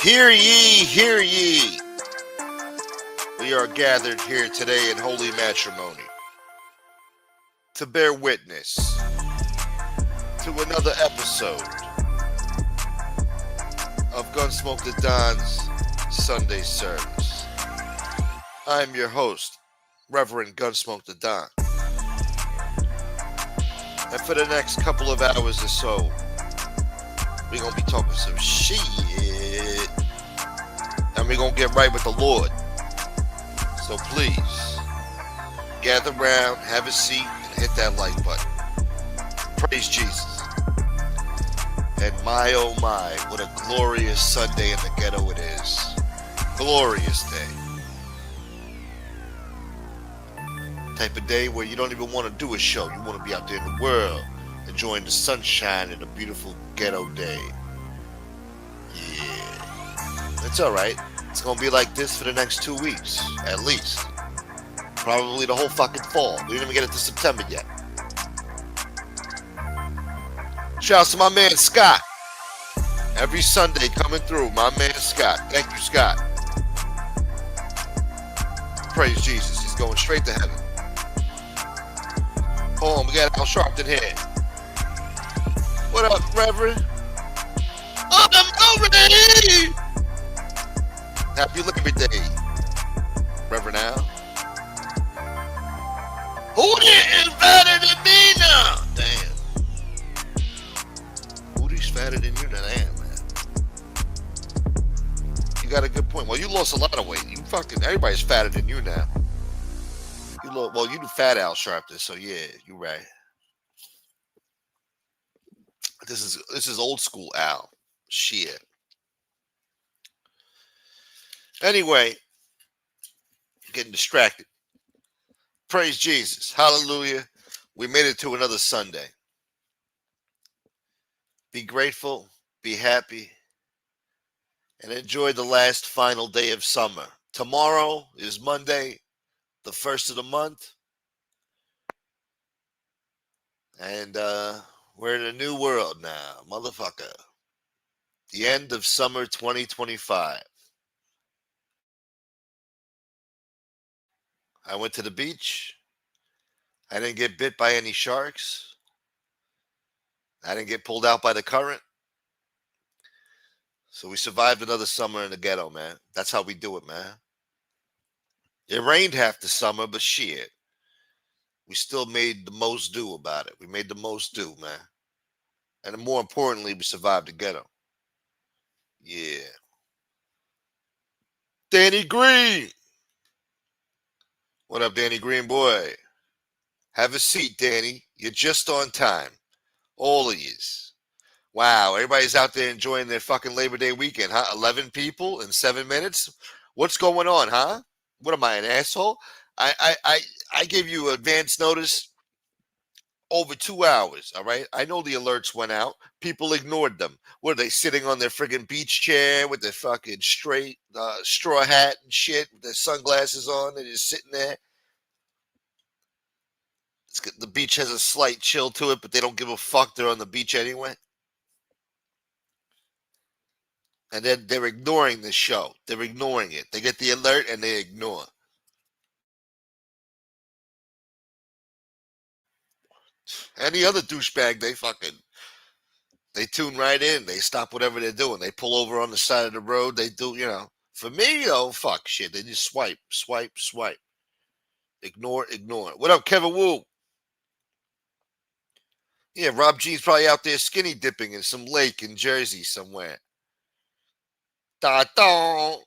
Hear ye, hear ye. We are gathered here today in holy matrimony to bear witness to another episode of Gunsmoke the Don's Sunday service. I'm your host, Reverend Gunsmoke the Don. And for the next couple of hours or so, we're going to be talking some shit. And we're going to get right with the Lord. So please, gather around, have a seat, and hit that like button. Praise Jesus. And my oh my, what a glorious Sunday in the ghetto it is. Glorious day. Type of day where you don't even want to do a show. You want to be out there in the world, enjoying the sunshine and a beautiful ghetto day. Yeah. It's alright. It's going to be like this for the next 2 weeks, at least. Probably the whole fucking fall. We didn't even get it to September yet. Shouts to my man Scott. Every Sunday coming through, my man Scott. Thank you, Scott. Praise Jesus. He's going straight to heaven. Hold on, we got Al Sharpton here. What up, Reverend? I'm ready. Happy Labor Day, Reverend Al. Who is fatter than me now? Damn. Who's fatter than you? Damn, man. You got a good point. Well, you lost a lot of weight. Everybody's fatter than you now. You do fat Al Sharpton, so yeah, you're right. This is old school Al. Shit. Anyway, getting distracted. Praise Jesus. Hallelujah. We made it to another Sunday. Be grateful, be happy, and enjoy the last final day of summer. Tomorrow is Monday, the first of the month. And we're in a new world now, motherfucker. The end of summer 2025. I went to the beach. I didn't get bit by any sharks. I didn't get pulled out by the current. So we survived another summer in the ghetto, man. That's how we do it, man. It rained half the summer, but shit. We still made the most do about it. We made the most do, man. And more importantly, we survived the ghetto. Yeah. Danny Green. What up, Danny Green boy? Have a seat, Danny. You're just on time. All of yous. Wow, everybody's out there enjoying their fucking Labor Day weekend, huh? 11 people in 7 minutes? What's going on, huh? What am I, an asshole? I gave you advance notice over 2 hours, all right? I know the alerts went out. People ignored them. What are they, sitting on their friggin' beach chair with their fucking straight straw hat and shit with their sunglasses on? They're just sitting there. The beach has a slight chill to it, but they don't give a fuck. They're on the beach anyway. And then they're ignoring the show. They're ignoring it. They get the alert and they ignore. Any other douchebag, they tune right in. They stop whatever they're doing. They pull over on the side of the road. They do, For me, fuck shit. They just swipe, swipe, swipe. Ignore, ignore. What up, Kevin Wu? Yeah, Rob G's probably out there skinny dipping in some lake in Jersey somewhere. Da-dong.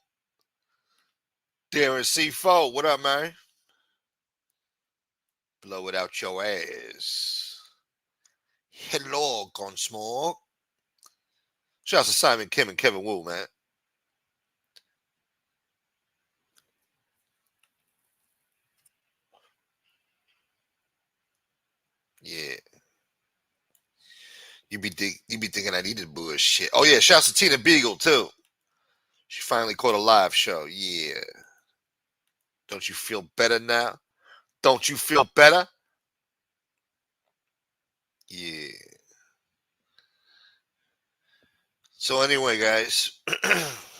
Darren C4, what up, man? Blow it out your ass. Hello, Gunsmoke. Shouts to Simon Kim and Kevin Wu, man. Yeah. You be thinking I needed bullshit. Oh yeah, shouts to Tina Beagle too. She finally caught a live show. Yeah. Don't you feel better now? Don't you feel better? Yeah. So anyway, guys,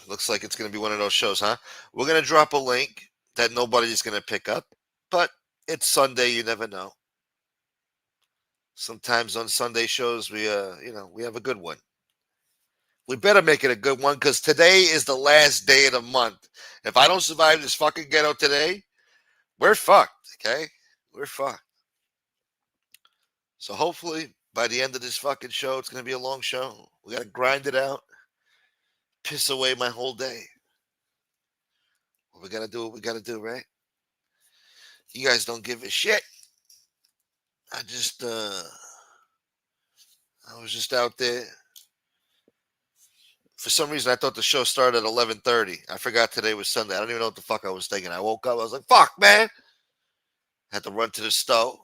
Looks like it's going to be one of those shows, huh? We're going to drop a link that nobody's going to pick up, but it's Sunday. You never know. Sometimes on Sunday shows, we have a good one. We better make it a good one because today is the last day of the month. If I don't survive this fucking ghetto today, we're fucked, okay? We're fucked. So hopefully by the end of this fucking show, it's going to be a long show. We got to grind it out, piss away my whole day. We got to do what we got to do, right? You guys don't give a shit. I was just out there. For some reason, I thought the show started at 11:30. I forgot today was Sunday. I don't even know what the fuck I was thinking. I woke up. I was like, fuck, man. Had to run to the stove.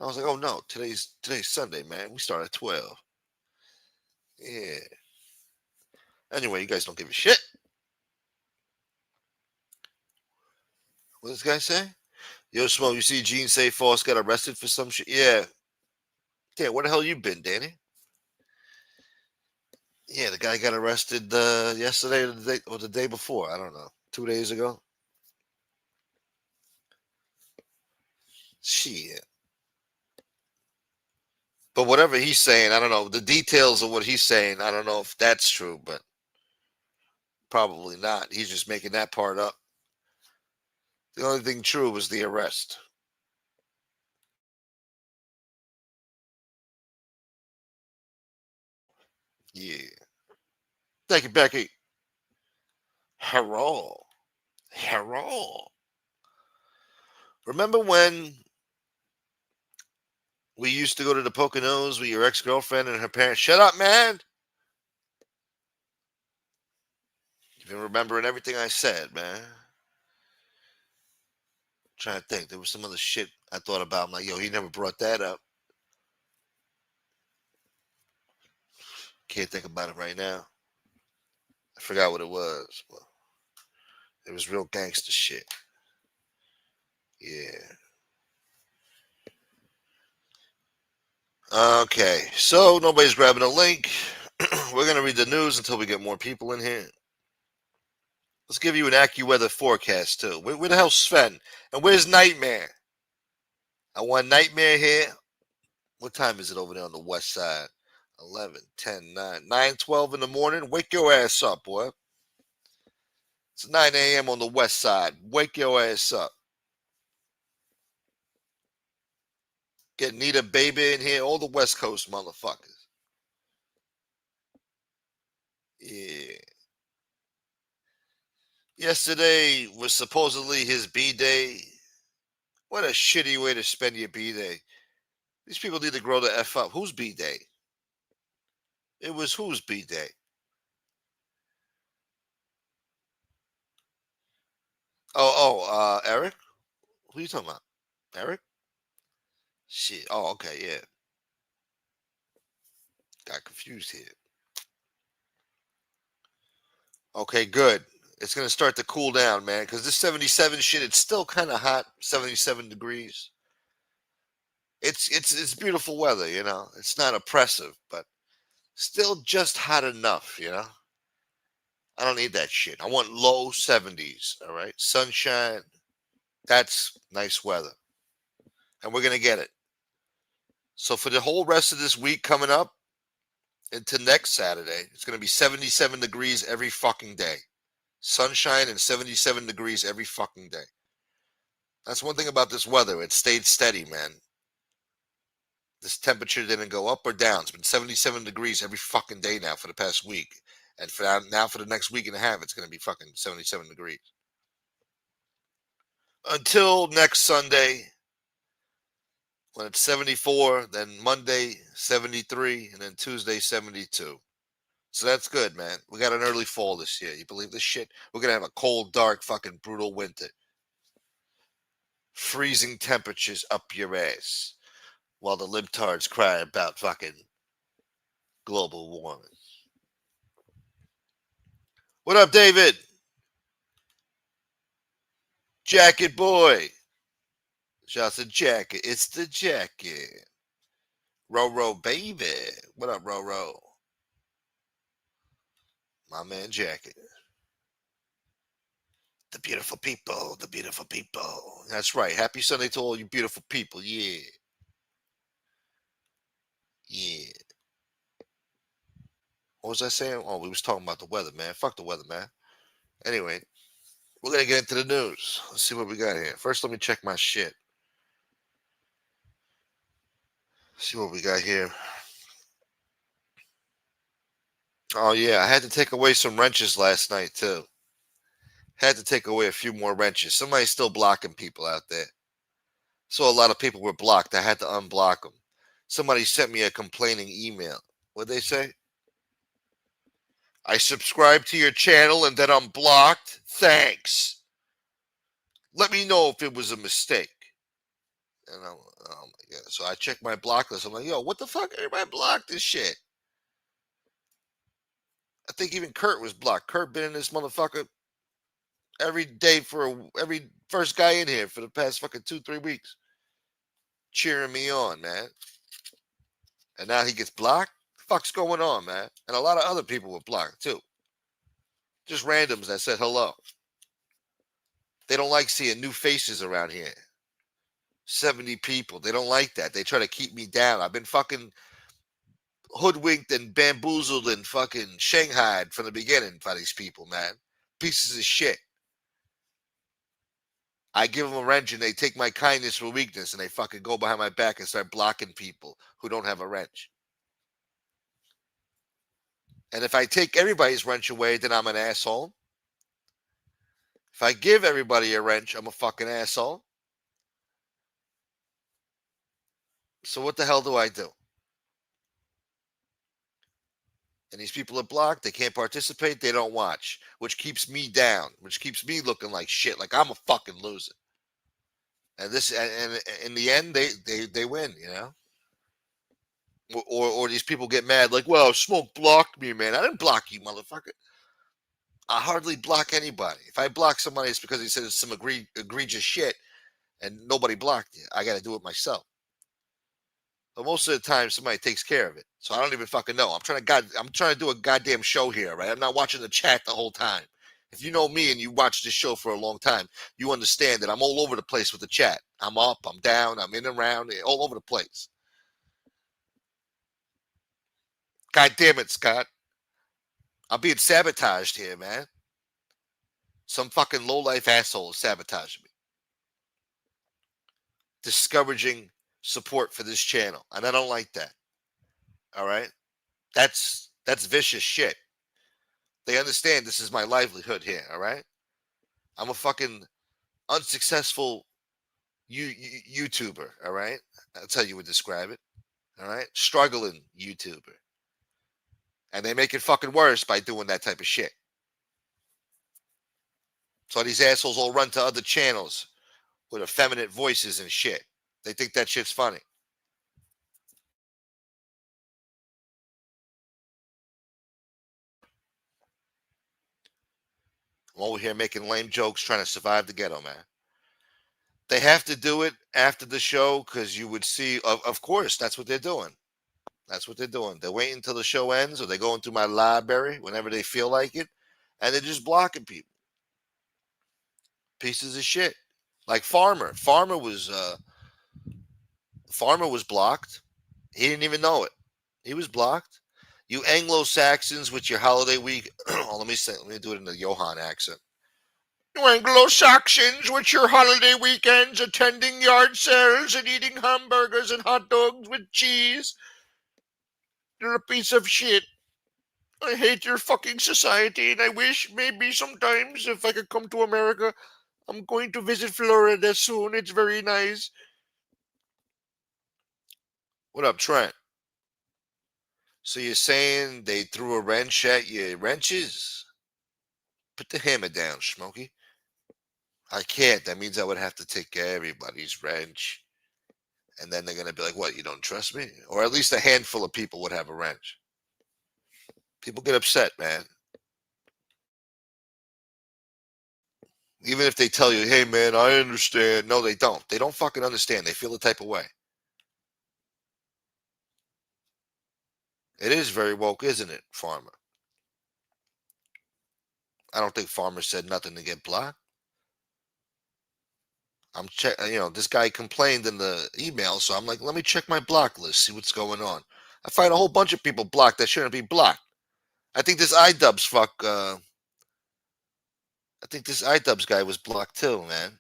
I was like, oh no, today's Sunday, man. We start at 12. Yeah. Anyway, you guys don't give a shit. What does this guy say? Yo, Smoke, you see Gene say False got arrested for some shit? Yeah. Yeah, where the hell you been, Danny? Yeah, the guy got arrested yesterday or the day before. I don't know. 2 days ago. Shit. But whatever he's saying, I don't know. The details of what he's saying, I don't know if that's true, but probably not. He's just making that part up. The only thing true was the arrest. Yeah. Thank you, Becky. Hello. Hello. Remember when we used to go to the Poconos with your ex-girlfriend and her parents? Shut up, man. You've been remembering everything I said, man. Trying to think. There was some other shit I thought about. I'm like, yo, he never brought that up. Can't think about it right now. I forgot what it was. But it was real gangster shit. Yeah. Okay. So nobody's grabbing a link. We're going to read the news until we get more people in here. Let's give you an AccuWeather forecast, too. Where the hell's Sven? And where's Nightmare? I want Nightmare here. What time is it over there on the west side? 11, 10, 9, 9, 12 in the morning. Wake your ass up, boy. It's 9 a.m. on the west side. Wake your ass up. Get Nita Baby in here. All the West Coast motherfuckers. Yeah. Yesterday was supposedly his B-Day. What a shitty way to spend your B-Day. These people need to grow the F up. Whose B-Day? It was whose B-Day? Eric? Who you talking about? Eric? Shit. Oh, okay, yeah. Got confused here. Okay, good. It's gonna start to cool down, man, because this 77 shit, it's still kind of hot, 77 degrees. It's beautiful weather, you know. It's not oppressive, but still just hot enough, you know. I don't need that shit. I want low 70s, all right? Sunshine. That's nice weather. And we're gonna get it. So for the whole rest of this week coming up into next Saturday, it's gonna be 77 degrees every fucking day. Sunshine and 77 degrees every fucking day. That's one thing about this weather. It stayed steady, man. This temperature didn't go up or down. It's been 77 degrees every fucking day now for the past week. And for the next week and a half, it's going to be fucking 77 degrees. Until next Sunday, when it's 74, then Monday, 73, and then Tuesday, 72. So that's good, man. We got an early fall this year. You believe this shit? We're going to have a cold, dark, fucking brutal winter. Freezing temperatures up your ass while the libtards cry about fucking global warming. What up, David? Jacket boy. Shouts to Jacket. It's the Jacket. Roro baby. What up, Roro? My man Jacket. The beautiful people, the beautiful people. That's right. Happy Sunday to all you beautiful people. Yeah. Yeah. What was I saying? Oh, we was talking about the weather, man. Fuck the weather, man. Anyway, we're gonna get into the news. Let's see what we got here. First, let me check my shit. See what we got here. Oh yeah, I had to take away some wrenches last night too. Had to take away a few more wrenches. Somebody's still blocking people out there. So a lot of people were blocked. I had to unblock them. Somebody sent me a complaining email. What'd they say? I subscribed to your channel and then I'm blocked. Thanks. Let me know if it was a mistake. And I'm, oh my god. So I checked my block list. I'm like, yo, what the fuck? Everybody blocked this shit. I think even Kurt was blocked. Kurt been in this motherfucker every day every first guy in here for the past fucking 2-3 weeks, cheering me on, man. And now he gets blocked. The fuck's going on, man? And a lot of other people were blocked too. Just randoms that said hello. They don't like seeing new faces around here. 70 people. They don't like that. They try to keep me down. I've been fucking hoodwinked and bamboozled and fucking shanghaied from the beginning by these people, man. Pieces of shit. I give them a wrench and they take my kindness for weakness and they fucking go behind my back and start blocking people who don't have a wrench. And if I take everybody's wrench away, then I'm an asshole. If I give everybody a wrench, I'm a fucking asshole. So what the hell do I do? And these people are blocked. They can't participate. They don't watch, which keeps me down, which keeps me looking like shit, like I'm a fucking loser. And and in the end, they win, you know. Or these people get mad, like, well, Smoke blocked me, man. I didn't block you, motherfucker. I hardly block anybody. If I block somebody, it's because he said some egregious shit, and nobody blocked you. I got to do it myself. But most of the time, somebody takes care of it. So I don't even fucking know. I'm trying to do a goddamn show here, right? I'm not watching the chat the whole time. If you know me and you watch this show for a long time, you understand that I'm all over the place with the chat. I'm up, I'm down, I'm in and around, all over the place. God damn it, Scott. I'm being sabotaged here, man. Some fucking low-life asshole is sabotaging me. Discouraging support for this channel. And I don't like that. All right? That's vicious shit. They understand this is my livelihood here, all right? I'm a fucking unsuccessful YouTuber, all right? That's how you would describe it, all right? Struggling YouTuber. And they make it fucking worse by doing that type of shit. So these assholes all run to other channels with effeminate voices and shit. They think that shit's funny. I'm over here making lame jokes trying to survive the ghetto, man. They have to do it after the show because you would see, of course, that's what they're doing. That's what they're doing. They're waiting until the show ends or they're going through my library whenever they feel like it. And they're just blocking people. Pieces of shit. Like Farmer. Farmer was blocked. He didn't even know it. He was blocked. You Anglo-Saxons with your holiday week. Oh, let me do it in the Johan accent. You Anglo-Saxons with your holiday weekends attending yard sales and eating hamburgers and hot dogs with cheese. You're a piece of shit. I hate your fucking society, and I wish maybe sometimes if I could come to America. I'm going to visit Florida soon. It's very nice. What up, Trent? So you're saying they threw a wrench at your wrenches? Put the hammer down, Smokey. I can't. That means I would have to take everybody's wrench. And then they're going to be like, what, you don't trust me? Or at least a handful of people would have a wrench. People get upset, man. Even if they tell you, hey, man, I understand. No, they don't. They don't fucking understand. They feel the type of way. It is very woke, isn't it, Farmer? I don't think Farmer said nothing to get blocked. I'm check. This guy complained in the email, so I'm like, let me check my block list, see what's going on. I find a whole bunch of people blocked that shouldn't be blocked. I think this iDubbbz I think this iDubbbz guy was blocked too, man.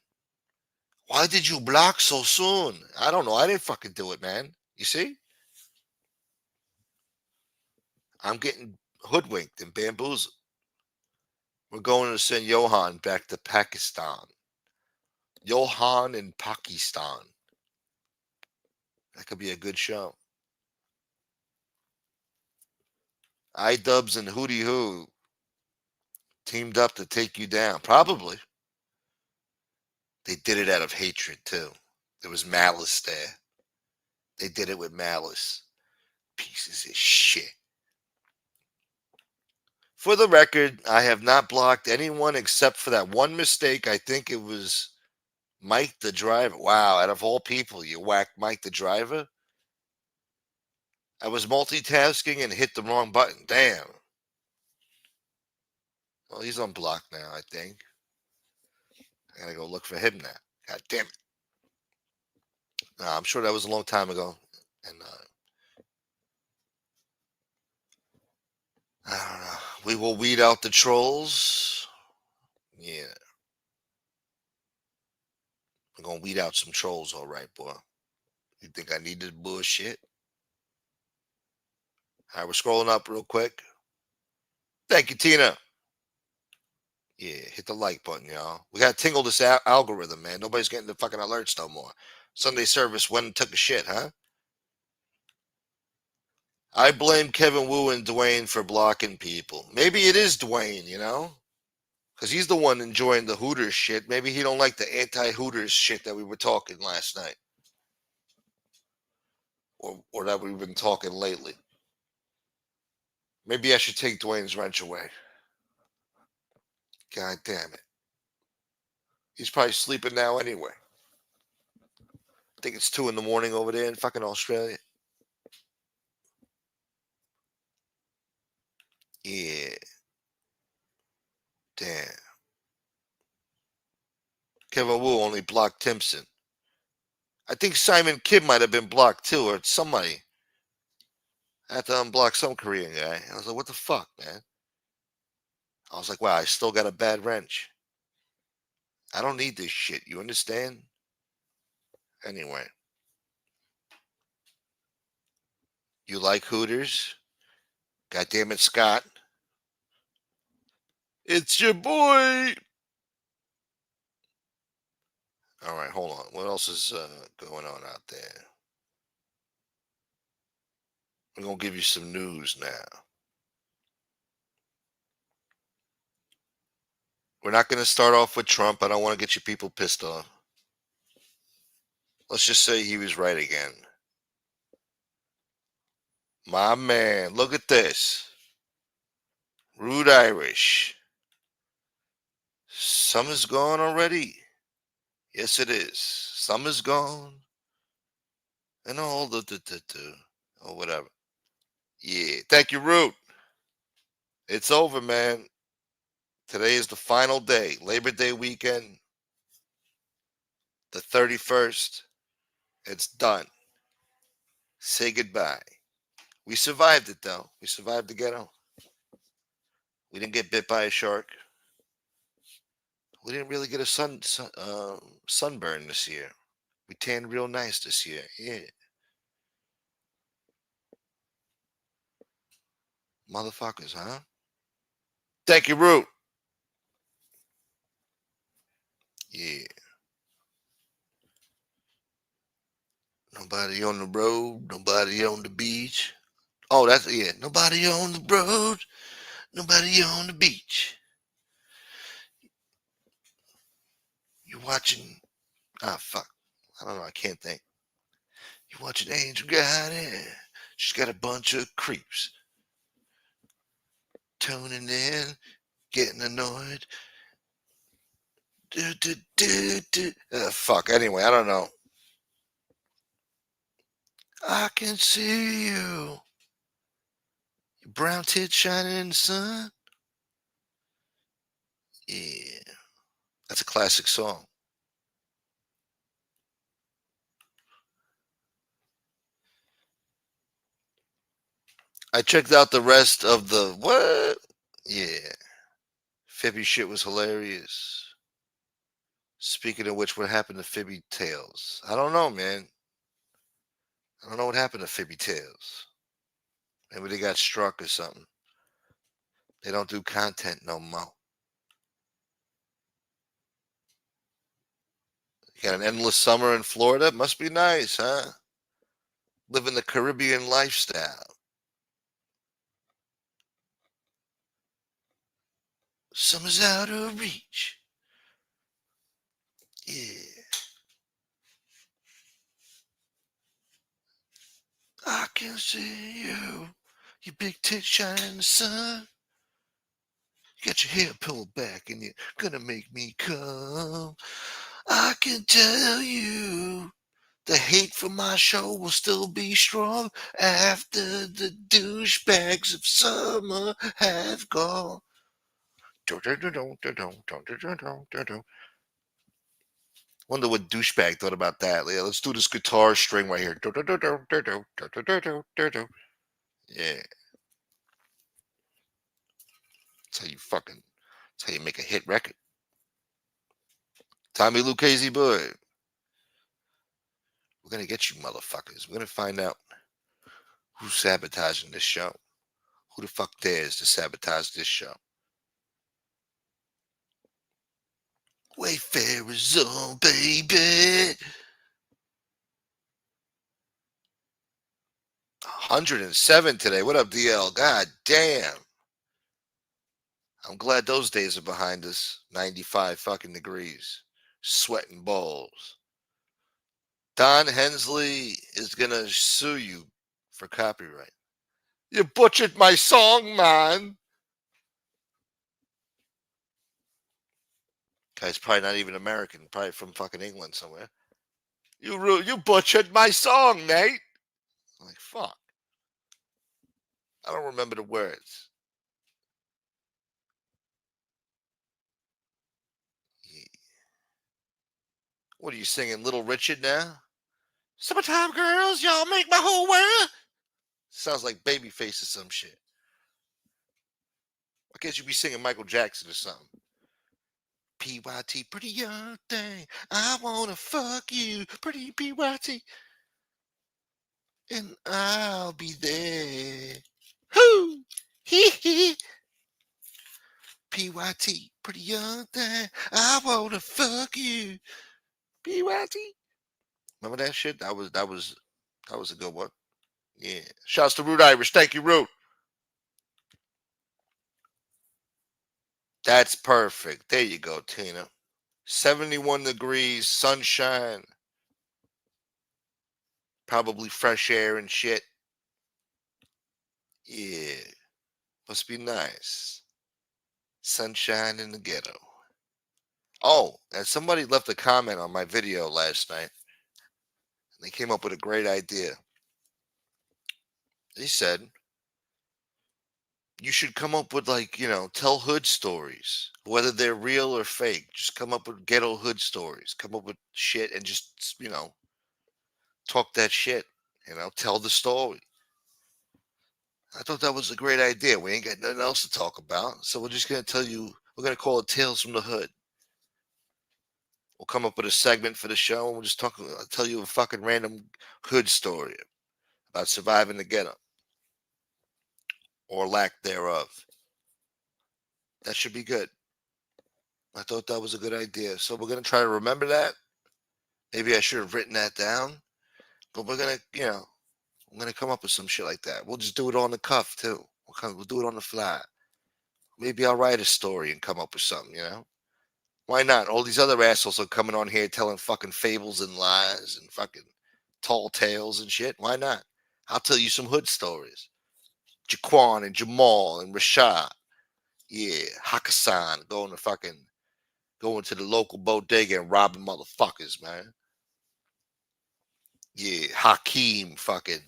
Why did you block so soon? I don't know. I didn't fucking do it, man. You see? I'm getting hoodwinked and bamboozled. We're going to send Johan back to Pakistan. Johan in Pakistan. That could be a good show. iDubbbz and Hootie Hoo teamed up to take you down. Probably. They did it out of hatred, too. There was malice there. They did it with malice. Pieces of shit. For the record, I have not blocked anyone except for that one mistake. I think it was Mike the driver. Wow, out of all people, you whacked Mike the driver? I was multitasking and hit the wrong button. Damn. Well, he's unblocked now, I think. I gotta go look for him now. God damn it. I'm sure that was a long time ago. And I don't know. We will weed out the trolls. Yeah. We're gonna weed out some trolls, all right, boy. You think I needed bullshit? All right, we're scrolling up real quick. Thank you, Tina. Yeah, hit the like button, y'all. We gotta tingle this algorithm, man. Nobody's getting the fucking alerts no more. Sunday service went and took a shit, huh? I blame Kevin Wu and Dwayne for blocking people. Maybe it is Dwayne, because he's the one enjoying the Hooters shit. Maybe he don't like the anti-Hooters shit that we were talking last night, or that we've been talking lately. Maybe I should take Dwayne's wrench away. God damn it. He's probably sleeping now anyway. I think it's 2 in the morning over there in fucking Australia. Yeah. Damn. Kevin Wu only blocked Timpson. I think Simon Kidd might have been blocked too, or somebody. I had to unblock some Korean guy. I was like, what the fuck, man? I was like, wow, I still got a bad wrench. I don't need this shit. You understand? Anyway. You like Hooters? God damn it, Scott. It's your boy. All right, hold on. What else is going on out there? I'm going to give you some news now. We're not going to start off with Trump. I don't want to get you people pissed off. Let's just say he was right again. My man, look at this. Rude Irish. Summer's gone already. Yes, it is. Summer's gone. And all or whatever. Yeah. Thank you, Root. It's over, man. Today is the final day. Labor Day weekend. The 31st. It's done. Say goodbye. We survived it, though. We survived the ghetto. We didn't get bit by a shark. We didn't really get a sunburn this year. We tanned real nice this year. Yeah. Motherfuckers, huh? Thank you, Root. Yeah. Nobody on the road. Nobody on the beach. Oh, that's, yeah. Nobody on the road. Nobody on the beach. You watching. Ah, fuck. I don't know. I can't think. You watching Angel got it. She's got a bunch of creeps tuning in, getting annoyed. Fuck. Anyway, I don't know. I can see you. Your brown tits shining in the sun. Yeah, that's a classic song. I checked out the rest of the what? Yeah, Fibby shit was hilarious. Speaking of which, what happened to Fibby Tales? I don't know, man. I don't know what happened to Fibby Tales. Maybe they got struck or something. They don't do content no more. You got an endless summer in Florida? Must be nice, huh? Living the Caribbean lifestyle. Summer's out of reach. Yeah. I can see you. Your big tits shining in the sun. You got your hair pulled back and you're gonna make me come. I can tell you the hate for my show will still be strong after the douchebags of summer have gone. Wonder what douchebag thought about that. Yeah, let's do this guitar string right here. Yeah, that's how you fucking. That's how you make a hit record. Tommy Lucchese boy, we're gonna get you motherfuckers. We're gonna find out who's sabotaging this show. Who the fuck dares to sabotage this show? Wayfarer Zone, baby. 107 today. What up, DL? God damn. I'm glad those days are behind us. 95 fucking degrees. Sweating balls. Don Hensley is going to sue you for copyright. You butchered my song, man. Guy's probably not even American. Probably from fucking England somewhere. You butchered my song, Nate. I'm like, fuck. I don't remember the words. What are you singing, Little Richard now? Summertime girls, y'all make my whole world. Sounds like Babyface or some shit. I guess you be singing Michael Jackson or something. PYT, pretty young thing. I wanna fuck you, pretty PYT. And I'll be there. Whoo! Hee hee. PYT, pretty young thing. I wanna fuck you. PYT. Remember that shit? That was a good one. Yeah. Shouts to Root Irish. Thank you, Root. That's perfect. There you go, Tina. 71 degrees, sunshine, probably fresh air and shit. Yeah. Must be nice. Sunshine in the ghetto. Oh, and somebody left a comment on my video last night. And they came up with a great idea. They said, you should come up with, like, tell hood stories, whether they're real or fake. Just come up with ghetto hood stories. Come up with shit and just, talk that shit. Tell the story. I thought that was a great idea. We ain't got nothing else to talk about. So we're just going to tell you, we're going to call it Tales from the Hood. We'll come up with a segment for the show and we'll just tell you a fucking random hood story about surviving the ghetto or lack thereof. That should be good. I thought that was a good idea. So we're going to try to remember that. Maybe I should have written that down, but we're going to, I'm going to come up with some shit like that. We'll just do it on the cuff too. We'll do it on the fly. Maybe I'll write a story and come up with something. Why not? All these other assholes are coming on here telling fucking fables and lies and fucking tall tales and shit. Why not? I'll tell you some hood stories. Jaquan and Jamal and Rashad. Yeah, Hakkasan going to the local bodega and robbing motherfuckers, man. Yeah, Hakeem fucking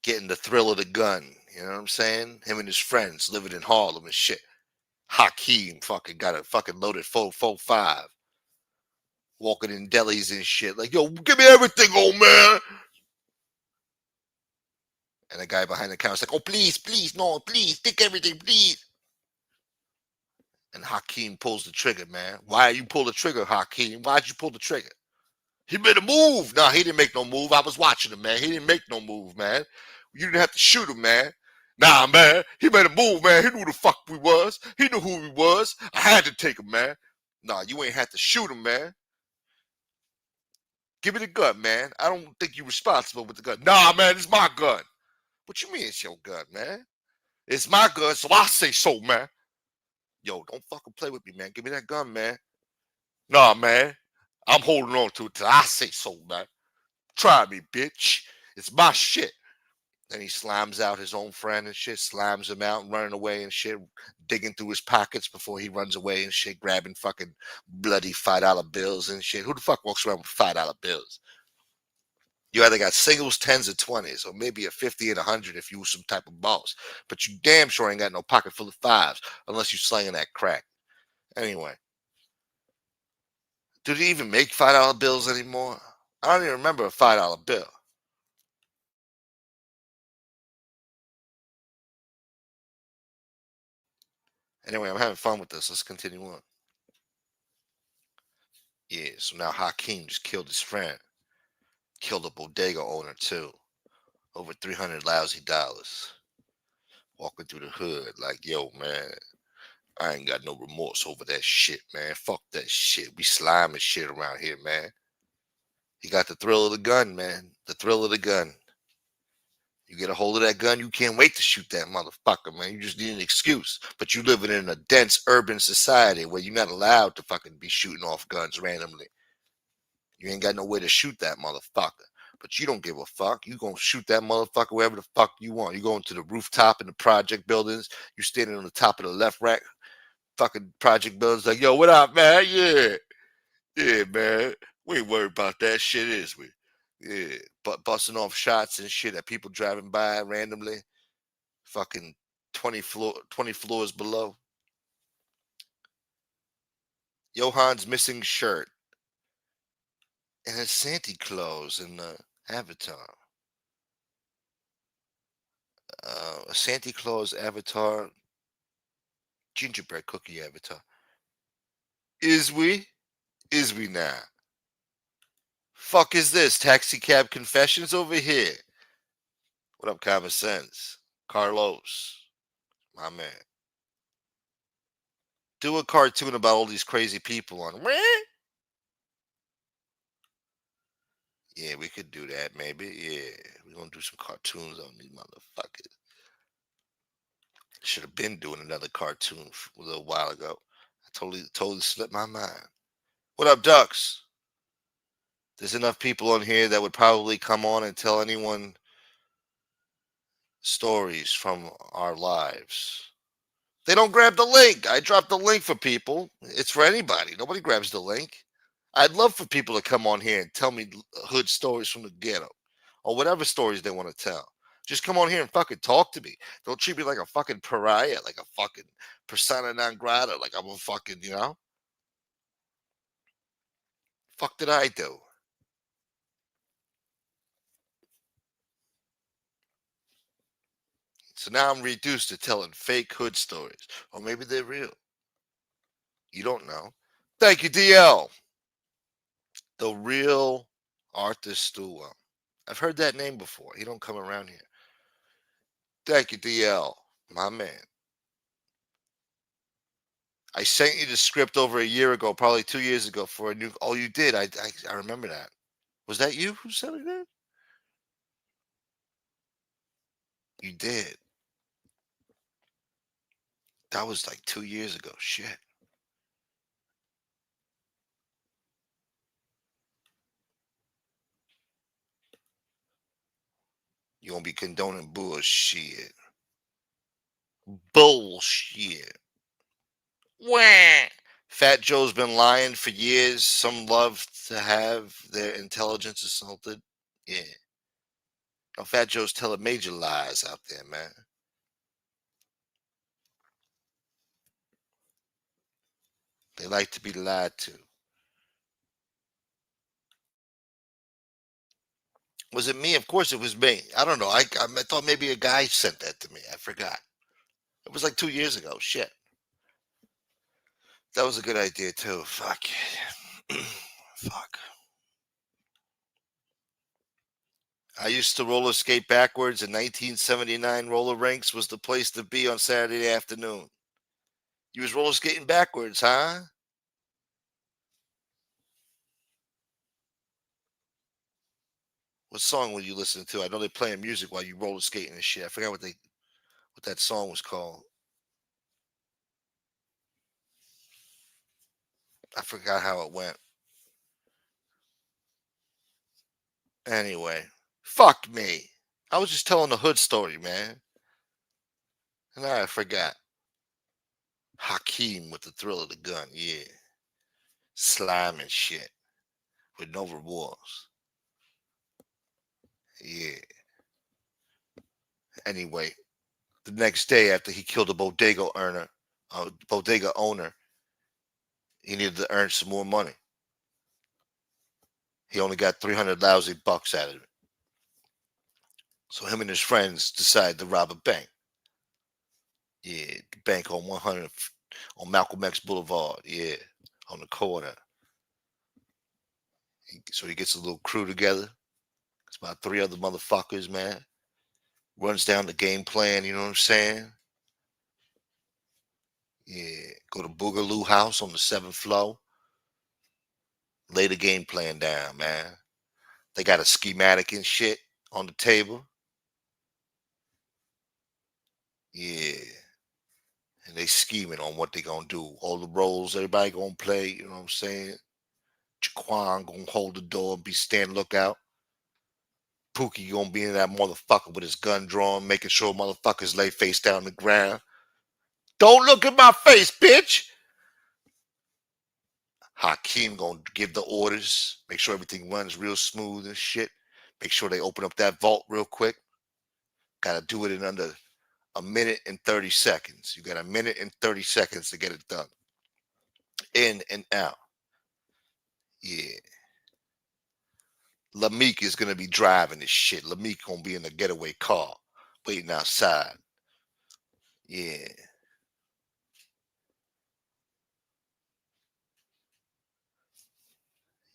getting the thrill of the gun. You know what I'm saying? Him and his friends living in Harlem and shit. Hakeem fucking got a fucking loaded 445. Walking in delis and shit. Like, yo, give me everything, old man. And the guy behind the counter's like, oh, please, please, no, please, take everything, please. And Hakeem pulls the trigger, man. Why you pull the trigger, Hakeem? Why'd you pull the trigger? He made a move. Nah, he didn't make no move. I was watching him, man. He didn't make no move, man. You didn't have to shoot him, man. Nah, man. He made a move, man. He knew who the fuck we was. He knew who we was. I had to take him, man. Nah, you ain't had to shoot him, man. Give me the gun, man. I don't think you're responsible with the gun. Nah, man, it's my gun. What you mean it's your gun, man? It's my gun, so I say so, man. Yo, don't fucking play with me, man. Give me that gun, man. Nah, man. I'm holding on to it till I say so, man. Try me, bitch. It's my shit. Then he slams out his own friend and shit, slams him out, running away and shit, digging through his pockets before he runs away and shit, grabbing fucking bloody $5 bills and shit. Who the fuck walks around with $5 bills? You either got singles, tens, or 20s, or maybe a 50 and 100 if you were some type of boss. But you damn sure ain't got no pocket full of fives unless you slinging that crack. Anyway, do they even make $5 bills anymore? I don't even remember a $5 bill. Anyway, I'm having fun with this. Let's continue on. Yeah, so now Hakeem just killed his friend. Killed a bodega owner too. Over 300 lousy dollars. Walking through the hood like, yo, man, I ain't got no remorse over that shit, man. Fuck that shit. We slime and shit around here, man. You got the thrill of the gun, man. The thrill of the gun. You get a hold of that gun, you can't wait to shoot that motherfucker, man. You just need an excuse. But you living in a dense urban society where you're not allowed to fucking be shooting off guns randomly. You ain't got no way to shoot that motherfucker. But you don't give a fuck. You gonna shoot that motherfucker wherever the fuck you want. You going to the rooftop in the project buildings. You standing on the top of the left rack, fucking project buildings. Like, yo, what up, man? Yeah, yeah, man. We ain't worried about that shit, is we? Yeah, but busting off shots and shit at people driving by randomly. Fucking 20 floors below. Johan's missing shirt and a Santa Claus in the Avatar. A Santa Claus avatar, gingerbread cookie avatar. Is we? Is we now? Fuck is this? Taxi cab confessions over here. What up, common sense? Carlos, my man. Do a cartoon about all these crazy people on. Yeah, we could do that maybe. Yeah, we're gonna do some cartoons on these motherfuckers. Should have been doing another cartoon a little while ago. I totally slipped my mind. What up, ducks? There's enough people on here that would probably come on and tell anyone stories from our lives. They don't grab the link. I dropped the link for people. It's for anybody. Nobody grabs the link. I'd love for people to come on here and tell me hood stories from the ghetto or whatever stories they want to tell. Just come on here and fucking talk to me. Don't treat me like a fucking pariah, like a fucking persona non grata, like I'm a fucking, fuck did I do? So now I'm reduced to telling fake hood stories. Or maybe they're real. You don't know. Thank you, DL. The real Arthur Stewart. I've heard that name before. He don't come around here. Thank you, DL. My man. I sent you the script over a year ago, probably 2 years ago for a new. Oh, you did. I remember that. Was that you who sent me that? You did. That was like 2 years ago. Shit. You gonna be condoning bullshit. Bullshit. Wah. Fat Joe's been lying for years. Some love to have their intelligence assaulted. Yeah. No, Fat Joe's telling major lies out there, man. They like to be lied to. Was it me? Of course it was me. I don't know. I thought maybe a guy sent that to me. I forgot. It was like 2 years ago. Shit. That was a good idea too. Fuck. Fuck. I used to roller skate backwards in 1979. Roller rinks was the place to be on Saturday afternoon. You was roller skating backwards, huh? What song were you listening to? I know they're playing music while you roller skating and shit. I forgot what that song was called. I forgot how it went. Anyway, fuck me. I was just telling the hood story, man. And I forgot. Hakeem with the thrill of the gun, yeah. Slime and shit with no rewards. Yeah. Anyway, the next day after he killed the bodega owner, he needed to earn some more money. He only got 300 lousy bucks out of it. So him and his friends decided to rob a bank. Yeah, the bank on 100 on Malcolm X Boulevard. Yeah, on the corner. So he gets a little crew together. It's about three other motherfuckers, man. Runs down the game plan, you know what I'm saying? Yeah, go to Boogaloo House on the seventh floor. Lay the game plan down, man. They got a schematic and shit on the table. Yeah. And they scheming on what they gonna do. All the roles everybody gonna play, you know what I'm saying? Jaquan gonna hold the door and be stand lookout. Pookie gonna be in that motherfucker with his gun drawn, making sure motherfuckers lay face down on the ground. Don't look at my face, bitch! Hakeem gonna give the orders, make sure everything runs real smooth and shit. Make sure they open up that vault real quick. Gotta do it in under a minute and 30 seconds. You got a minute and 30 seconds to get it done. In and out. Yeah. Lameek is gonna be driving this shit. Lameek gonna be in the getaway car, waiting outside. Yeah.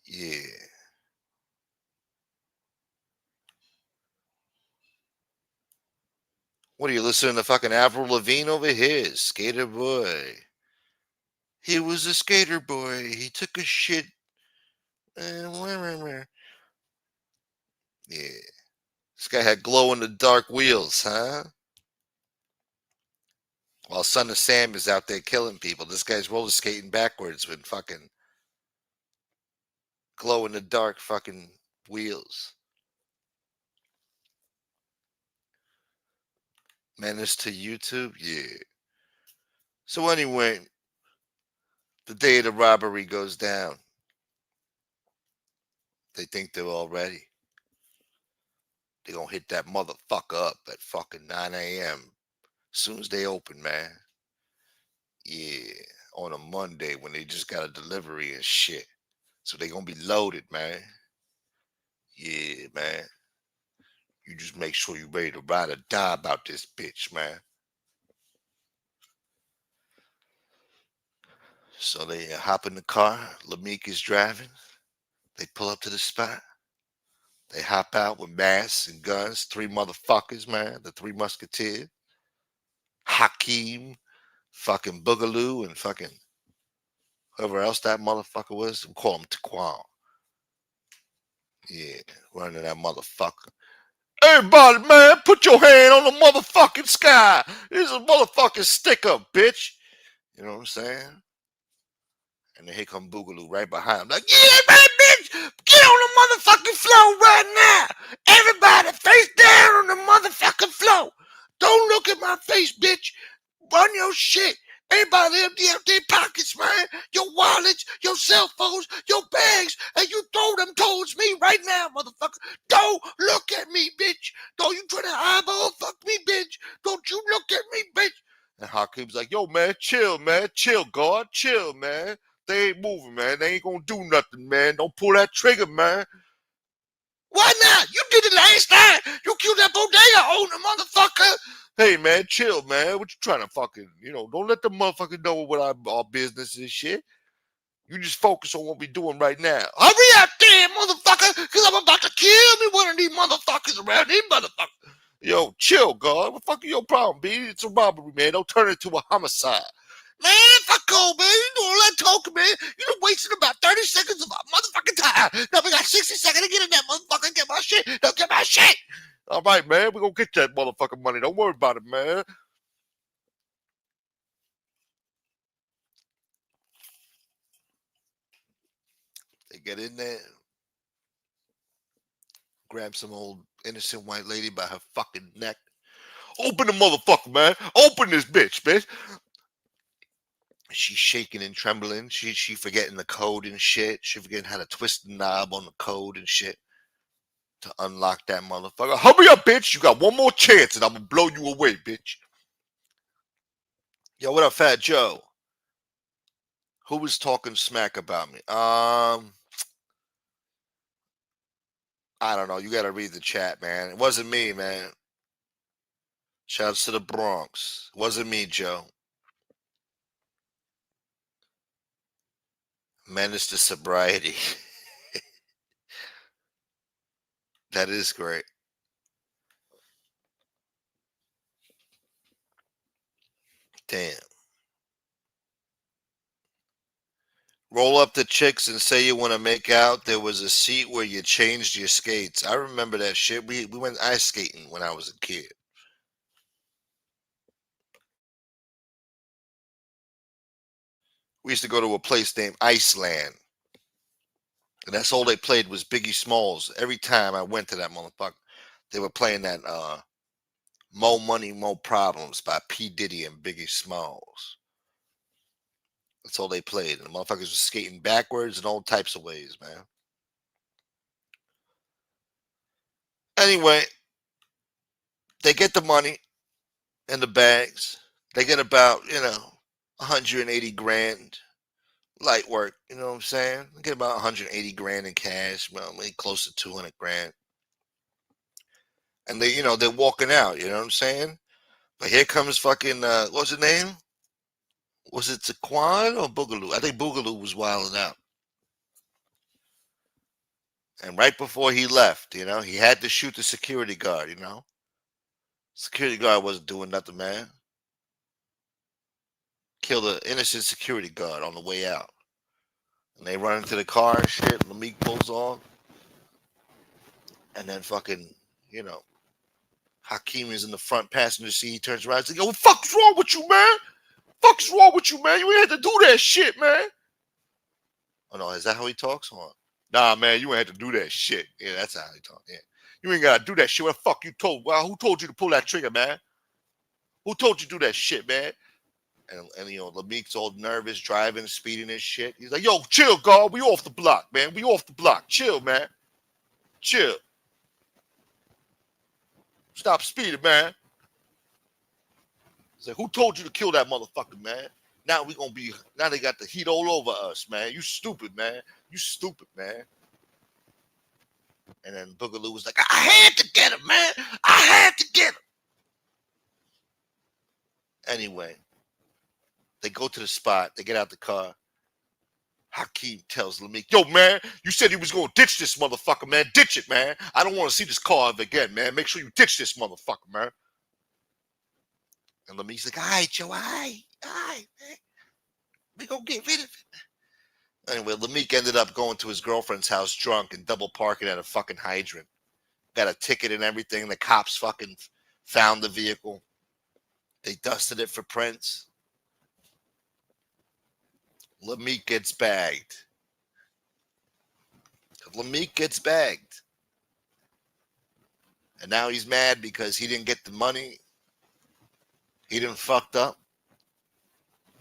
Yeah. What are you listening to fucking Avril Lavigne over here? Skater boy. He was a skater boy. He took a shit. Yeah. This guy had glow in the dark wheels, huh? While Son of Sam is out there killing people, this guy's roller skating backwards with fucking glow in the dark fucking wheels. Menace to YouTube? Yeah. So anyway, the day the robbery goes down. They think they're all ready. They're gonna hit that motherfucker up at fucking 9 a.m. As soon as they open, man. Yeah. On a Monday when they just got a delivery and shit. So they gonna be loaded, man. Yeah, man. You just make sure you ready to ride or die about this bitch, man. So they hop in the car. Lameek is driving. They pull up to the spot. They hop out with masks and guns. Three motherfuckers, man. The three musketeers. Hakeem, fucking Boogaloo, and fucking whoever else that motherfucker was. We call him Taquan. Yeah, running that motherfucker. Everybody, man, put your hand on the motherfucking sky. This is a motherfucking stick up, bitch. You know what I'm saying? And then here come Boogaloo right behind him, like, yeah, right, bitch, get on the motherfucking floor right now. Everybody face down on the motherfucking floor. Don't look at my face, bitch. Run your shit. Everybody empty out their pockets, man. Your wallets, your cell phones, your bags, and you throw them towards me right now, motherfucker. Don't look at me, bitch. Don't you try to eyeball fuck me, bitch. Don't you look at me, bitch. And Hakeem's like, yo, man, chill, God. Chill, man. They ain't moving, man. They ain't gonna do nothing, man. Don't pull that trigger, man. Why not? You did it last time. You killed that bodega owner, motherfucker. Hey, man, chill, man. What you trying to fucking, don't let the motherfucker know what our business is, shit. You just focus on what we doing right now. Hurry up there, motherfucker, because I'm about to kill me one of these motherfuckers around these motherfuckers. Yo, chill, God. What the fuck is your problem, B? It's a robbery, man. Don't turn it into a homicide. Man, fuck off, man. You doing all that talking, man. You done wasted about 30 seconds of our motherfucking time. Now we got 60 seconds to get in that motherfucker and get my shit. Don't get my shit. All right, man. We're going to get that motherfucking money. Don't worry about it, man. They get in there, grab some old innocent white lady by her fucking neck. Open the motherfucker, man. Open this bitch. She's shaking and trembling. She forgetting the code and shit. She forgetting how to twist the knob on the code and shit to unlock that motherfucker. Hurry up, bitch. You got one more chance and I'm gonna blow you away, bitch. Yo, what up, Fat Joe? Who was talking smack about me? I don't know. You gotta read the chat, man. It wasn't me, man. Shouts to the Bronx. It wasn't me, Joe. Menace to sobriety. That is great. Damn. Roll up the chicks and say you want to make out. There was a seat where you changed your skates. I remember that shit. We went ice skating when I was a kid. We used to go to a place named Iceland. And that's all they played was Biggie Smalls. Every time I went to that motherfucker, they were playing that Mo Money, Mo Problems by P. Diddy and Biggie Smalls. That's all they played. And the motherfuckers were skating backwards in all types of ways, man. Anyway, they get the money in the bags. They get about, 180 grand light work. You know what I'm saying? They get about 180 grand in cash, well, maybe close to 200 grand. And they're walking out. You know what I'm saying? But here comes fucking, what's his name? Was it Taquan or Boogaloo? I think Boogaloo was wilding out. And right before he left, he had to shoot the security guard, Security guard wasn't doing nothing, man. Killed an innocent security guard on the way out. And they run into the car and shit. Lameek pulls on. And then fucking, Hakeem is in the front passenger seat. He turns around and says, yo, what the fuck's wrong with you, man? Fuck's wrong with you, man? You ain't had to do that shit, man. Oh, no, is that how he talks? Hold on. Nah, man, you ain't had to do that shit. Yeah, that's how he talks. Yeah. You ain't got to do that shit. What the fuck you told? Well, who told you to pull that trigger, man? Who told you to do that shit, man? And Lameek's all nervous, driving, speeding and shit. He's like, yo, chill, God. We off the block, man. We off the block. Chill, man. Chill. Stop speeding, man. He's like, who told you to kill that motherfucker, man? Now they got the heat all over us, man. You stupid, man. You stupid, man. And then Boogaloo was like, I had to get him, man. I had to get him. Anyway, they go to the spot. They get out the car. Hakeem tells Lameek, yo, man, you said he was going to ditch this motherfucker, man. Ditch it, man. I don't want to see this car ever again, man. Make sure you ditch this motherfucker, man. And Lameek's like, all right, yo, all right, man. We going to get rid of it. Anyway, Lameek ended up going to his girlfriend's house drunk and double parking at a fucking hydrant. Got a ticket and everything. The cops fucking found the vehicle. They dusted it for prints. Lameek gets bagged. Lameek gets bagged. And now he's mad because he didn't get the money. He didn't fucked up.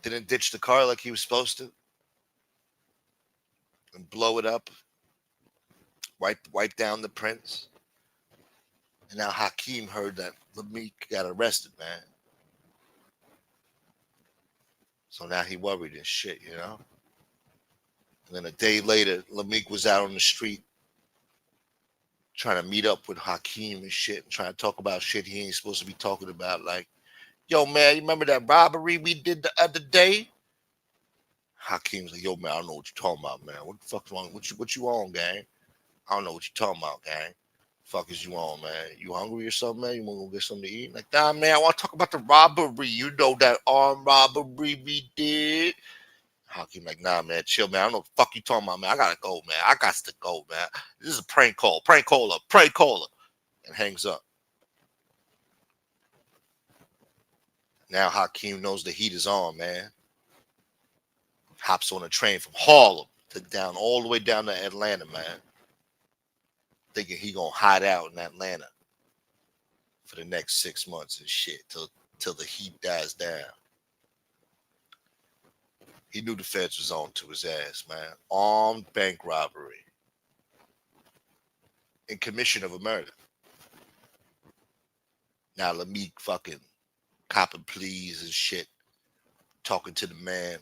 Didn't ditch the car like he was supposed to. And blow it up. Wipe down the prints. And now Hakeem heard that Lameek got arrested, man. So now he worried and shit, And then a day later, Lameek was out on the street trying to meet up with Hakeem and shit and trying to talk about shit he ain't supposed to be talking about. Like, yo, man, you remember that robbery we did the other day? Hakeem's like, yo, man, I don't know what you're talking about, man. What the fuck's wrong? What you on, gang? I don't know what you're talking about, gang. Fuck is you on, man? You hungry or something, man? You want to go get something to eat? Like, nah, man, I want to talk about the robbery. You know that armed robbery we did? Hakeem like, nah, man, chill, man. I don't know what the fuck you talking about, man. I gotta go, man. I got to go, man. This is a prank call. Prank caller. Prank caller. And hangs up. Now Hakeem knows the heat is on, man. Hops on a train from Harlem to down all the way down to Atlanta, man. Thinking he gonna hide out in Atlanta for the next 6 months and shit till the heat dies down. He knew the feds was on to his ass, man. Armed bank robbery in commission of a murder. Now Lameek fucking copping pleas and shit, talking to the man,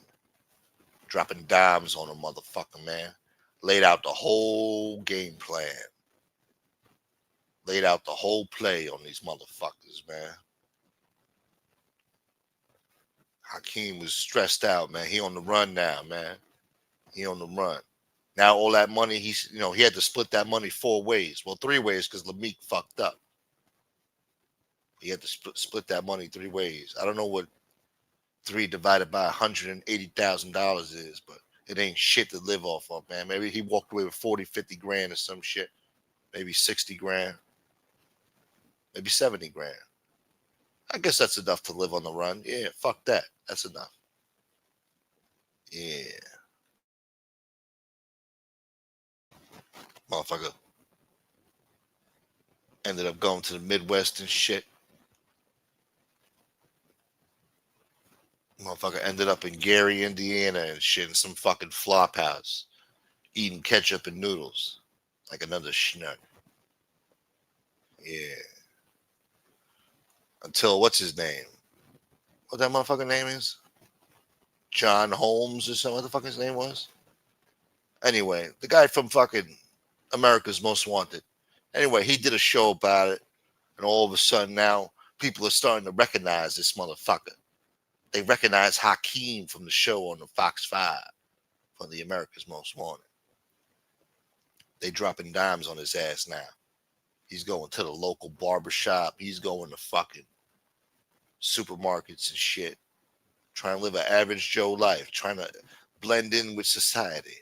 dropping dimes on a motherfucker, man. Laid out the whole game plan. Laid out the whole play on these motherfuckers, man. Hakeem was stressed out, man. He on the run now, man. He on the run. Now all that money, he had to split that money 4 ways. Well, 3 ways because Lameek fucked up. He had to split that money 3 ways. I don't know what 3 divided by $180,000 is, but it ain't shit to live off of, man. Maybe he walked away with 40, 50 grand or some shit. Maybe 60 grand. Maybe 70 grand. I guess that's enough to live on the run. Yeah, fuck that. That's enough. Yeah. Motherfucker ended up going to the Midwest and shit. Motherfucker ended up in Gary, Indiana and shit in some fucking flop house. Eating ketchup and noodles. Like another schnuck. Yeah. Until what's his name? What that motherfucker name is? John Holmes or something. What the fuck his name was? Anyway, the guy from fucking America's Most Wanted. Anyway, he did a show about it, and all of a sudden now people are starting to recognize this motherfucker. They recognize Hakeem from the show on the Fox 5 from the America's Most Wanted. They dropping dimes on his ass now. He's going to the local barbershop. He's going to fucking supermarkets and shit. Trying to live an average Joe life. Trying to blend in with society.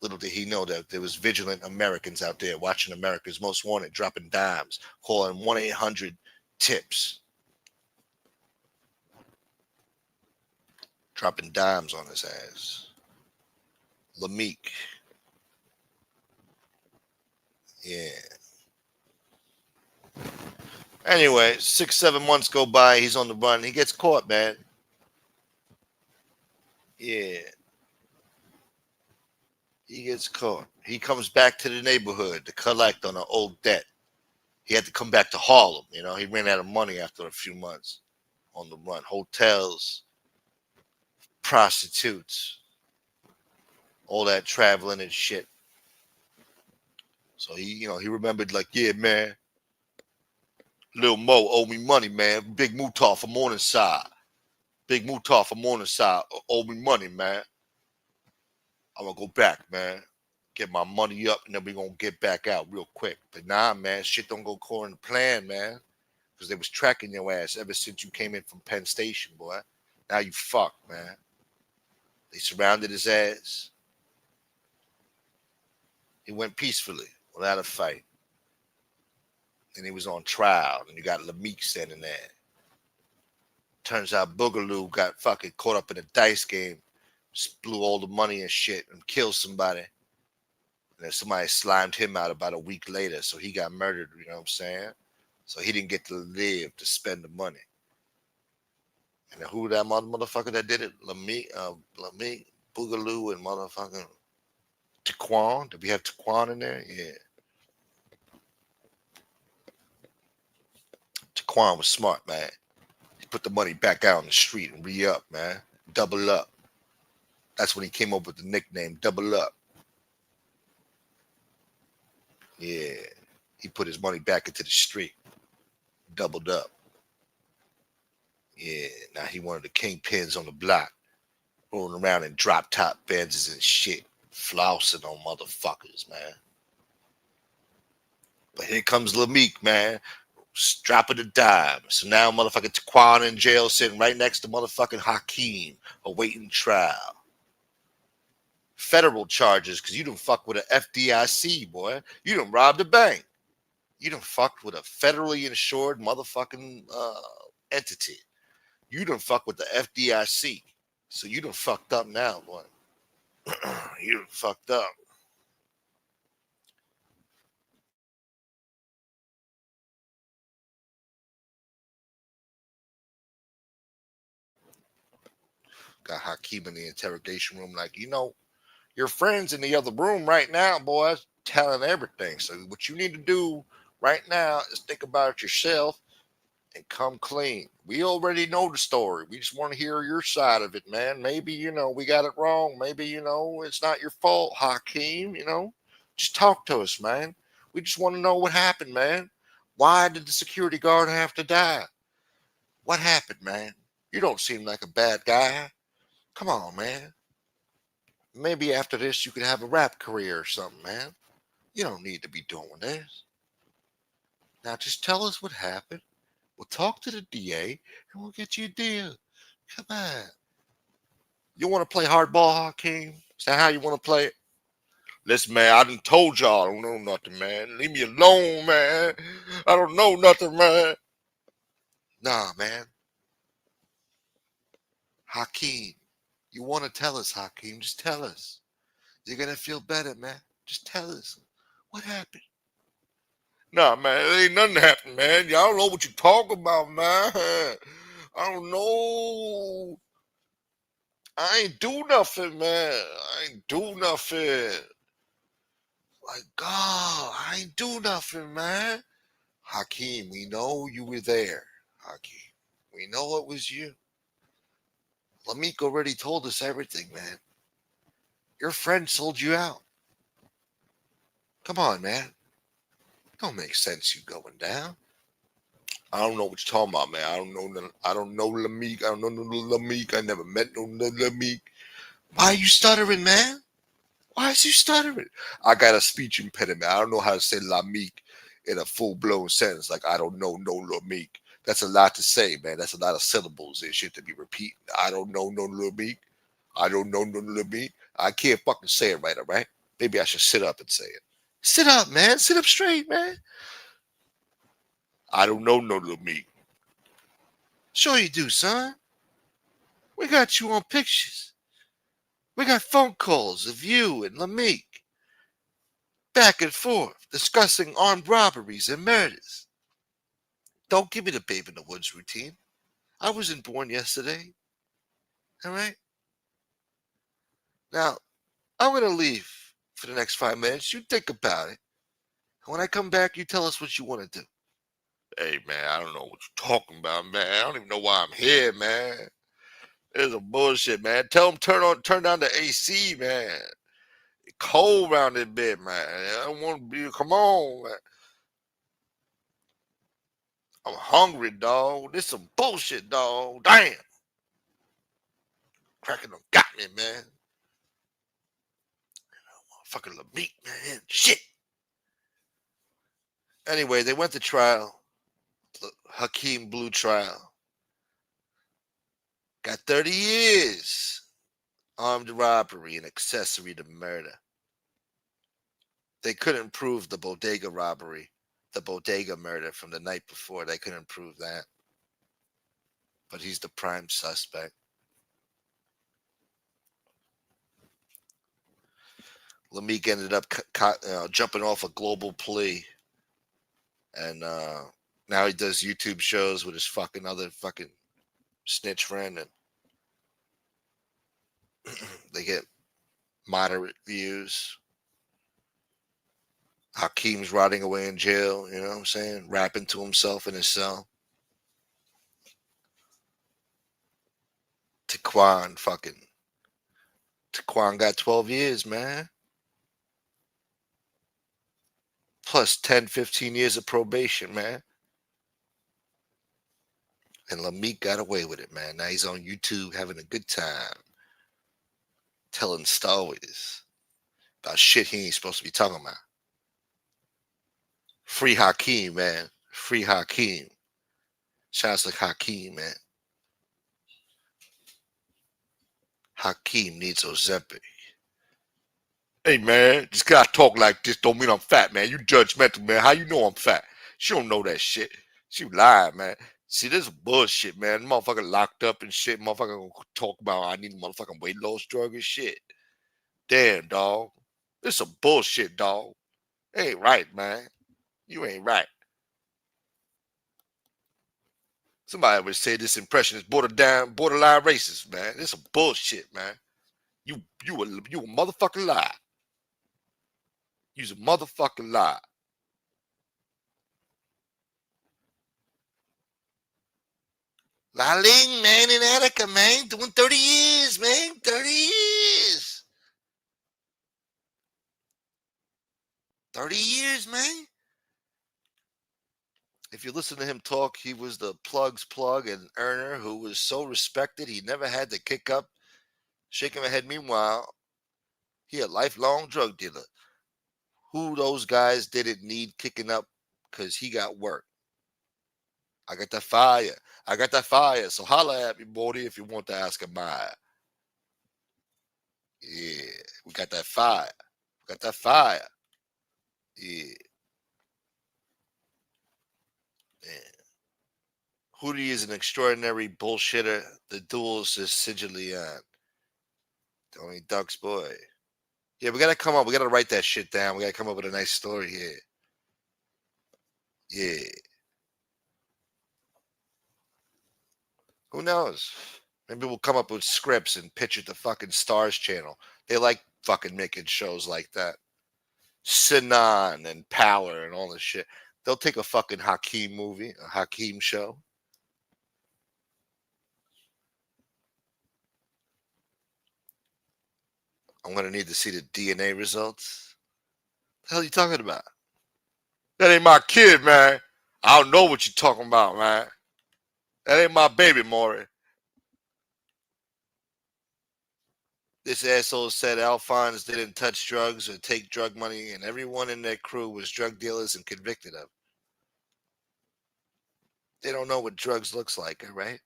Little did he know that there was vigilant Americans out there watching America's Most Wanted, dropping dimes, calling 1-800-TIPS. Dropping dimes on his ass. Lameek. Yeah. Anyway, 6, 7 months go by. He's on the run. He gets caught, man. Yeah. He gets caught. He comes back to the neighborhood to collect on an old debt. He had to come back to Harlem. He ran out of money after a few months on the run. Hotels, prostitutes, all that traveling and shit. So he remembered like, yeah, man, Lil Mo owe me money, man. Big Mutah from Morningside. Big Mutah from Morningside owe me money, man. I'm going to go back, man. Get my money up, and then we're going to get back out real quick. But nah, man, shit don't go according to plan, man. Because they was tracking your ass ever since you came in from Penn Station, boy. Now you fucked, man. They surrounded his ass. He went peacefully, without a fight. And he was on trial, and you got Lameek standing there. Turns out Boogaloo got fucking caught up in a dice game, blew all the money and shit, and killed somebody. And then somebody slimed him out about a week later, so he got murdered, you know what I'm saying? So he didn't get to live to spend the money. And then who that motherfucker that did it? Lameek, Boogaloo, and motherfucking Taquan. Did we have Taquan in there? Yeah. Taquan was smart, man. He put the money back out on the street and re-up, man. Double up. That's when he came up with the nickname Double Up. Yeah. He put his money back into the street. Doubled up. Yeah. Now he one of the kingpins on the block. Rolling around in drop top Benzes and shit. Flossing on motherfuckers, man. But here comes Lameek, man. Dropping a dime. So now motherfucking Taquan in jail sitting right next to motherfucking Hakeem awaiting trial. Federal charges because you done fuck with a FDIC, boy. You done robbed a bank. You done fucked with a federally insured motherfucking entity. You done fuck with the FDIC. So you done fucked up now, boy. You done fucked up. Got Hakeem in the interrogation room like, your friends in the other room right now, boy, telling everything. So what you need to do right now is think about it yourself and come clean. We already know the story. We just want to hear your side of it, man. Maybe, we got it wrong. Maybe, it's not your fault, Hakeem, Just talk to us, man. We just want to know what happened, man. Why did the security guard have to die? What happened, man? You don't seem like a bad guy. Come on, man. Maybe after this you could have a rap career or something, man. You don't need to be doing this. Now just tell us what happened. We'll talk to the DA and we'll get you a deal. Come on. You want to play hardball, Hakeem? Is that how you want to play it? Listen, man, I done told y'all I don't know nothing, man. Leave me alone, man. I don't know nothing, man. Nah, man. Hakeem, you want to tell us, Hakeem? Just tell us. You're going to feel better, man. Just tell us. What happened? Nah, man, it ain't nothing happened, man. Y'all don't know what you talking about, man. I don't know. I ain't do nothing, man. I ain't do nothing. Like, God, I ain't do nothing, man. Hakeem, we know you were there. Hakeem, we know it was you. Lameek already told us everything, man. Your friend sold you out. Come on, man. Don't make sense you going down. I don't know what you're talking about, man. I don't know. I don't know Lameek. I don't know no Lameek. I never met no Lameek. Why are you stuttering, man? Why is you stuttering? I got a speech impediment. I don't know how to say Lameek in a full blown sentence. Like I don't know no Lameek. That's a lot to say, man. That's a lot of syllables and shit to be repeating. I don't know no Lameek. I don't know no Lameek. I can't fucking say it right, all right? Maybe I should sit up and say it. Sit up, man. Sit up straight, man. I don't know no Lameek. Sure you do, son. We got you on pictures. We got phone calls of you and Lameek back and forth discussing armed robberies and murders. Don't give me the babe in the woods routine. I wasn't born yesterday. All right? Now, I'm going to leave for the next 5 minutes. You think about it. And when I come back, you tell us what you want to do. Hey, man, I don't know what you're talking about, man. I don't even know why I'm here, man. There's a bullshit, man. Tell them turn down the AC, man. It's cold around this bit, man. I don't want to be. Come on, man. I'm hungry, dog. This some bullshit, dog. Damn. Cracking them got me, man. Fucking Lameek, man. Shit. Anyway, they went to trial. Hakeem Blue trial. Got 30 years. Armed robbery and accessory to murder. They couldn't prove the bodega robbery, the bodega murder from the night before. They couldn't prove that. But he's the prime suspect. Lameek ended up jumping off a global plea. And now he does YouTube shows with his fucking other fucking snitch friend. And they get moderate views. Hakeem's rotting away in jail, you know what I'm saying? Rapping to himself in his cell. Taquan fucking Taquan got 12 years, man. Plus 10, 15 years of probation, man. And Lameek got away with it, man. Now he's on YouTube having a good time. Telling stories about shit he ain't supposed to be talking about. Free Hakeem, man. Free Hakeem. Sounds like Hakeem, man. Hakeem needs Ozempic. Hey, man, just 'cause I talk like this don't mean I'm fat, man. You judgmental, man. How you know I'm fat? She don't know that shit. She lying, man. See, this is bullshit, man. Motherfucker locked up and shit. Motherfucker gonna talk about I need a motherfucking weight loss drug and shit. Damn, dog. This some bullshit, dog. Ain't right, man. You ain't right. Somebody would say this impression is borderline racist, man. This some bullshit, man. You a motherfucking lie. You's a motherfucking lie. Laling, man, in Attica, man. Doing 30 years, man. 30 years. 30 years, man. If you listen to him talk, he was the plug's plug and earner who was so respected he never had to kick up, shaking my head. Meanwhile, he a lifelong drug dealer. Who those guys didn't need kicking up because he got work. I got that fire. I got that fire. So holla at me, Morty, if you want to ask a Maya. Yeah, we got that fire. We got that fire. Yeah. Man. Hootie is an extraordinary bullshitter. The duels is Sigilian. Tony Duck's boy. Yeah, we gotta come up. We gotta write that shit down. We gotta come up with a nice story here. Yeah. Who knows? Maybe we'll come up with scripts and pitch it to fucking Stars Channel. They like fucking making shows like that. Sinan and Power and all this shit. They'll take a fucking Hakeem movie, a Hakeem show. I'm gonna need to see the DNA results. What the hell are you talking about? That ain't my kid, man. I don't know what you're talking about, man. That ain't my baby, Maury. This asshole said Alphonse didn't touch drugs or take drug money, and everyone in their crew was drug dealers and convicted of. They don't know what drugs looks like, all right?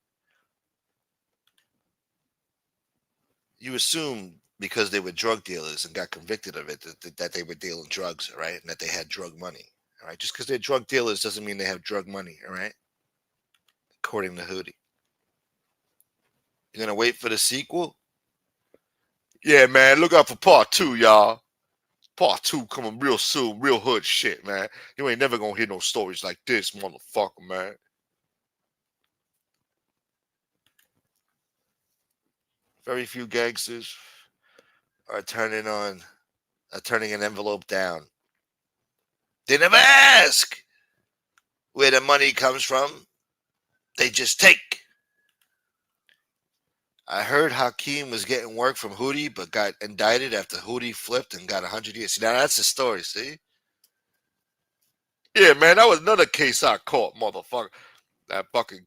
You assume because they were drug dealers and got convicted of it that they were dealing drugs, all right? And that they had drug money, all right? Just because they're drug dealers doesn't mean they have drug money, all right? According to Hootie. You're going to wait for the sequel? Yeah, man, look out for part 2, y'all. Part 2 coming real soon, real hood shit, man. You ain't never gonna hear no stories like this, motherfucker, man. Very few gangsters are turning an envelope down. They never ask where the money comes from. They just take. I heard Hakeem was getting work from Hootie, but got indicted after Hootie flipped and got 100 years. See, now that's the story, see? Yeah, man, that was another case I caught, motherfucker. That fucking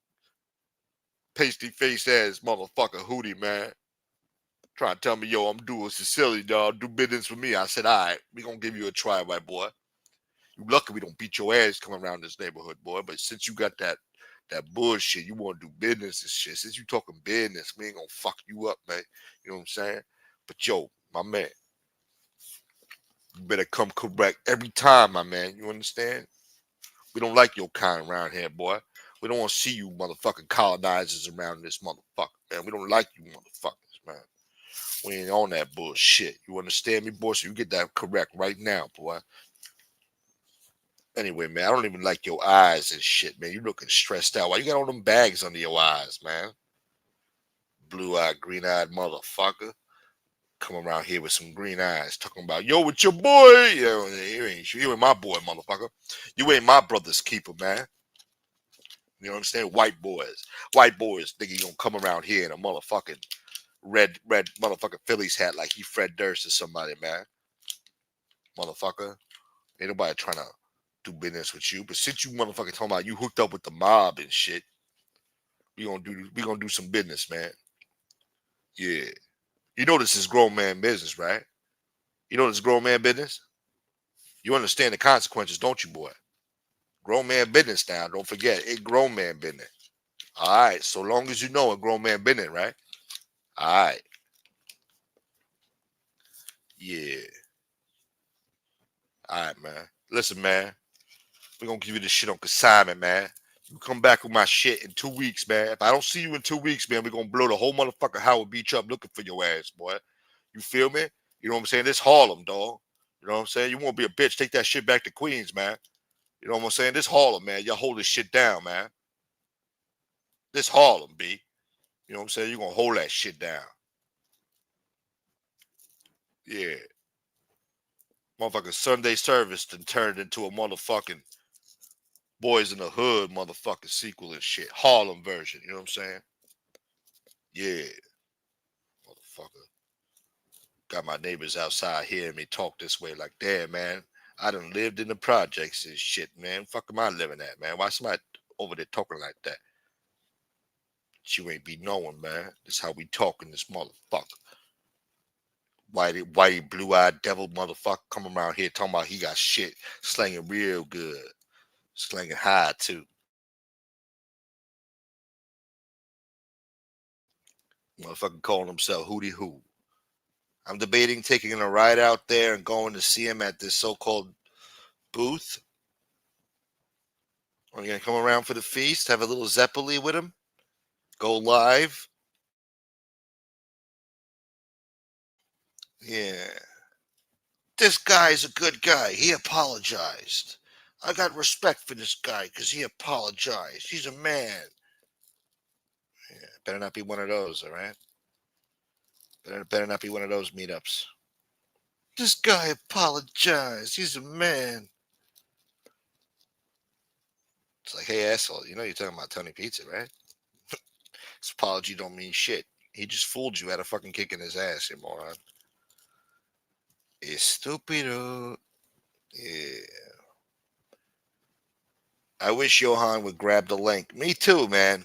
pasty face ass motherfucker Hootie, man. Trying to tell me, yo, I'm doing Sicily, dog. Do business with me. I said, all right, we gonna give you a try, white boy. You lucky we don't beat your ass coming around this neighborhood, boy. But since you got that bullshit, you want to do business and shit. Since you talking business, we ain't gonna fuck you up, man. You know what I'm saying? But yo, my man, you better come correct every time, my man. You understand? We don't like your kind around here, boy. We don't want to see you motherfucking colonizers around this motherfucker, man. We don't like you motherfuckers, man. We ain't on that bullshit. You understand me, boy? So you get that correct right now, boy. Anyway, man, I don't even like your eyes and shit, man. You looking stressed out. Why you got all them bags under your eyes, man? Blue-eyed, green-eyed motherfucker. Come around here with some green eyes talking about, yo, with your boy. Yo, you ain't my boy, motherfucker. You ain't my brother's keeper, man. You know what I'm saying? White boys. White boys think you gonna come around here in a motherfucking red motherfucking Phillies hat like he Fred Durst or somebody, man. Motherfucker. Ain't nobody trying to do business with you. But since you motherfucking talking about you hooked up with the mob and shit, we gonna do some business, man. Yeah. You know this is grown man business, right? You know this is grown man business? You understand the consequences, don't you, boy? Grown man business now. Don't forget, it grown man business. All right. So long as you know a grown man business, right? All right. Yeah. All right, man. Listen, man. We're gonna give you this shit on consignment, man. You come back with my shit in 2 weeks, man. If I don't see you in 2 weeks, man, we're gonna blow the whole motherfucker Howard Beach up looking for your ass, boy. You feel me? You know what I'm saying? This Harlem, dog. You know what I'm saying? You won't be a bitch. Take that shit back to Queens, man. You know what I'm saying? This Harlem, man. Y'all hold this shit down, man. This Harlem, B. You know what I'm saying? You're gonna hold that shit down. Yeah. Motherfucking Sunday service then turned into a motherfucking Boys in the Hood motherfucking sequel and shit. Harlem version. You know what I'm saying? Yeah. Motherfucker. Got my neighbors outside hearing me talk this way like, damn, man. I done lived in the projects and shit, man. Fuck am I living at, man? Why somebody over there talking like that? You ain't be knowing, man. This how we talking this motherfucker. Whitey blue-eyed devil motherfucker come around here talking about he got shit slanging real good. Slanging high, too. Motherfucker calling himself Hootie Hoo. I'm debating taking a ride out there and going to see him at this so-called booth. Are you going to come around for the feast? Have a little Zeppeli with him? Go live? Yeah. This guy's a good guy. He apologized. I got respect for this guy because he apologized. He's a man. Yeah, better not be one of those, all right? Better not be one of those meetups. This guy apologized. He's a man. It's like, hey, asshole, you know you're talking about Tony Pizza, right? This apology don't mean shit. He just fooled you out of fucking kicking his ass, you moron. Estúpido. Yeah. I wish Johan would grab the link. Me too, man.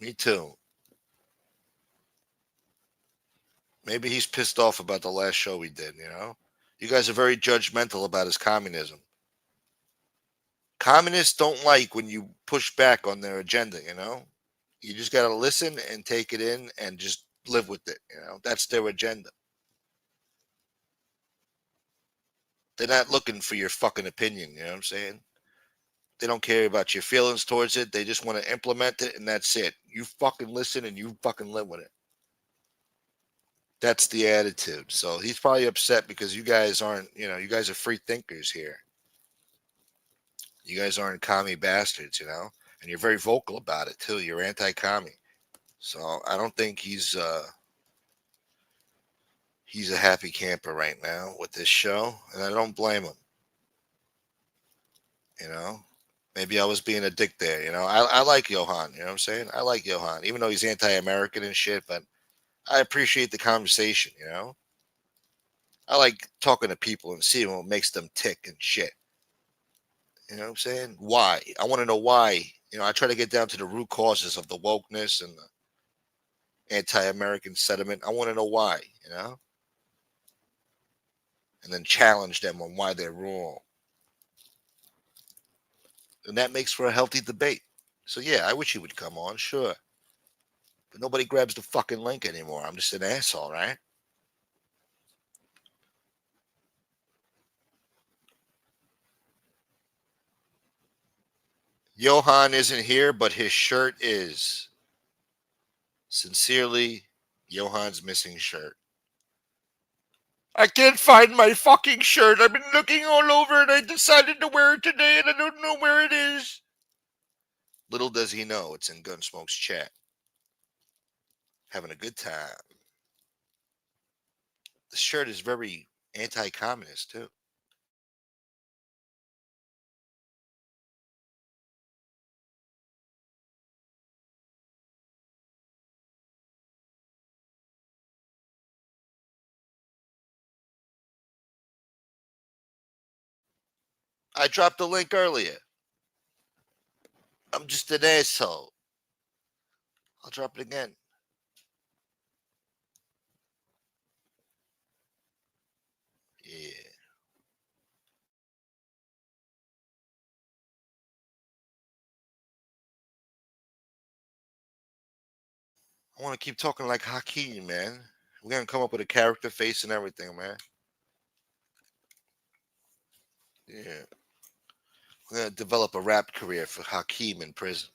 Me too. Maybe he's pissed off about the last show we did, you know? You guys are very judgmental about his communism. Communists don't like when you push back on their agenda, you know? You just got to listen and take it in and just live with it, you know? That's their agenda. They're not looking for your fucking opinion, you know what I'm saying? They don't care about your feelings towards it. They just want to implement it and that's it. You fucking listen and you fucking live with it. That's the attitude. So he's probably upset because you guys aren't, you guys are free thinkers here. You guys aren't commie bastards, and you're very vocal about it too. You're anti-commie. So I don't think he's a happy camper right now with this show, and I don't blame him. You know, maybe I was being a dick there. I like Johan. You know what I'm saying? I like Johan, even though he's anti-American and shit. But I appreciate the conversation. I like talking to people and seeing what makes them tick and shit. You know what I'm saying? Why? I want to know why. I try to get down to the root causes of the wokeness and the anti-American sentiment. I want to know why, and then challenge them on why they're wrong. And that makes for a healthy debate. So yeah, I wish he would come on, sure. But nobody grabs the fucking link anymore. I'm just an asshole, right? Johan isn't here, but his shirt is. Sincerely, Johan's missing shirt. I can't find my fucking shirt. I've been looking all over and I decided to wear it today and I don't know where it is. Little does he know it's in Gunsmoke's chat. Having a good time. The shirt is very anti-communist too. I dropped the link earlier. I'm just an asshole. I'll drop it again. Yeah. I want to keep talking like Hakeem, man. We're going to come up with a character, face, and everything, man. Yeah. We're going to develop a rap career for Hakeem in prison.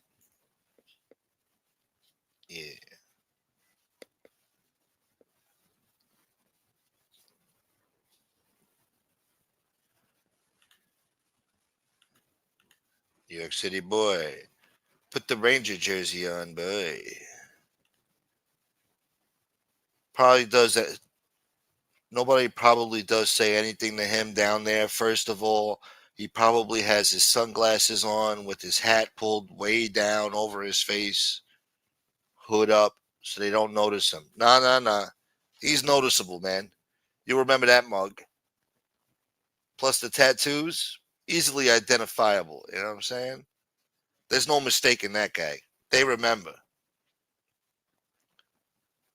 Yeah. New York City boy. Put the Ranger jersey on, boy. Probably does that. Nobody probably does say anything to him down there. First of all, he probably has his sunglasses on with his hat pulled way down over his face, hood up, so they don't notice him. Nah. He's noticeable, man. You remember that mug. Plus the tattoos, easily identifiable. You know what I'm saying? There's no mistaking that guy. They remember.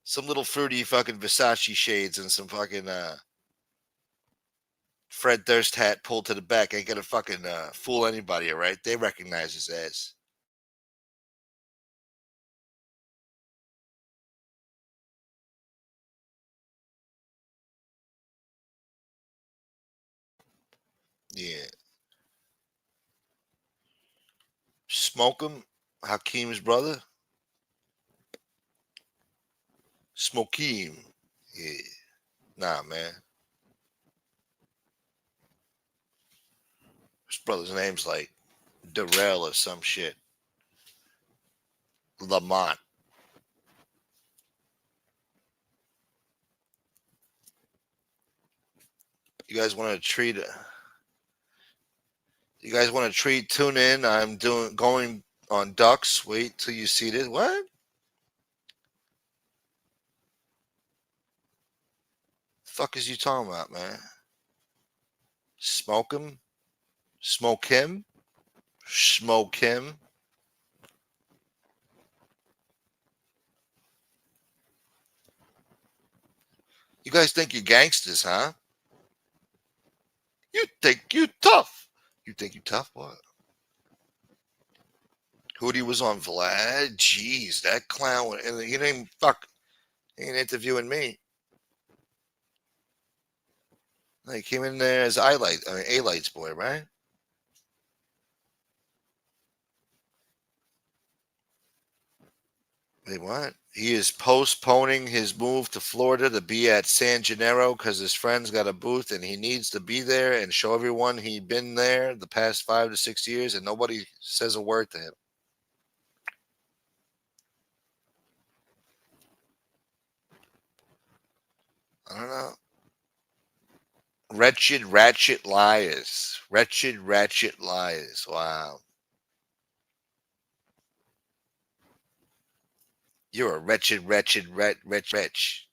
Some little fruity fucking Versace shades and some fucking Fred Durst hat pulled to the back ain't gonna fucking fool anybody, all right? They recognize his ass. Yeah. Smoke him, Hakeem's brother. Smokeem. Yeah. Nah, man. His brother's name's like Darrell or some shit. Lamont. You guys want to treat You guys want to treat? Tune in. I'm going on Ducks. Wait till you see this. What? The fuck is you talking about, man? Smoke him? Smoke him? Smoke him? You guys think you're gangsters, huh? You think you tough. You think you tough? What? Hootie was on Vlad. Jeez, that clown. And he didn't even fuck. He ain't interviewing me. He came in there as A-Lights boy, right? Wait, what? He is postponing his move to Florida to be at San Gennaro because his friend's got a booth and he needs to be there and show everyone he been there the past 5 to 6 years and nobody says a word to him. I don't know. Wretched, ratchet liars. Wretched, ratchet liars. Wow. You're a wretched, wretch.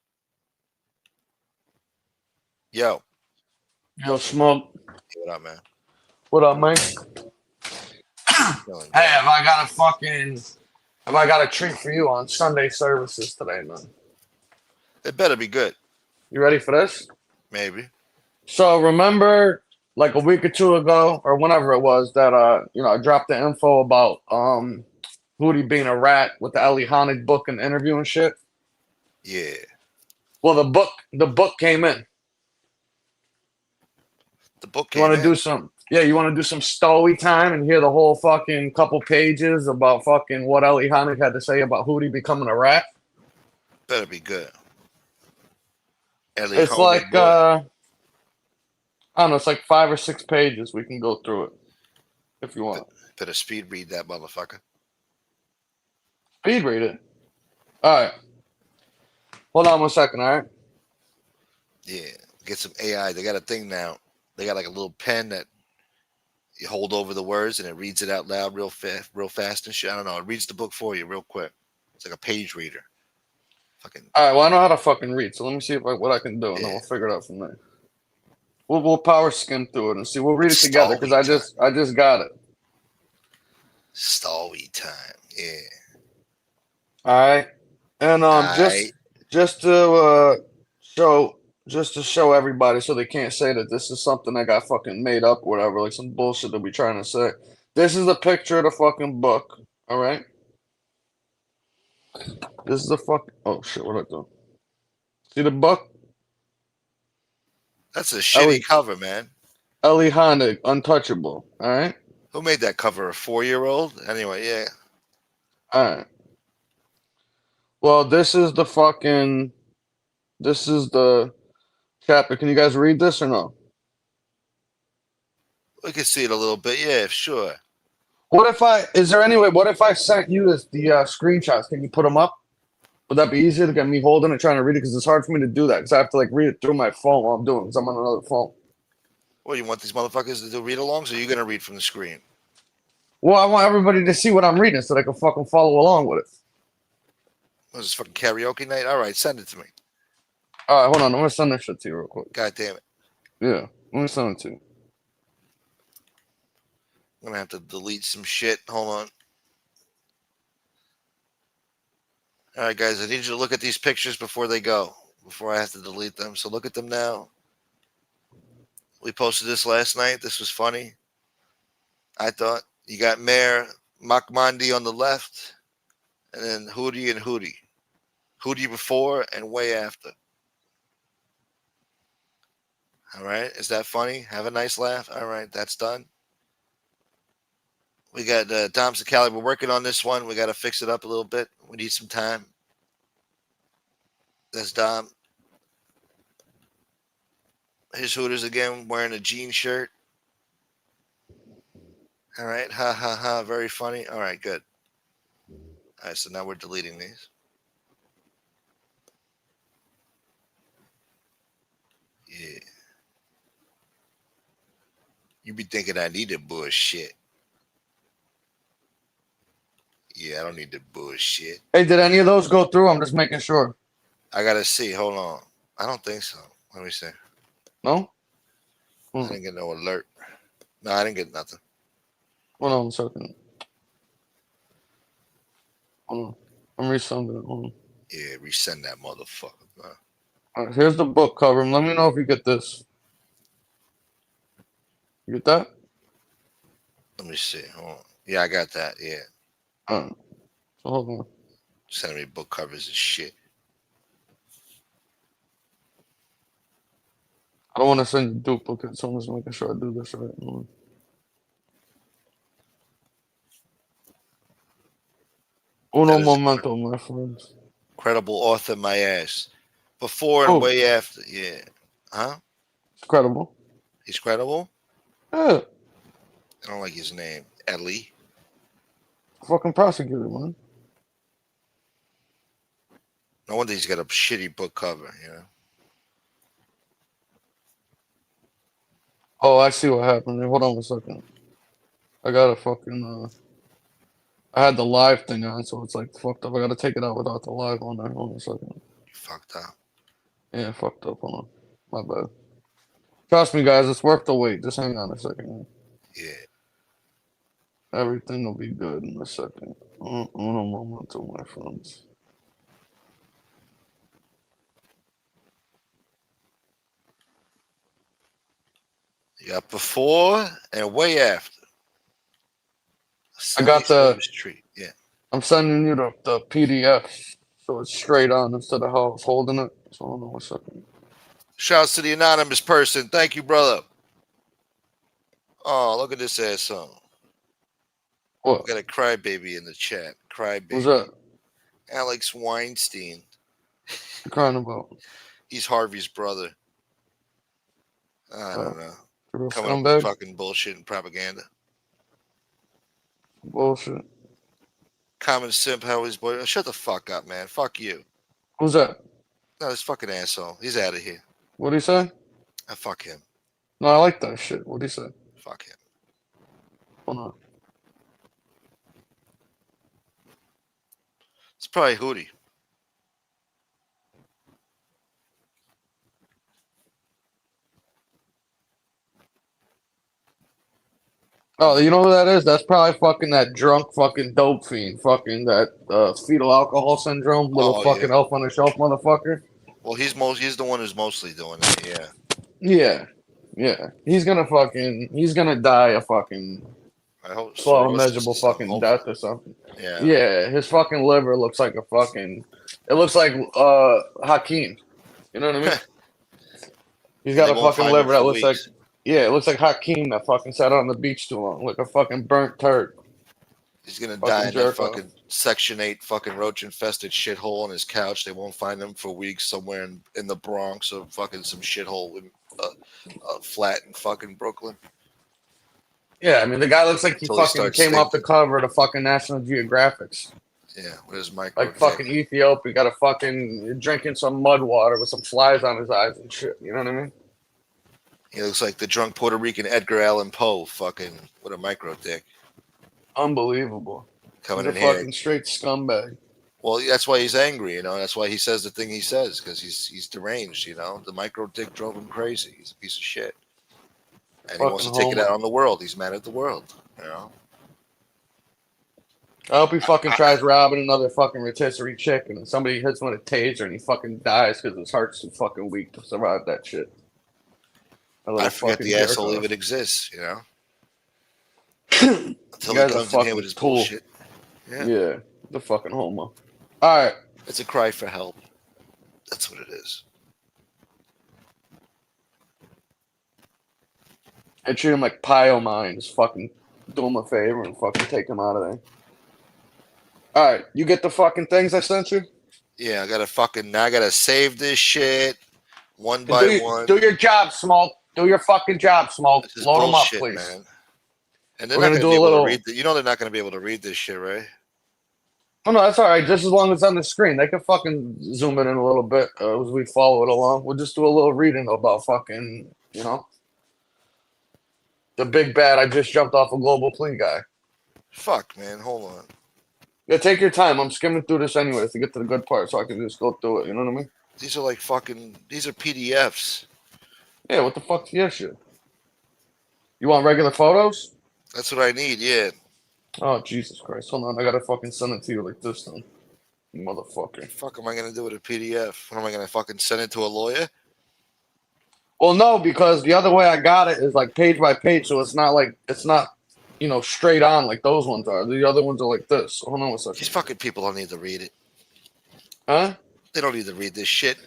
Yo. Yo, Smoke. What up, man? What up, man? Feeling Hey, good. have I got a treat for you on Sunday services today, man? It better be good. You ready for this? Maybe. So remember, like a week or two ago, or whenever it was, that I dropped the info about Hootie being a rat with the Ellie Honig book and interview and shit. Yeah. Well, the book came in. The book You came want to do in. some? Yeah, you want to do some story time and hear the whole fucking couple pages about fucking what Ellie Honig had to say about Hootie becoming a rat? Better be good. Ellie It's Honig like boy. I don't know, it's like 5 or 6 pages. We can go through it if you want. Better speed read that motherfucker. Speed read it. All right. Hold on 1 second, all right? Yeah. Get some AI. They got a thing now. They got like a little pen that you hold over the words and it reads it out loud real fast and shit. I don't know. It reads the book for you real quick. It's like a page reader. Fucking All right, well, I know how to fucking read, so let me see what I can do, and then yeah. we'll figure it out from there. We'll power skim through it and see. We'll read it together because Story I just got it. Story time. Yeah. All right, and Alright. just to show just to show everybody so they can't say that this is something that got fucking made up or whatever, like some bullshit that we trying to say. This is a picture of the fucking book. All right. This is the fuck. Oh shit! What I do? See the book? That's a shitty Ellie cover, man. Ellie Honig, Untouchable. All right. Who made that cover? A 4-year-old? Anyway, yeah. All right. Well, this is the fucking. This is the chapter. Can you guys read this or no? We can see it a little bit. Yeah, sure. What if I? Is there any way? What if I sent you the screenshots? Can you put them up? Would that be easier to get me holding it trying to read it? Because it's hard for me to do that because I have to like read it through my phone while I'm doing it because I'm on another phone. What, you want these motherfuckers to do read-alongs, or are you going to read from the screen? Well, I want everybody to see what I'm reading so they can fucking follow along with it. What is this, fucking karaoke night? All right, send it to me. All right, hold on. I'm gonna send that shit to you real quick. God damn it. Yeah, let me send it to you. I'm going to have to delete some shit. Hold on. All right, guys, I need you to look at these pictures before they go, before I have to delete them. So look at them now. We posted this last night. This was funny. I thought you got Mayor Makmandi on the left, and then Hootie and Hootie. Hootie before and way after. All right, is that funny? Have a nice laugh. All right, that's done. We got Thompson Cali. We're working on this one. We got to fix it up a little bit. We need some time. That's Dom. Here's Hooters again, wearing a jean shirt. All right, ha ha ha, very funny. All right, good. All right, so now we're deleting these. Yeah. You be thinking I need the bullshit. Yeah, I don't need the bullshit. Hey, did any of those go through? I'm just making sure. I gotta see. Hold on. I don't think so. Let me see. No? I didn't get no alert. No, I didn't get nothing. Hold on a second. Hold on. I'm resending it. Hold on. Yeah, resend that motherfucker, man. All right, here's the book cover. Let me know if you get this. You get that? Let me see. Hold on. Yeah, I got that. Yeah. All right. So hold on. Sending me book covers and shit. I don't want to send you duplicates, so I'm just making sure I do this right. Hold on. Uno That is momento, my friends. incredible author, my ass. Before and Oh, way after. Yeah. Huh? it's credible. He's credible? Yeah, I don't like his name. Ellie. fucking prosecutor, man. No wonder he's got a shitty book cover, you know? Oh, I see what happened there. Hold on a second. I got a fucking I had the live thing on, so it's like fucked up. I gotta take it out without the live on there. Hold on a second. You fucked up. Yeah, fucked up. Hold on. My bad. Trust me, guys, it's worth the wait. Just hang on a second. Yeah. Everything will be good in a second. Uno momento, my friends. You got before and way after. I got Sunny the. Slims Street. Yeah. I'm sending you the PDF, so it's straight on instead of how I was holding it. So hold on a second. Shouts to the anonymous person. Thank you, brother. Oh, look at this asshole. What? We got a crybaby in the chat. Who's Crybaby. that? Alex Weinstein. You crying about? He's Harvey's brother. I don't know. You're a Coming up with scumbag? fucking bullshit and propaganda. Bullshit. Common simp, how his boy. Shut the fuck up, man. Fuck you. Who's that? No, this fucking asshole. He's out of here. What'd he say? Fuck him. No, I like that shit. What'd he say? Fuck him. Hold on. It's probably Hootie. Oh, you know who that is? That's probably fucking that drunk fucking dope fiend, fucking that fetal alcohol syndrome, little Oh yeah. fucking elf on the shelf motherfucker. Well, he's the one who's mostly doing that. Yeah. Yeah, yeah. He's gonna die a fucking I hope slow, cirrhosis or miserable something. fucking death Hopefully. or something. Yeah. Yeah, his fucking liver looks like a fucking. It looks like Hakeem. You know what I mean? He's And got they a won't fucking find him liver that for looks like. weeks. Yeah, it looks like Hakeem that fucking sat on the beach too long, like a fucking burnt turd. He's gonna die Fucking in that jerk off. fucking Section 8 fucking roach infested shithole on his couch. They won't find him for weeks somewhere in the Bronx or fucking some shithole in flat in fucking Brooklyn Yeah, I mean the guy looks like he until he fucking starts came off the stinking. cover of the fucking National Geographics. Yeah, with his micro Like dick. fucking Ethiopia, got a fucking drinking some mud water with some flies on his eyes and shit. You know what I mean? He looks like the drunk Puerto Rican Edgar Allan Poe, fucking with a micro dick Unbelievable. He's coming a in here. fucking straight scumbag. Well, that's why he's angry, you know. That's why he says the thing he says because he's deranged, you know. The micro dick drove him crazy. He's a piece of shit, and he wants Fucking to take it out homo. on the world. He's mad at the world, you know. I hope he fucking I, tries robbing another fucking rotisserie chicken and somebody hits him with a taser and he fucking dies because his heart's too fucking weak to survive that shit. A I little forget fucking the jerk asshole off. even exists, you know. You Until he guy's a comes in here with fucking his tool. bullshit. Yeah, Yeah, the fucking homo. Alright. it's a cry for help. That's what it is. I treat him like pie o' mine. Just fucking do him a favor and fucking take him out of there. Alright, you get the fucking things I sent you? Yeah, I gotta save this shit one And by one. do your job, Smoke. Do your fucking job, Smoke. This is Load them up, bullshit, please. man. And they're We're not gonna gonna do be a able to read. little. You know, they're not gonna be able to read this shit, right? Oh no, that's all right. Just as long as it's on the screen, they can fucking zoom in a little bit as we follow it along. We'll just do a little reading about fucking, the big bad. I just jumped off a global plea guy. Fuck, man. Hold on. Yeah, take your time. I'm skimming through this anyways to get to the good part, so I can just go through it. You know what I mean? These are like fucking. These are PDFs. Yeah. What the fuck's your shit? You want regular photos? That's what I need. Yeah. Oh Jesus Christ! Hold on, I gotta fucking send it to you like this, then, you motherfucker. Fuck, am I gonna do with a PDF? What am I gonna fucking send it to a lawyer? Well, no, because the other way I got it is like page by page, so it's not straight on like those ones are. The other ones are like this. So hold on a These second. fucking people don't need to read it. Huh? They don't need to read this shit.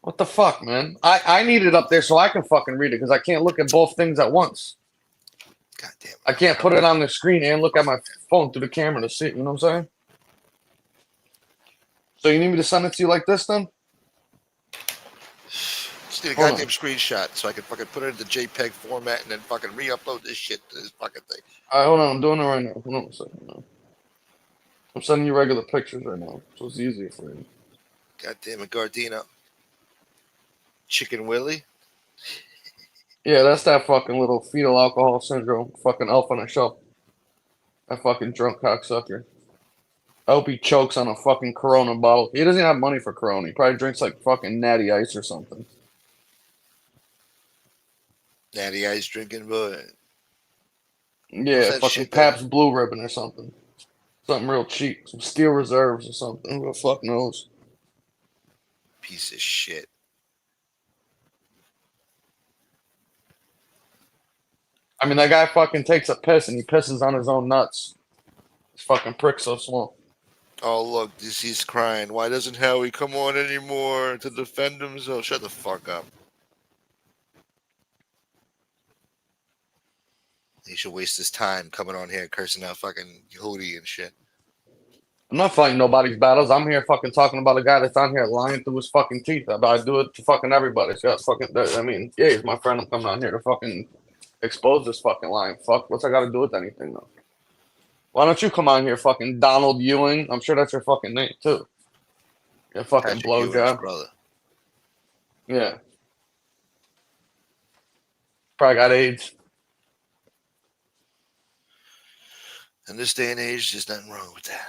What the fuck, man? I need it up there so I can fucking read it because I can't look at both things at once. God damn it. I can't put it on the screen and look at my phone through the camera to see it. You know what I'm saying? So you need me to send it to you like this, then? Just need a Hold goddamn on. screenshot so I can fucking put it into JPEG format and then fucking re-upload this shit to this fucking thing. All right, hold on. I'm doing it right now. Hold on a second. Now. I'm sending you regular pictures right now, so it's easier for you. God damn it, Gardena. Chicken Willie. Yeah, that's that fucking little fetal alcohol syndrome. Fucking elf on a shelf. That fucking drunk cocksucker. I hope he chokes on a fucking Corona bottle. He doesn't have money for Corona. He probably drinks like fucking Natty Ice or something. Natty Ice drinking, but what's Yeah, that fucking shit that Pabst Blue Ribbon or something. Something real cheap. Some Steel Reserves or something. Who the fuck knows? piece of shit? I mean, that guy fucking takes a piss and he pisses on his own nuts. This fucking prick so small. Oh look, he's crying. Why doesn't Howie come on anymore to defend himself? Shut the fuck up. He should waste his time coming on here cursing out fucking Hootie and shit. I'm not fighting nobody's battles. I'm here fucking talking about a guy that's on here lying through his fucking teeth. I do it to fucking everybody. So I mean, yeah, he's my friend. I'm coming on here to fucking expose this fucking lying fuck. What's I got to do with anything though? Why don't you come on here, fucking Donald Ewing? I'm sure that's your fucking name too. You fucking Patrick Ewing's blowjob. brother. Yeah. Probably got AIDS. In this day and age, there's nothing wrong with that.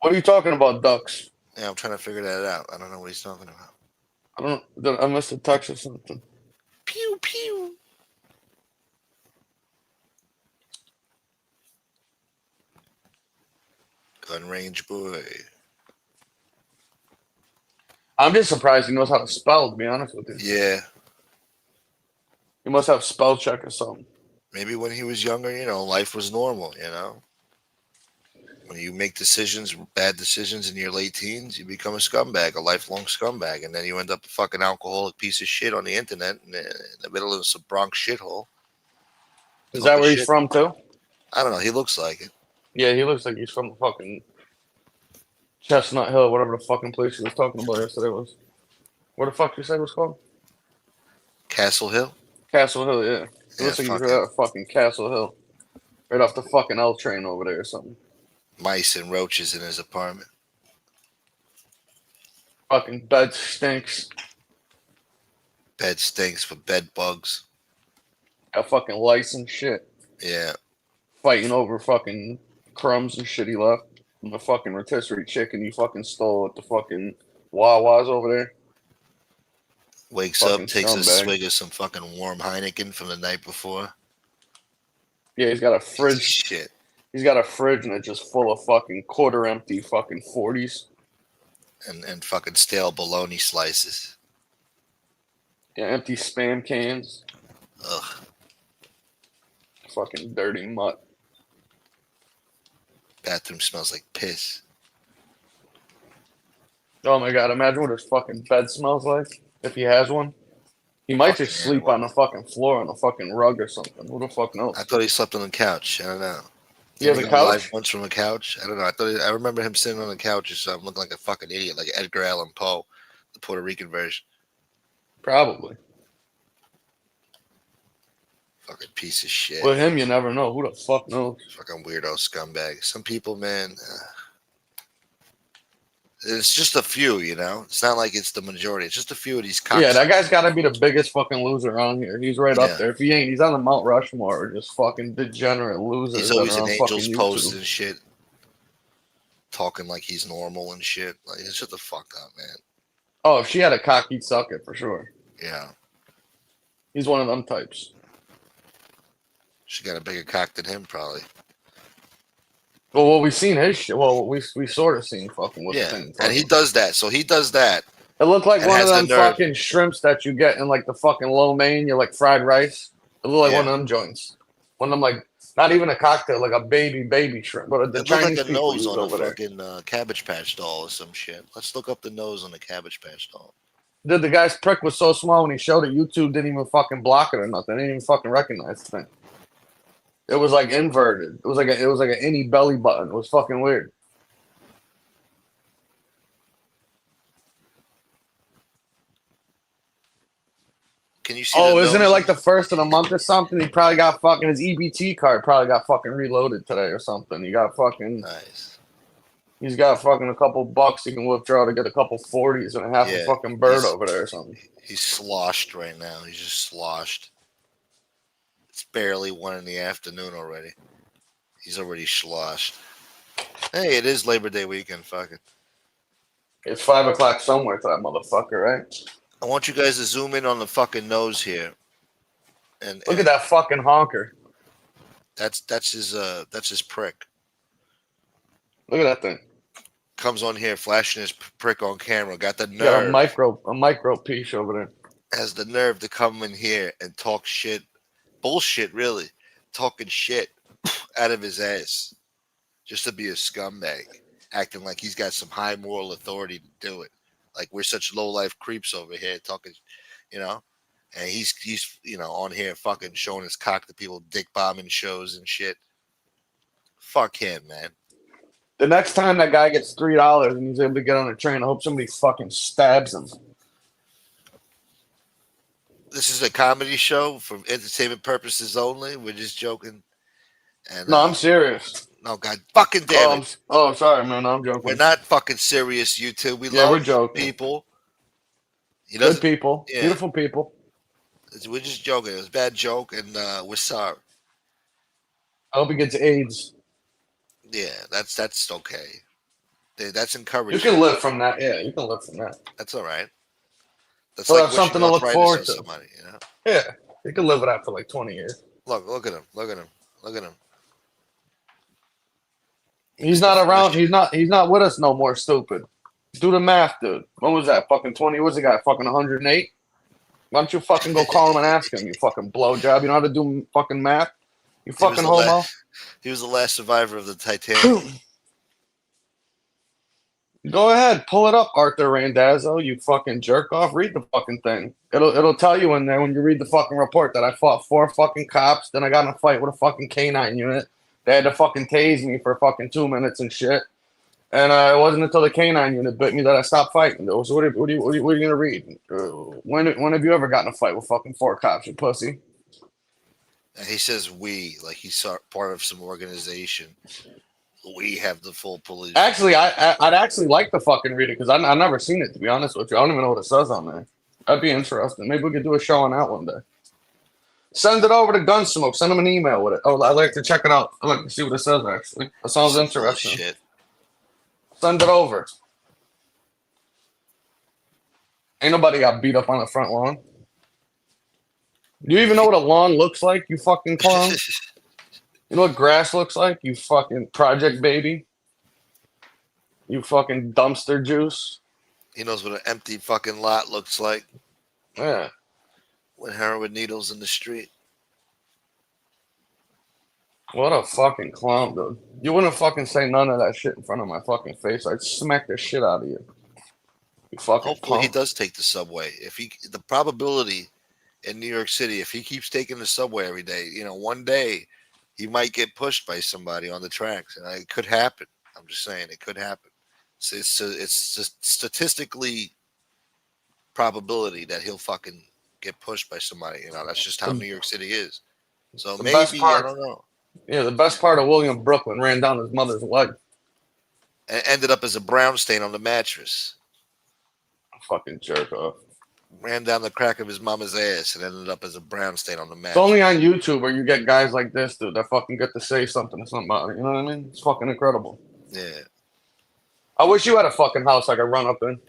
What are you talking about, ducks? Yeah, I'm trying to figure that out. I don't know what he's talking about. I must have text or something. Pew pew. Gun range boy. I'm just surprised he knows how to spell, to be honest with you. Yeah. He must have spell check or something. Maybe when he was younger, life was normal, When you make decisions, bad decisions in your late teens, you become a scumbag, a lifelong scumbag, and then you end up a fucking alcoholic piece of shit on the internet in the middle of some Bronx shithole. Is that Talking where he's shit. from too? I don't know. He looks like it. Yeah, he looks like he's from the fucking Chestnut Hill, whatever the fucking place he was talking about yesterday was. What the fuck you say it was called? Castle Hill. Castle Hill, yeah. It Yeah, looks like he's fuck right it. out of fucking Castle Hill. Right off the fucking L train over there or something. Mice and roaches in his apartment. Fucking bed stinks. Bed stinks for bed bugs. Got fucking lice and shit. Yeah. Fighting over fucking crumbs and shit he left from the fucking rotisserie chicken he fucking stole at the fucking Wawa's over there. Wakes Fucking up, takes a scumbag. swig of some fucking warm Heineken from the night before. Yeah, he's got a Piece of fridge. shit. He's got a fridge and it's just full of fucking quarter empty fucking 40s. And fucking stale bologna slices. Yeah, empty Spam cans. Ugh. Fucking dirty mutt. Bathroom smells like piss. Oh my god, imagine what his fucking bed smells like if he has one. He might Fucking just sleep animal. on the fucking floor on a fucking rug or something. Who the fuck knows? I thought he slept on the couch. I don't know. He has a Didn't go live couch? once from a couch. I don't know. I remember him sitting on the couch or something, looking like a fucking idiot, like Edgar Allan Poe, the Puerto Rican version. Probably. Fucking piece of shit. With him, you never know. Who the fuck knows? Fucking weirdo scumbag. Some people, man. It's just a few, It's not like it's the majority. It's just a few of these cocks. Yeah, that guy's got to be the biggest fucking loser around here. He's right Yeah. up there. If he ain't, he's on the Mount Rushmore. Just fucking degenerate losers. He's that always are in on Angels fucking posts YouTube. and shit. Talking like he's normal and shit. Like, shut the fuck up, man. Oh, if she had a cock, he'd suck it for sure. Yeah. He's one of them types. She got a bigger cock than him, probably. Well, we've seen his shit. Well, we sort of seen fucking what's Yeah. the thing. And he Fucking. does that. So he does that. It looked like and one of has the them nerve. fucking shrimps that you get in like the fucking lo mein. You like fried rice. It looked like Yeah. one of them joints. One of them like not even a cocktail, like a baby shrimp. But the It looked Chinese like a people nose use on a over there. fucking Cabbage Patch doll or some shit. Let's look up the nose on the Cabbage Patch doll. Dude, the guy's prick was so small when he showed it. YouTube didn't even fucking block it or nothing. They didn't even fucking recognize the thing. It was like inverted. It was like an innie belly button. It was fucking weird. Can you see? Oh, the isn't it nose? like the first of the month or something? He probably got fucking his EBT card. Probably got fucking reloaded today or something. He got fucking. Nice. He's got fucking a couple bucks he can withdraw to get a couple 40s and a half a Yeah, fucking bird he's- over there or something. He's sloshed right now. He's just sloshed. It's barely 1 in the afternoon already. He's already sloshed. Hey, it is Labor Day weekend. Fuck it. It's 5 o'clock somewhere to that motherfucker, right? I want you guys to zoom in on the fucking nose here. And Look at that fucking honker. That's his prick. Look at that thing. Comes on here flashing his prick on camera. Got the He got nerve. a micro piece over there. Has the nerve to come in here and talk shit. Bullshit, really. Talking shit out of his ass. Just to be a scumbag. Acting like he's got some high moral authority to do it. Like we're such low life creeps over here talking, And he's on here fucking showing his cock to people, dick bombing shows and shit. Fuck him, man. The next time that guy gets $3 and he's able to get on a train, I hope somebody fucking stabs him. This is a comedy show for entertainment purposes only. We're just joking. And No, I'm serious. no, God, fucking damn it. Sorry, man. I'm joking. We're not fucking serious, you two. We Yeah, love we're joking. people. Good people. Yeah. Beautiful people. We're just joking. It was a bad joke, and we're sorry. I hope he gets AIDS. Yeah, that's okay. That's encouraging. You can live from that. Yeah, you can live from that. That's all right. That's We'll like have something to wishing look arthritis forward on to. somebody, Yeah, you can live with that for like 20 years. Look at him. Look at him. Look at him. He's Mr. not around. Felicia. He's not with us no more. Stupid. Do the math, dude. When was that? Fucking 20. What's the guy? Fucking 108. Why don't you fucking go call him and ask him? You fucking blowjob. You know how to do fucking math? You He was fucking the last. homo. He was the last survivor of the Titanic. Go ahead, pull it up, Arthur Randazzo. You fucking jerk off. Read the fucking thing. It'll tell you in there when you read the fucking report that I fought 4 fucking cops. Then I got in a fight with a fucking canine unit. They had to fucking tase me for fucking 2 minutes and shit. And it wasn't until the canine unit bit me that I stopped fighting. So what are you gonna read? When have you ever gotten in a fight with fucking 4 cops, you pussy? And he says we, like he's part of some organization. We have the full police. Actually, I'd actually like to fucking read it because I've never seen it, to be honest with you. I don't even know what it says on there. That'd be interesting. Maybe we could do a show on that one day. Send it over to Gunsmoke. Send him an email with it. Oh, I'd like to check it out. I'd like to see what it says, actually. That sounds Some full of interesting. shit. Send it over. Ain't nobody got beat up on the front lawn. Do you even know what a lawn looks like, you fucking clown? You know what grass looks like, you fucking project baby? You fucking dumpster juice? He knows what an empty fucking lot looks like Yeah. with heroin needles in the street. What a fucking clown, dude. You wouldn't fucking say none of that shit in front of my fucking face. I'd smack the shit out of you. You fucking Hopefully he punk. does take the subway. The probability in New York City, if he keeps taking the subway every day, one day he might get pushed by somebody on the tracks, and it could happen. I'm just saying it could happen. It's just statistically probability that he'll fucking get pushed by somebody. That's just how New York City is. So The best maybe I part, don't know. yeah, the best part of William Brooklyn ran down his mother's leg. And ended up as a brown stain on the mattress. Fucking jerk off. Ran down the crack of his mama's ass and ended up as a brown stain on the It's mattress. only on YouTube where you get guys like this, dude, that fucking get to say something to somebody. You know what I mean? It's fucking incredible. Yeah. I wish you had a fucking house I could run up in.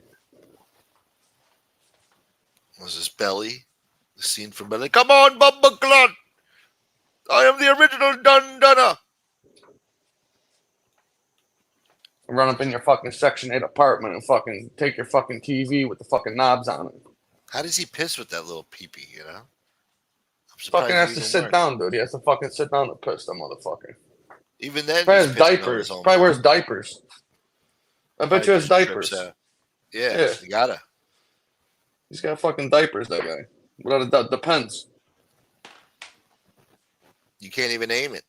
Was his belly? The scene from Belly. Come on, Bumba Clot! I am the original Dun Dunner. Run up in your fucking Section 8 apartment and fucking take your fucking TV with the fucking knobs on it. How does he piss with that little peepee, I'm Fucking surprised has it to even sit works. down, dude. He has to fucking sit down to piss, that motherfucker. Even then, Probably he's has pissing on diapers. his own Probably mouth. wears diapers. I bet Probably you has just trips diapers. out. Yeah, Yeah. you gotta. He's got fucking diapers, that guy. Without a doubt, depends. You can't even aim it.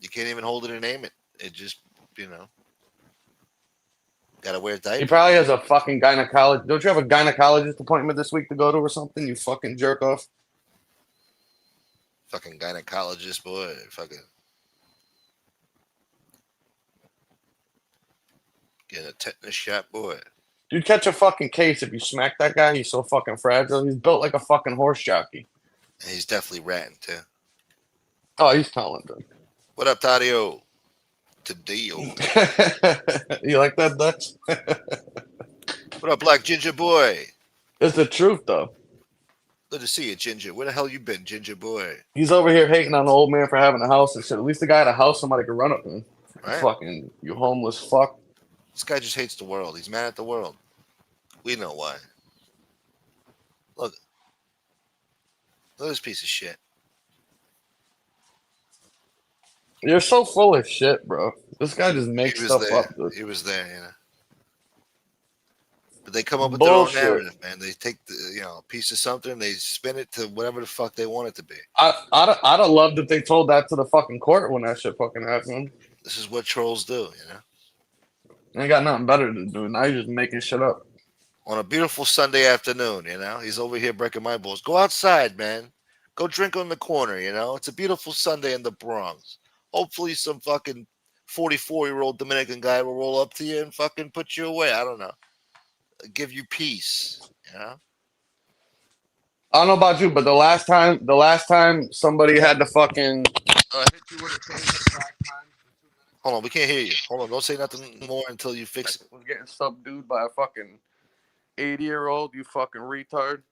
You can't even hold it and aim it. It just, gotta wear He diapers. probably has a fucking gynecologist. Don't you have a gynecologist appointment this week to go to or something? You fucking jerk off. Fucking gynecologist, boy. Fucking getting a tetanus shot, boy. You'd catch a fucking case if you smack that guy. He's so fucking fragile. He's built like a fucking horse jockey. And he's definitely ratting, too. Oh, he's talented. What up, Tadio? Tadio. You like that, Dutch? What up, Black Ginger Boy? It's the truth, though. Good to see you, Ginger. Where the hell you been, Ginger Boy? He's over here hating on the old man for having a house and shit. At least the guy had a house somebody could run up in. Right? Fucking, you homeless fuck. This guy just hates the world. He's mad at the world. We know why. Look. Look at this piece of shit. You're so full of shit, bro. This guy just makes stuff there. up, dude. He was there, But they come up with Bullshit. their own narrative, man. They take a piece of something, they spin it to whatever the fuck they want it to be. I'd have loved if they told that to the fucking court when that shit fucking happened. This is what trolls do, They got nothing better to do. Now you're just making shit up. On a beautiful Sunday afternoon, he's over here breaking my balls. Go outside, man. Go drink on the corner, It's a beautiful Sunday in the Bronx. Hopefully some fucking 44-year-old Dominican guy will roll up to you and fucking put you away. I don't know. Give you peace, I don't know about you, but the last time somebody had to fucking hit you with a chain at track time. Hold on, we can't hear you. Hold on, don't say nothing more until you fix it. Was getting subdued by a fucking 80-year-old, you fucking retard.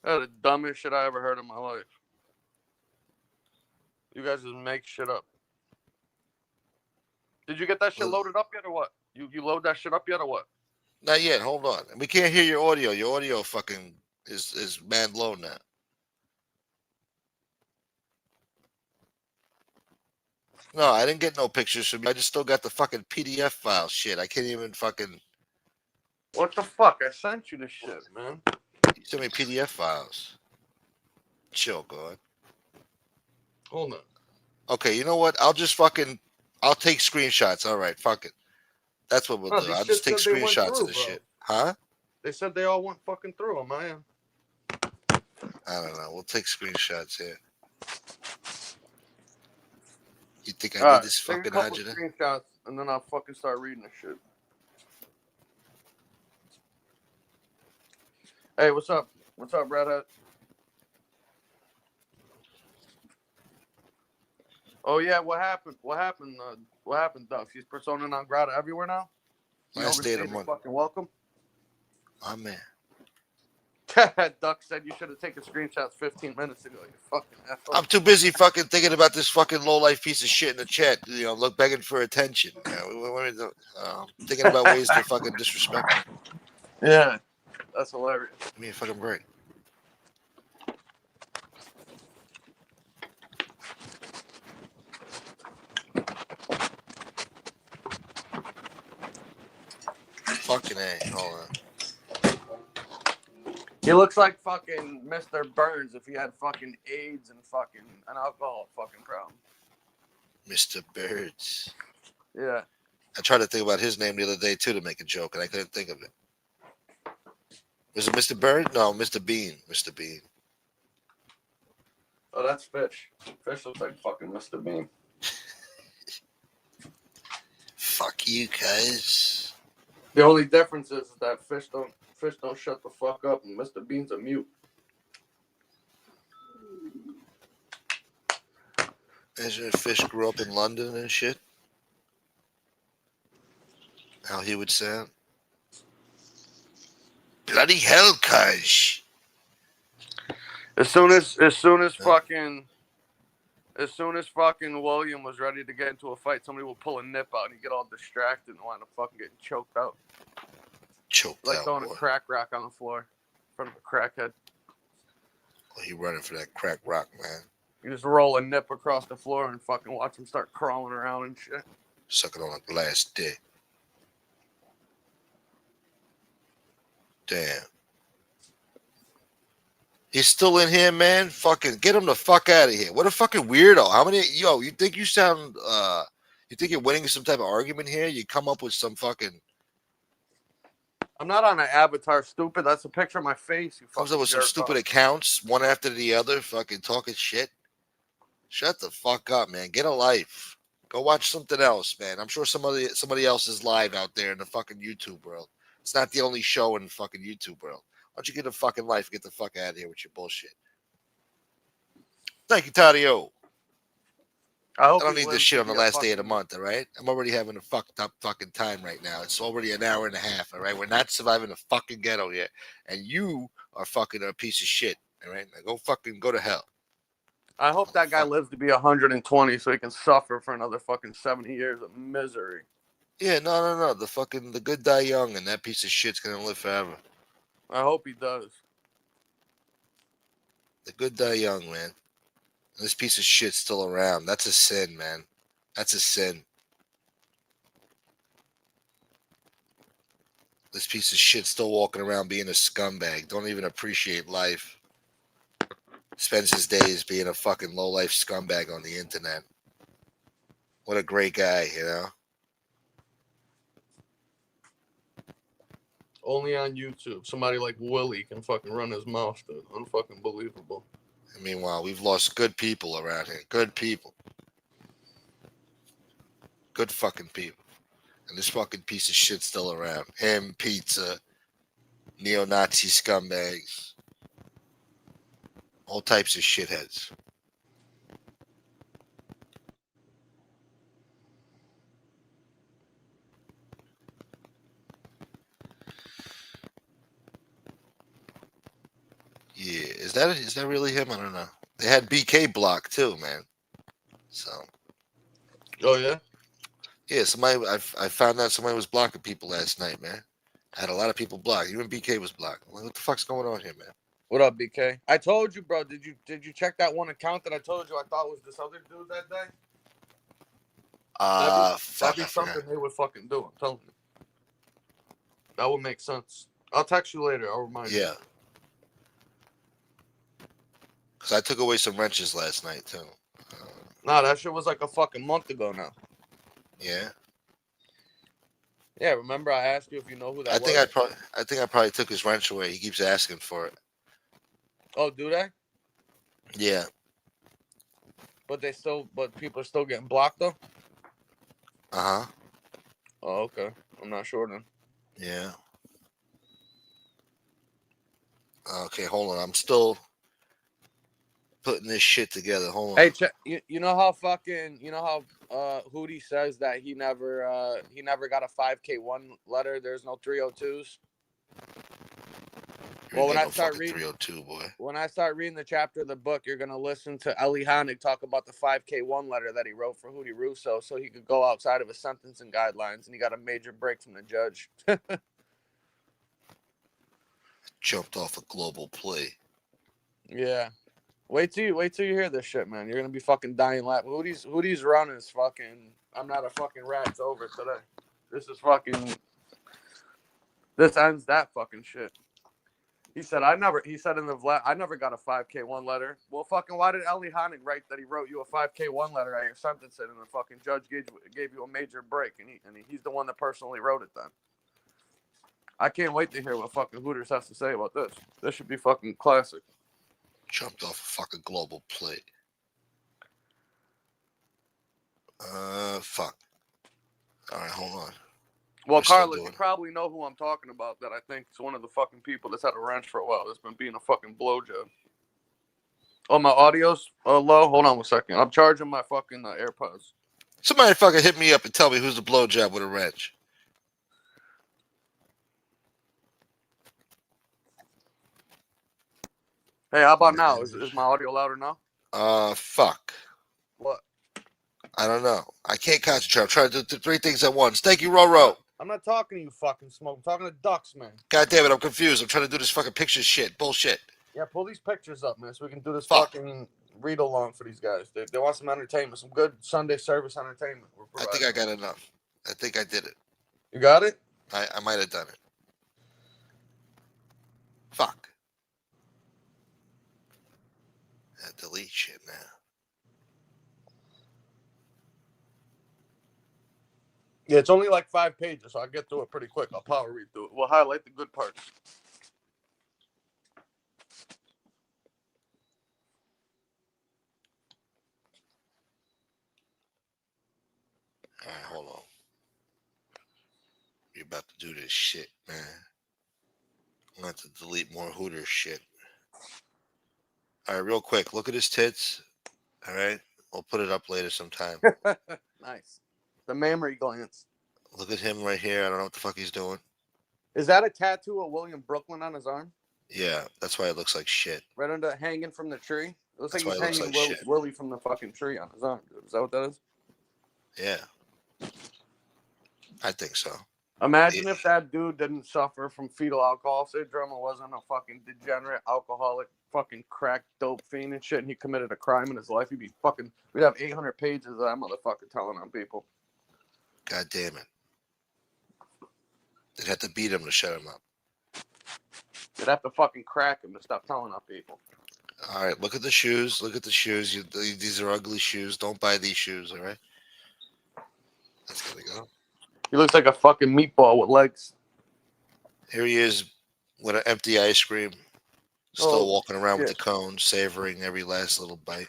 That's the dumbest shit I ever heard in my life. You guys just make shit up. Did you get that shit loaded up yet or what? You load that shit up yet or what? Not yet. Hold on. We can't hear your audio. Your audio fucking is mad low now. No, I didn't get no pictures from you. I just still got the fucking PDF file. Shit, I can't even fucking. What the fuck? I sent you the shit, man. You sent me PDF files. Chill, God. Hold on. Okay, you know what? I'll take screenshots. All right, fuck it. That's what we'll do. These I'll shit just take said they went screenshots through, of the bro. shit. Huh? They said they all went fucking through on my end. I don't know. We'll take screenshots here. You think I need this Take a fucking couple agita? screenshots and then I'll fucking start reading the shit. Hey, what's up? What's up, Redhead? Oh yeah, what happened? What happened? What happened, Duff? He's persona non grata everywhere now. Last day of the You're month. fucking welcome. My man. Duck said you should have taken screenshots 15 minutes ago. You fucking asshole. I'm too busy fucking thinking about this fucking low life piece of shit in the chat. You know, look begging for attention. Thinking about ways to fucking disrespect me. Yeah, that's hilarious. Give me a fucking break. Fucking A. Hold on. He looks like fucking Mr. Burns if he had fucking AIDS and fucking an alcohol fucking problem. Mr. Birds. Yeah. I tried to think about his name the other day too to make a joke, and I couldn't think of it. Was it Mr. Bird? No, Mr. Bean. Mr. Bean. Oh, that's Fish. Fish looks like fucking Mr. Bean. Fuck you, cuz. The only difference is that Fish don't shut the fuck up, and Mr. Bean's a mute. Imagine if Fish grew up in London and shit. How he would sound. Bloody hell, cuz. As soon as fucking William was ready to get into a fight, somebody would pull a nip out and he'd get all distracted and wind up fucking getting choked out. Choked like out. Throwing Boy. a crack rock on the floor in front of a crackhead. Well, he running for that crack rock, man. You just roll a nip across the floor and fucking watch him start crawling around and shit. Sucking on a glass dick. Damn. He's still in here, man. Fucking get him the fuck out of here. What a fucking weirdo. How many? Yo, you think you sound? You think you're winning some type of argument here? You come up with some fucking. I'm not on an avatar, stupid. That's a picture of my face. You Comes up with some stupid accounts, one after the other, fucking talking shit. Shut the fuck up, man. Get a life. Go watch something else, man. I'm sure somebody else is live out there in the fucking YouTube world. It's not the only show in the fucking YouTube world. Why don't you get a fucking life and get the fuck out of here with your bullshit? Thank you, Tadio. I don't need this shit on the last day of the month, all right? I'm already having a fucked up fucking time right now. It's already an hour and a half, all right? We're not surviving the fucking ghetto yet. And you are fucking a piece of shit, all right? Now go to hell. I hope that guy lives to be 120 so he can suffer for another fucking 70 years of misery. Yeah, no. The good die young, and that piece of shit's gonna live forever. I hope he does. The good die young, man. And this piece of shit's still around. That's a sin, man. That's a sin. This piece of shit's still walking around being a scumbag. Don't even appreciate life. Spends his days being a fucking low-life scumbag on the internet. What a great guy, you know? Only on YouTube. Somebody like Willie can fucking run his mouth, dude. Unfucking believable. And meanwhile, we've lost good people around here. Good people. Good fucking people. And this fucking piece of shit's still around. Him, pizza, neo-Nazi scumbags. All types of shitheads. Yeah, is that really him? I don't know. They had BK blocked too, man. So. Oh yeah. Yeah, somebody. I found out somebody was blocking people last night, man. I had a lot of people blocked. Even BK was blocked. I'm like, what the fuck's going on here, man? What up, BK? I told you, bro. Did you check that one account that I told you I thought was this other dude that day? That'd Fuck, be I forgot. something they would fucking do. I'm telling you. That would make sense. I'll text you later. I'll remind you. Yeah, because I took away some wrenches last night too. Nah, that shit was like a fucking month ago now. Yeah, Yeah, remember I asked you if you know who that I was? think I probably took his wrench away. He keeps asking for it. Oh, do they? Yeah. But people are still getting blocked though? Uh huh. Oh, okay. I'm not sure then. Yeah. Okay, hold on. I'm still putting this shit together. Hold on. Hey, you know how Hootie says that he never got a 5K1 letter. There's no 302s. You're Well, getting no fucking 302, boy. when I start reading the chapter of the book, you're gonna listen to Eli Honig talk about the 5K1 letter that he wrote for Hootie Russo, so he could go outside of his sentencing guidelines, and he got a major break from the judge. Jumped off a global play. Yeah. Wait till you hear this shit, man. You're gonna be fucking dying laughing. Hootie's run is fucking. I'm not a fucking rat. It's over today. This is fucking. This ends that fucking shit. He said I never got a 5K1 letter. Well, fucking why did Eli Honig write that he wrote you a 5K1 letter at your sentencing, and the fucking judge gave you a major break, and he's the one that personally wrote it then. I can't wait to hear what fucking Hooters has to say about this. This should be fucking classic. Jumped off a fucking global play. Fuck. All right, hold on. Well, Carlos, you probably know who I'm talking about. That I think is one of the fucking people that's had a wrench for a while. That's been being a fucking blowjob. Oh, my audio's low. Hold on 1 second. I'm charging my fucking AirPods. Somebody fucking hit me up and tell me who's the blowjob with a wrench. Hey, how about now? Is my audio louder now? Fuck. What? I don't know. I can't concentrate. I'm trying to do three things at once. Thank you, Roro. I'm not talking to you, fucking smoke. I'm talking to ducks, man. God damn it, I'm confused. I'm trying to do this fucking picture shit. Bullshit. Yeah, pull these pictures up, man, so we can do this fucking read along for these guys. They want some entertainment, some good Sunday service entertainment. I think I got enough. I think I did it. You got it? I might have done it. Fuck. Delete shit now. Yeah, it's only like 5 pages, so I'll get through it pretty quick. I'll power read through it. We'll highlight the good parts. All right, hold on. You're about to do this shit, man. I'm going to have to delete more Hooters shit. All right, real quick. Look at his tits. All right? We'll put it up later sometime. Nice. The mammary glands. Look at him right here. I don't know what the fuck he's doing. Is that a tattoo of William Brooklyn on his arm? Yeah, that's why it looks like shit. Right under hanging from the tree? It looks That's like he's hanging Willie from the fucking tree on his arm, dude. Is that what that is? Yeah. I think so. Imagine if that dude didn't suffer from fetal alcohol syndrome and wasn't a fucking degenerate alcoholic fucking crack dope fiend and shit, and he committed a crime in his life. We'd have 800 pages of that motherfucker telling on people. God damn it. They'd have to beat him to shut him up. They'd have to fucking crack him to stop telling on people. All right, look at the shoes. Look at the shoes. These are ugly shoes. Don't buy these shoes, all right? That's gonna go. He looks like a fucking meatball with legs. Here he is with an empty ice cream. Still walking around with the cone, savoring every last little bite.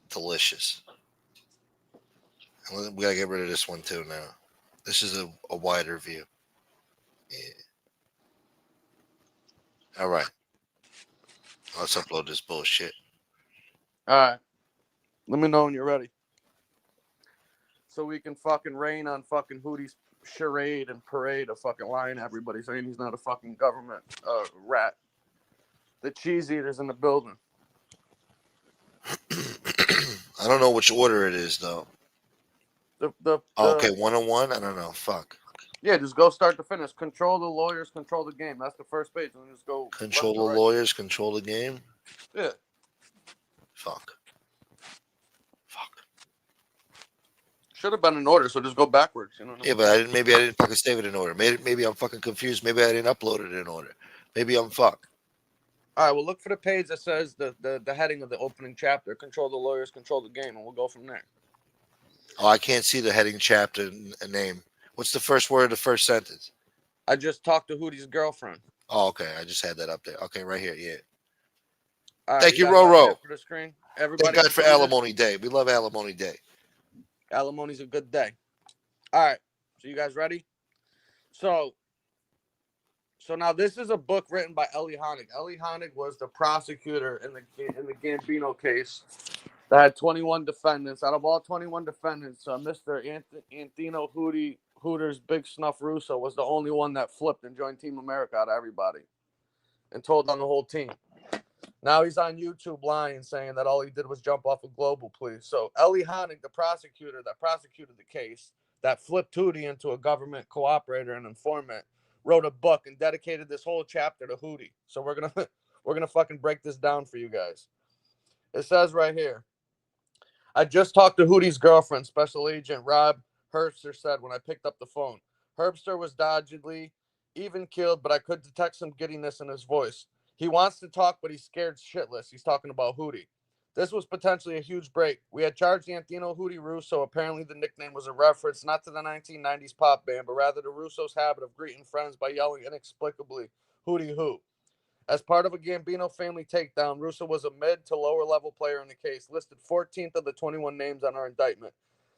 Delicious. And we gotta get rid of this one too now. This is a wider view. Yeah. All right. Let's upload this bullshit. All right. Let me know when you're ready. So we can fucking rain on fucking Hootie's charade and parade of fucking lying to everybody, saying he's not a fucking government rat. The cheese eaters in the building. I I don't know which order it is though. The Oh, okay, 101. I don't know. Fuck. Yeah, just go start to finish. Control the lawyers, control the game. That's the first page, and then just go Control left the to right. lawyers, control the game. Yeah. Fuck. Fuck. Should have been in order, so just go backwards. You know what I Yeah, mean? but I didn't. Maybe I didn't fucking save it in order. Maybe I'm fucking confused. Maybe I didn't upload it in order. Maybe I'm fucked. All right, well, look for the page that says the heading of the opening chapter. Control the lawyers, control the game, and we'll go from there. Oh, I can't see the heading chapter name. What's the first word of the first sentence? I just talked to Hootie's girlfriend. Oh, okay. I just had that up there. Okay, right here. Yeah. All right, Thank you you, got it up there Roro. for the screen. Thank Everybody God can for see this. Alimony Day. We love Alimony Day. Alimony's a good day. All right, so you guys ready? So now this is a book written by Ellie Honig. Ellie Honig was the prosecutor in the Gambino case that had 21 defendants. Out of all 21 defendants, Mr. Anthino Hooters Big Snuff Russo was the only one that flipped and joined Team America out of everybody and told on the whole team. Now he's on YouTube lying, saying that all he did was jump off a global plea. So Ellie Honig, the prosecutor that prosecuted the case, that flipped Hootie into a government cooperator and informant, wrote a book and dedicated this whole chapter to Hootie. So we're gonna fucking break this down for you guys. It says right here, I just talked to Hootie's girlfriend, Special Agent Rob Herbster said when I picked up the phone. Herbster was dodgedly even keeled, but I could detect some giddiness in his voice. He wants to talk, but he's scared shitless. He's talking about Hootie. This was potentially a huge break. We had charged Anthino Hootie Russo. Apparently, the nickname was a reference not to the 1990s pop band, but rather to Russo's habit of greeting friends by yelling inexplicably, Hootie Who. As part of a Gambino family takedown, Russo was a mid to lower level player in the case, listed 14th of the 21 names on our indictment.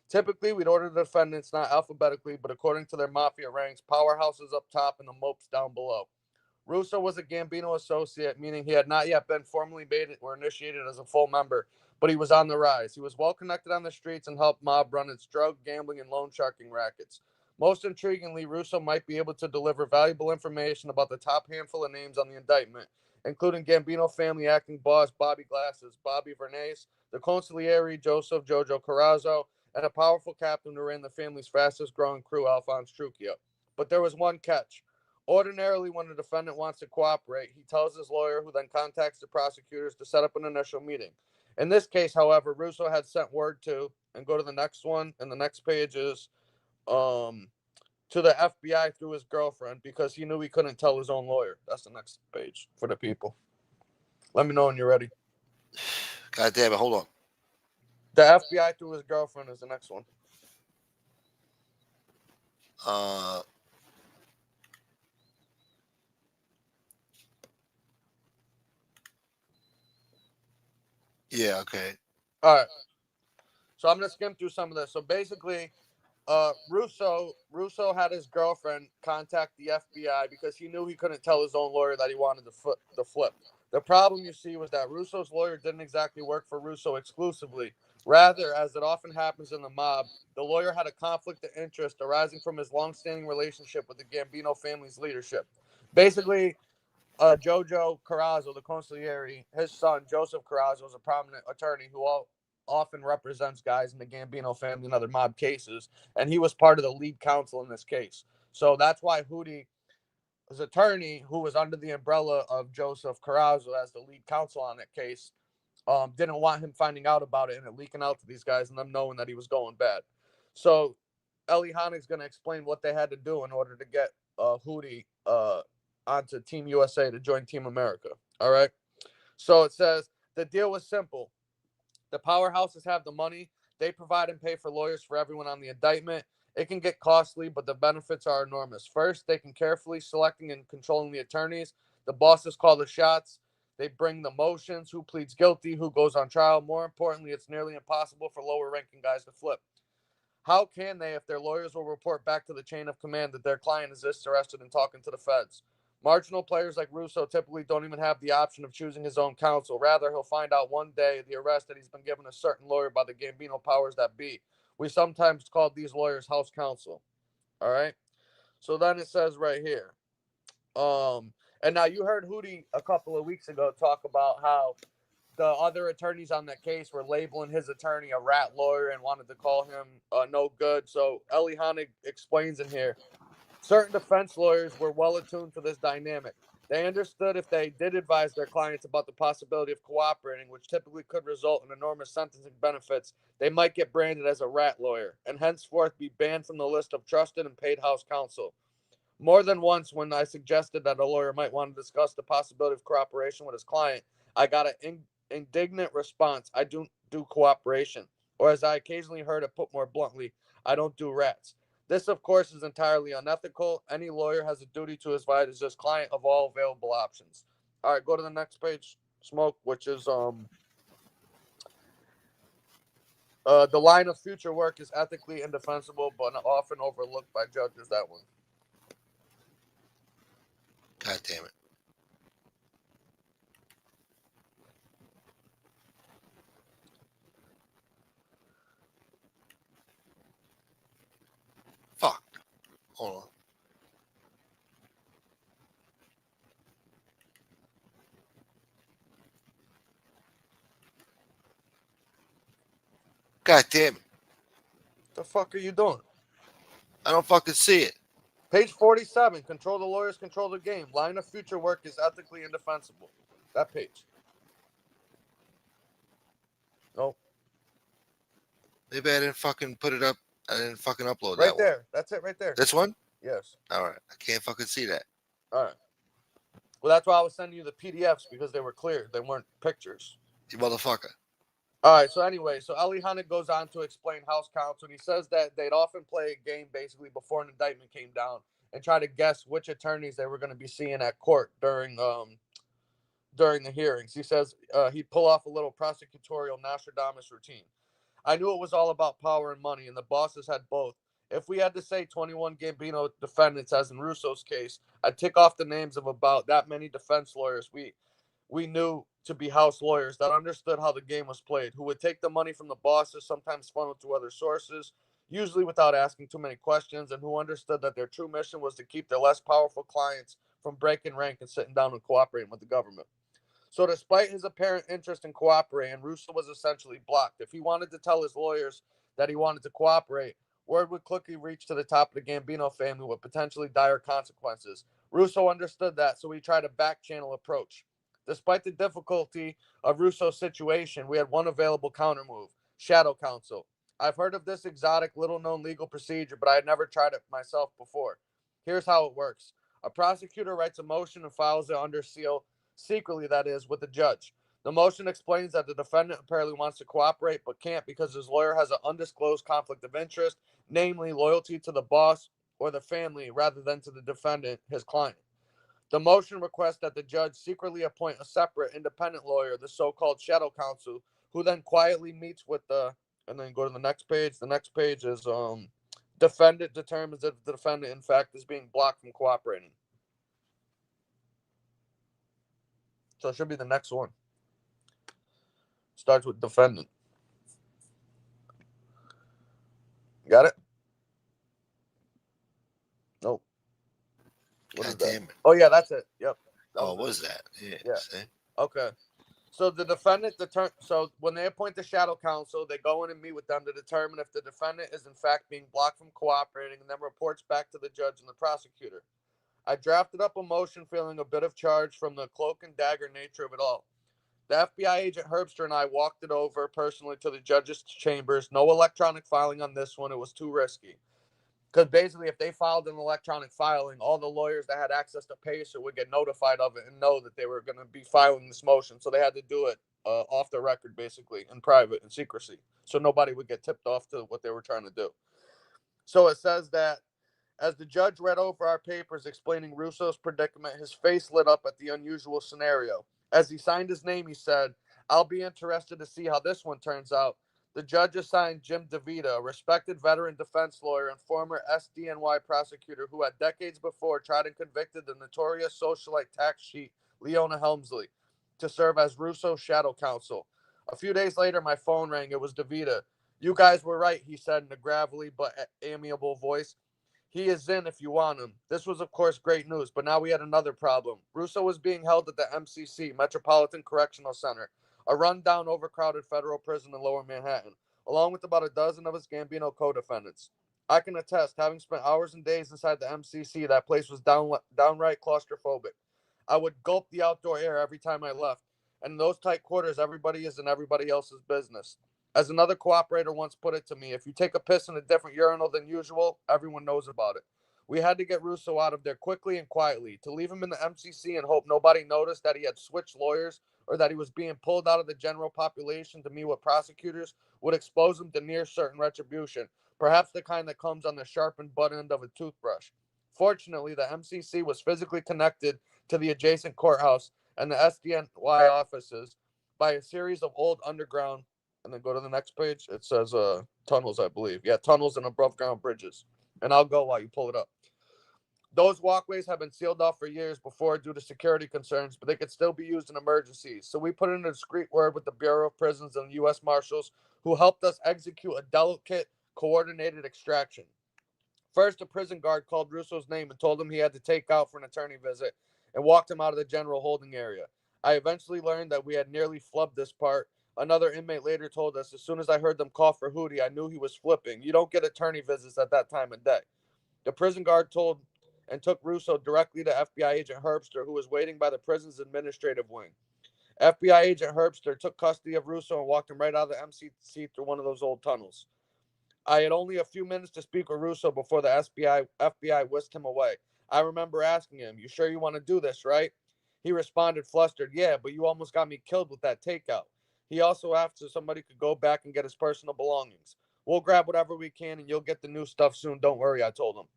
Typically, we'd order the defendants not alphabetically, but according to their mafia ranks, powerhouses up top and the mopes down below. Russo was a Gambino associate, meaning he had not yet been formally made or initiated as a full member, but he was on the rise. He was well connected on the streets and helped mob run its drug, gambling, and loan sharking rackets. Most intriguingly, Russo might be able to deliver valuable information about the top handful of names on the indictment, including Gambino family acting boss Bobby Glasses, Bobby Vernace, the consigliere Joseph Jojo Carrazzo, and a powerful captain who ran the family's fastest growing crew, Alphonse Trucchio. But there was one catch. Ordinarily, when a defendant wants to cooperate, he tells his lawyer, who then contacts the prosecutors to set up an initial meeting. In this case, however, Russo had sent word to, and go to the next one, and the next page is to the FBI through his girlfriend because he knew he couldn't tell his own lawyer. That's the next page for the people. Let me know when you're ready. God damn it. Hold on. The FBI through his girlfriend is the next one. Uh, yeah, okay. All right. So I'm going to skim through some of this. So basically, Russo had his girlfriend contact the FBI because he knew he couldn't tell his own lawyer that he wanted the flip. The problem, you see, was that Russo's lawyer didn't exactly work for Russo exclusively. Rather, as it often happens in the mob, the lawyer had a conflict of interest arising from his long-standing relationship with the Gambino family's leadership. Basically, Jojo Carrazzo, the consigliere, his son, Joseph Carrazzo, is a prominent attorney who often represents guys in the Gambino family and other mob cases, and he was part of the lead counsel in this case. So that's why Hootie, his attorney, who was under the umbrella of Joseph Carrazzo as the lead counsel on that case, didn't want him finding out about it and it leaking out to these guys and them knowing that he was going bad. So Ellie Honig's going to explain what they had to do in order to get Hootie onto Team USA to join Team America. All right. So it says the deal was simple. The powerhouses have the money. They provide and pay for lawyers for everyone on the indictment. It can get costly, but the benefits are enormous. First, they can carefully selecting and controlling the attorneys. The bosses call the shots. They bring the motions, who pleads guilty, who goes on trial. More importantly, it's nearly impossible for lower ranking guys to flip. How can they if their lawyers will report back to the chain of command that their client is disinterested in talking to the feds? Marginal players like Russo typically don't even have the option of choosing his own counsel. Rather, he'll find out one day the arrest that he's been given a certain lawyer by the Gambino powers that be. We sometimes call these lawyers house counsel. All right. So then it says right here. And now you heard Hootie a couple of weeks ago talk about how the other attorneys on that case were labeling his attorney a rat lawyer and wanted to call him no good. So Eli Honig explains in here, certain defense lawyers were well attuned to this dynamic. They understood if they did advise their clients about the possibility of cooperating, which typically could result in enormous sentencing benefits, they might get branded as a rat lawyer and henceforth be banned from the list of trusted and paid house counsel. More than once, when I suggested that a lawyer might want to discuss the possibility of cooperation with his client, I got an indignant response: I don't do cooperation. Or, as I occasionally heard it put more bluntly, I don't do rats. This, of course, is entirely unethical. Any lawyer has a duty to advise his client of all available options. All right, go to the next page, Smoke, which is the line of future work is ethically indefensible, but often overlooked by judges. That one. God damn it. Fuck. Hold on. God damn it. The fuck are you doing? I don't fucking see it. Page 47. Control the lawyers, control the game. Line of future work is ethically indefensible. That page. Nope. Maybe I didn't fucking put it up. I didn't fucking upload Right that there. one. That's it right there. This one? Yes. All right. I can't fucking see that. All right. Well, that's why I was sending you the PDFs, because they were clear. They weren't pictures. You motherfucker. All right. So anyway, so Eli Honig goes on to explain House counsel, and he says that they'd often play a game basically before an indictment came down and try to guess which attorneys they were going to be seeing at court during the hearings. He says he'd pull off a little prosecutorial Nostradamus routine. I knew it was all about power and money, and the bosses had both. If we had to say 21 Gambino defendants, as in Russo's case, I'd tick off the names of about that many defense lawyers we knew to be house lawyers that understood how the game was played, who would take the money from the bosses, sometimes funnel to other sources, usually without asking too many questions, and who understood that their true mission was to keep their less powerful clients from breaking rank and sitting down and cooperating with the government. So, despite his apparent interest in cooperating, Russo was essentially blocked. If he wanted to tell his lawyers that he wanted to cooperate, word would quickly reach to the top of the Gambino family with potentially dire consequences. Russo understood that, so he tried a back channel approach. Despite the difficulty of Russo's situation, we had one available countermove: shadow counsel. I've heard of this exotic, little known legal procedure, but I had never tried it myself before. Here's how it works: a prosecutor writes a motion and files it under seal, secretly, that is, with the judge. The motion explains that the defendant apparently wants to cooperate but can't because his lawyer has an undisclosed conflict of interest, namely loyalty to the boss or the family rather than to the defendant, his client. The motion requests that the judge secretly appoint a separate independent lawyer, the so-called shadow counsel, who then quietly meets with the, and then go to the next page. The next page is defendant determines if the defendant in fact is being blocked from cooperating. So it should be the next one. Starts with defendant. Got it? Nope. What is God that? damn it. Oh, yeah, that's it. Yep. Oh, what was that? Yeah. See? Okay. So the defendant so when they appoint the shadow counsel, they go in and meet with them to determine if the defendant is in fact being blocked from cooperating, and then reports back to the judge and the prosecutor. I drafted up a motion feeling a bit of charge from the cloak and dagger nature of it all. The FBI agent Herbster and I walked it over personally to the judge's chambers. No electronic filing on this one. It was too risky. Because basically, if they filed an electronic filing, all the lawyers that had access to Pacer would get notified of it and know that they were going to be filing this motion. So they had to do it off the record, basically, in private, in secrecy. So nobody would get tipped off to what they were trying to do. So it says that as the judge read over our papers explaining Russo's predicament, his face lit up at the unusual scenario. As he signed his name, he said, I'll be interested to see how this one turns out. The judge assigned Jim DeVita, a respected veteran defense lawyer and former SDNY prosecutor who had decades before tried and convicted the notorious socialite tax cheat Leona Helmsley, to serve as Russo's shadow counsel. A few days later, my phone rang. It was DeVita. You guys were right, he said in a gravelly but amiable voice. He is in if you want him. This was, of course, great news, but now we had another problem. Russo was being held at the MCC, Metropolitan Correctional Center, a rundown, overcrowded federal prison in Lower Manhattan, along with about a dozen of his Gambino co-defendants. I can attest, having spent hours and days inside the MCC, that place was downright claustrophobic. I would gulp the outdoor air every time I left, and in those tight quarters, everybody is in everybody else's business. As another cooperator once put it to me, if you take a piss in a different urinal than usual, everyone knows about it. We had to get Russo out of there quickly and quietly. To leave him in the MCC and hope nobody noticed that he had switched lawyers or that he was being pulled out of the general population to meet with prosecutors would expose him to near certain retribution, perhaps the kind that comes on the sharpened butt end of a toothbrush. Fortunately, the MCC was physically connected to the adjacent courthouse and the SDNY offices by a series of old underground, and then go to the next page. It says tunnels, I believe. Yeah, tunnels and above ground bridges. And I'll go while you pull it up. Those walkways have been sealed off for years before due to security concerns, but they could still be used in emergencies. So we put in a discreet word with the Bureau of Prisons and U.S. Marshals, who helped us execute a delicate, coordinated extraction. First, a prison guard called Russo's name and told him he had to take out for an attorney visit and walked him out of the general holding area. I eventually learned that we had nearly flubbed this part. Another inmate later told us, as soon as I heard them call for Hootie, I knew he was flipping. You don't get attorney visits at that time of day. The prison guard told and took Russo directly to FBI agent Herbster, who was waiting by the prison's administrative wing. FBI agent Herbster took custody of Russo and walked him right out of the MCC through one of those old tunnels. I had only a few minutes to speak with Russo before the FBI whisked him away. I remember asking him, "You sure you want to do this, right?" He responded flustered, "Yeah, but you almost got me killed with that takeout." He also asked if somebody could go back and get his personal belongings. "We'll grab whatever we can and you'll get the new stuff soon, don't worry," I told him.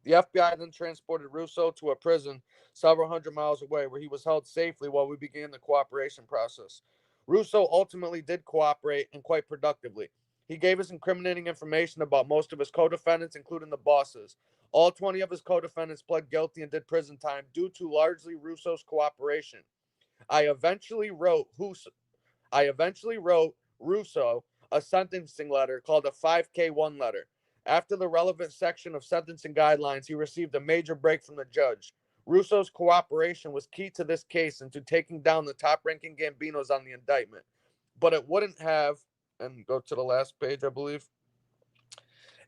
The FBI then transported Russo to a prison several hundred miles away where he was held safely while we began the cooperation process. Russo ultimately did cooperate and quite productively. He gave us incriminating information about most of his co-defendants, including the bosses. All 20 of his co-defendants pled guilty and did prison time due to largely Russo's cooperation. I eventually wrote Russo a sentencing letter called a 5K1 letter. After the relevant section of sentencing guidelines, he received a major break from the judge. Russo's cooperation was key to this case and to taking down the top-ranking Gambinos on the indictment. But it wouldn't have, and go to the last page, I believe.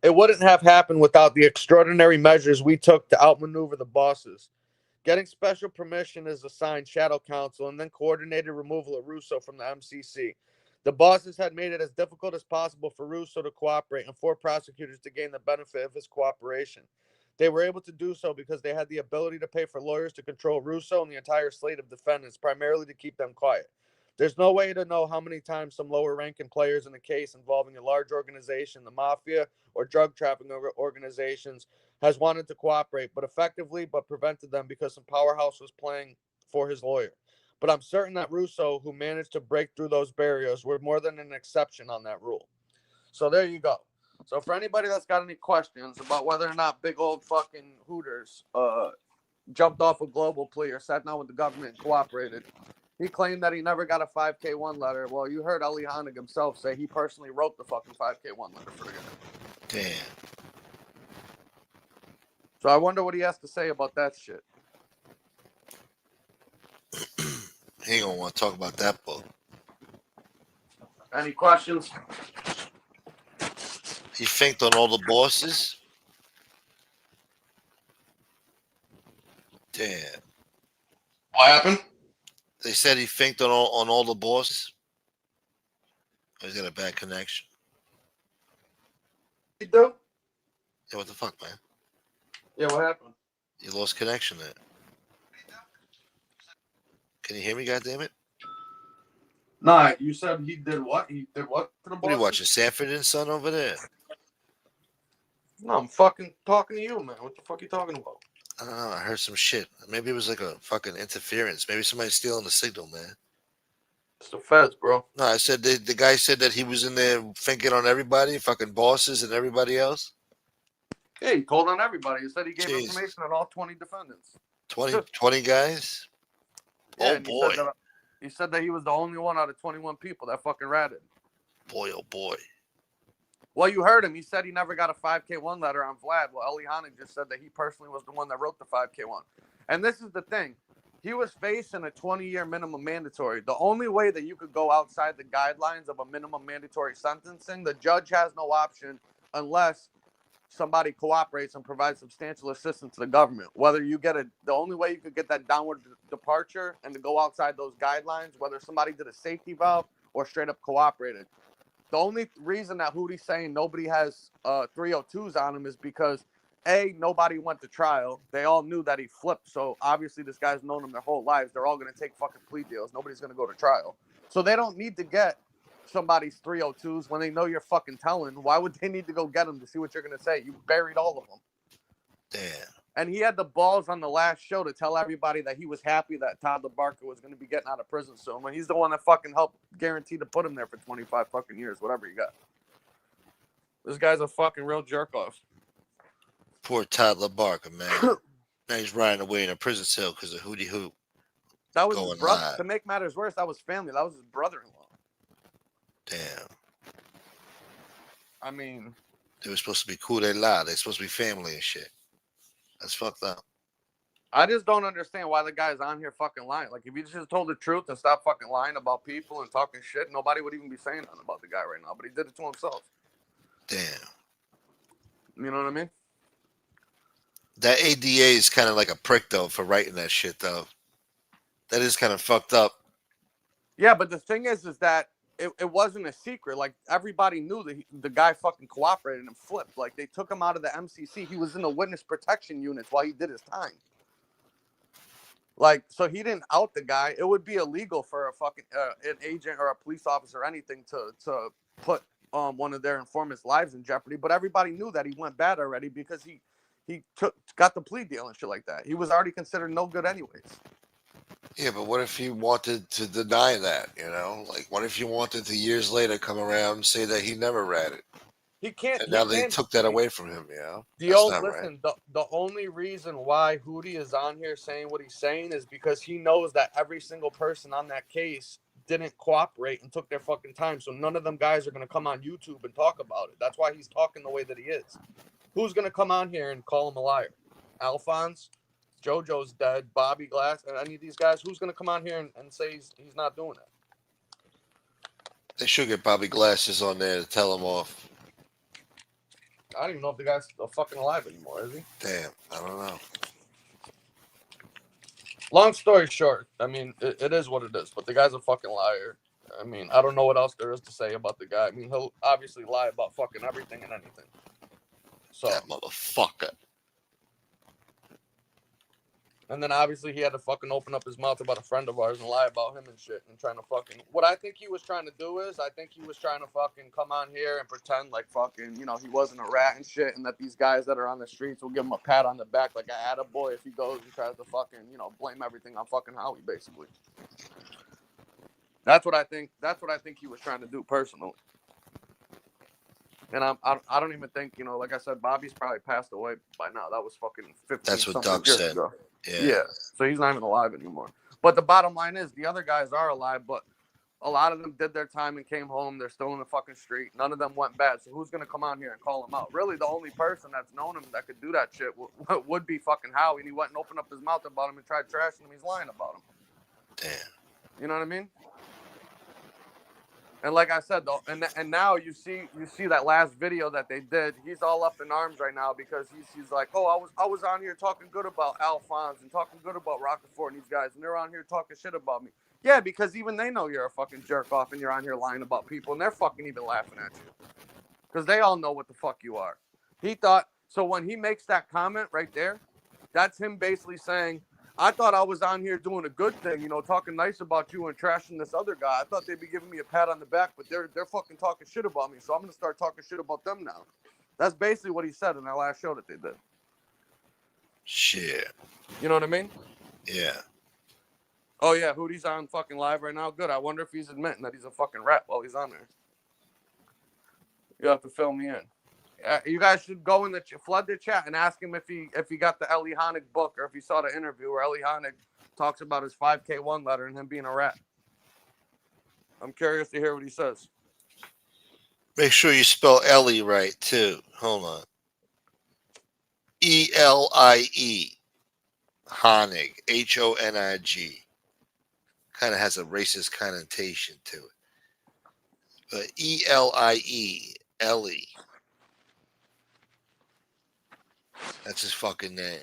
It wouldn't have happened without the extraordinary measures we took to outmaneuver the bosses. Getting special permission is assigned shadow counsel and then coordinated removal of Russo from the MCC. The bosses had made it as difficult as possible for Russo to cooperate and for prosecutors to gain the benefit of his cooperation. They were able to do so because they had the ability to pay for lawyers to control Russo and the entire slate of defendants, primarily to keep them quiet. There's no way to know how many times some lower ranking players in a case involving a large organization, the mafia, or drug trafficking organizations, has wanted to cooperate, but prevented them because some powerhouse was playing for his lawyer. But I'm certain that Russo, who managed to break through those barriers, were more than an exception on that rule. So there you go. So for anybody that's got any questions about whether or not big old fucking Hooters jumped off a global plea or sat down with the government and cooperated, he claimed that he never got a 5K1 letter. Well, you heard Ali Hanig himself say he personally wrote the fucking 5K1 letter for the guy. Damn. So I wonder what he has to say about that shit. He ain't gonna want to talk about that book. Any questions? He finked on all the bosses. Damn. What happened? They said he finked on all the bosses. Oh, he's got a bad connection. He do? Yeah, what the fuck, man? Yeah, what happened? You lost connection there. Can you hear me, goddammit? Nah, you said he did what? He did what to the bosses? What are you watching, Sanford and Son over there? No, I'm fucking talking to you, man. What the fuck are you talking about? I don't know. I heard some shit. Maybe it was like a fucking interference. Maybe somebody's stealing the signal, man. It's the feds, bro. No, I said the guy said that he was in there finking on everybody, fucking bosses and everybody else. Yeah, he told on everybody. He said he gave Jeez. information on all 20 defendants. 20 guys? Yeah, Oh, boy. He said that he was the only one out of 21 people that fucking ratted. Boy, oh, boy. Well, you heard him. He said he never got a 5K1 letter on Vlad. Well, Eli Hanig just said that he personally was the one that wrote the 5K1. And this is the thing. He was facing a 20-year minimum mandatory. The only way that you could go outside the guidelines of a minimum mandatory sentencing, the judge has no option unless somebody cooperates and provides substantial assistance to the government. Whether you get the only way you could get that downward departure and to go outside those guidelines, whether somebody did a safety valve or straight up cooperated. The only reason that Hootie's saying nobody has 302s on him is because nobody went to trial. They all knew that he flipped. So obviously this guy's known him their whole lives. They're all going to take fucking plea deals. Nobody's going to go to trial. So they don't need to get somebody's 302s when they know you're fucking telling. Why would they need to go get them to see what you're going to say? You buried all of them. Damn. And he had the balls on the last show to tell everybody that he was happy that Todd Barker was going to be getting out of prison soon. When he's the one that fucking helped guarantee to put him there for 25 fucking years, whatever you got. This guy's a fucking real jerk off. Poor Todd Barker, man. Now he's riding away in a prison cell because of Hootie Hoop. That was his brother. Live. To make matters worse, that was family. That was his brother-in-law. Damn. I mean, they were supposed to be cool. They lied. They're supposed to be family and shit. That's fucked up. I just don't understand why the guy's on here fucking lying. Like, if he just told the truth and stopped fucking lying about people and talking shit, nobody would even be saying nothing about the guy right now. But he did it to himself. Damn. You know what I mean? That ADA is kind of like a prick, though, for writing that shit, though. That is kind of fucked up. Yeah, but the thing is that it wasn't a secret. Like, everybody knew that the guy fucking cooperated and flipped. Like, they took him out of the MCC. He was in the witness protection units while he did his time. Like, so he didn't out the guy. It would be illegal for a fucking an agent or a police officer or anything to put one of their informants' lives in jeopardy. But everybody knew that he went bad already because he got the plea deal and shit like that. He was already considered no good anyways. Yeah, but what if he wanted to deny that, you know? Like, what if he wanted to years later come around and say that he never read it? He can't. And now they took that away from him, you know? The only reason why Hootie is on here saying what he's saying is because he knows that every single person on that case didn't cooperate and took their fucking time. So none of them guys are going to come on YouTube and talk about it. That's why he's talking the way that he is. Who's going to come on here and call him a liar? Alphonse? JoJo's dead, Bobby Glass, and any of these guys, who's going to come on here and say he's not doing it? They should get Bobby Glasses on there to tell him off. I don't even know if the guy's still fucking alive anymore, is he? Damn, I don't know. Long story short, I mean, it is what it is, but the guy's a fucking liar. I mean, I don't know what else there is to say about the guy. I mean, he'll obviously lie about fucking everything and anything. So that motherfucker. And then obviously he had to fucking open up his mouth about a friend of ours and lie about him and shit and trying to fucking. What I think he was trying to do is, I think he was trying to fucking come on here and pretend like fucking, you know, he wasn't a rat and shit, and that these guys that are on the streets will give him a pat on the back like a attaboy if he goes and tries to fucking, you know, blame everything on fucking Howie, basically. That's what I think. That's what I think he was trying to do personally. And I don't even think, you know, like I said, Bobby's probably passed away by now. That was fucking 15 That's what Doug said. Ago. Yeah. So he's not even alive anymore. But the bottom line is the other guys are alive, but a lot of them did their time and came home. They're still in the fucking street. None of them went bad. So who's going to come on here and call him out? Really, the only person that's known him that could do that shit would be fucking Howie. And he went and opened up his mouth about him and tried trashing him. He's lying about him. Damn. You know what I mean? And like I said, though, and now you see that last video that they did. He's all up in arms right now because he's like, oh, I was on here talking good about Alphonse and talking good about Rockefort and these guys, and they're on here talking shit about me. Yeah, because even they know you're a fucking jerk off and you're on here lying about people, and they're fucking even laughing at you because they all know what the fuck you are. He thought so when he makes that comment right there, that's him basically saying, I thought I was on here doing a good thing, you know, talking nice about you and trashing this other guy. I thought they'd be giving me a pat on the back, but they're fucking talking shit about me, so I'm gonna start talking shit about them now. That's basically what he said in that last show that they did. Shit. You know what I mean? Yeah. Oh yeah, Hootie's on fucking live right now. Good. I wonder if he's admitting that he's a fucking rat while he's on there. You have to fill me in. You guys should go in flood the chat and ask him if he got the Ellie Honig book or if he saw the interview where Ellie Honig talks about his 5K1 letter and him being a rat. I'm curious to hear what he says. Make sure you spell Ellie right too. Hold on. ELIE. Honig, Honig. Kind of has a racist connotation to it. But Elie, Ellie. That's his fucking name.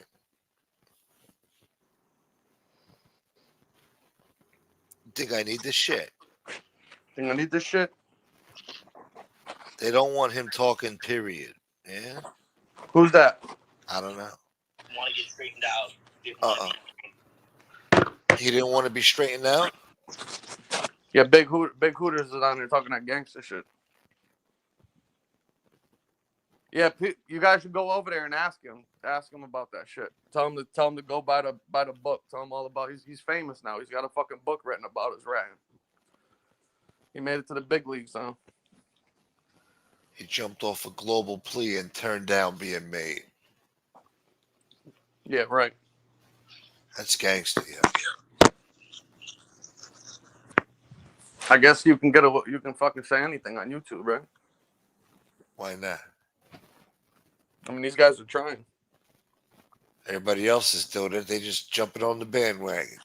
Think I need this shit? Think I need this shit? They don't want him talking, period. Yeah? Who's that? I don't know. Want to get straightened out. He didn't want to be straightened out? Yeah, Big Hooters is on there talking that gangster shit. Yeah, you guys should go over there and ask him. Ask him about that shit. Tell him to go buy the book. Tell him all about. He's famous now. He's got a fucking book written about his rat. He made it to the big leagues, huh? He jumped off a global plea and turned down being made. Yeah, right. That's gangster, yeah. I guess you can fucking say anything on YouTube, right? Why not? I mean, these guys are trying. Everybody else is doing it. They just jumping on the bandwagon.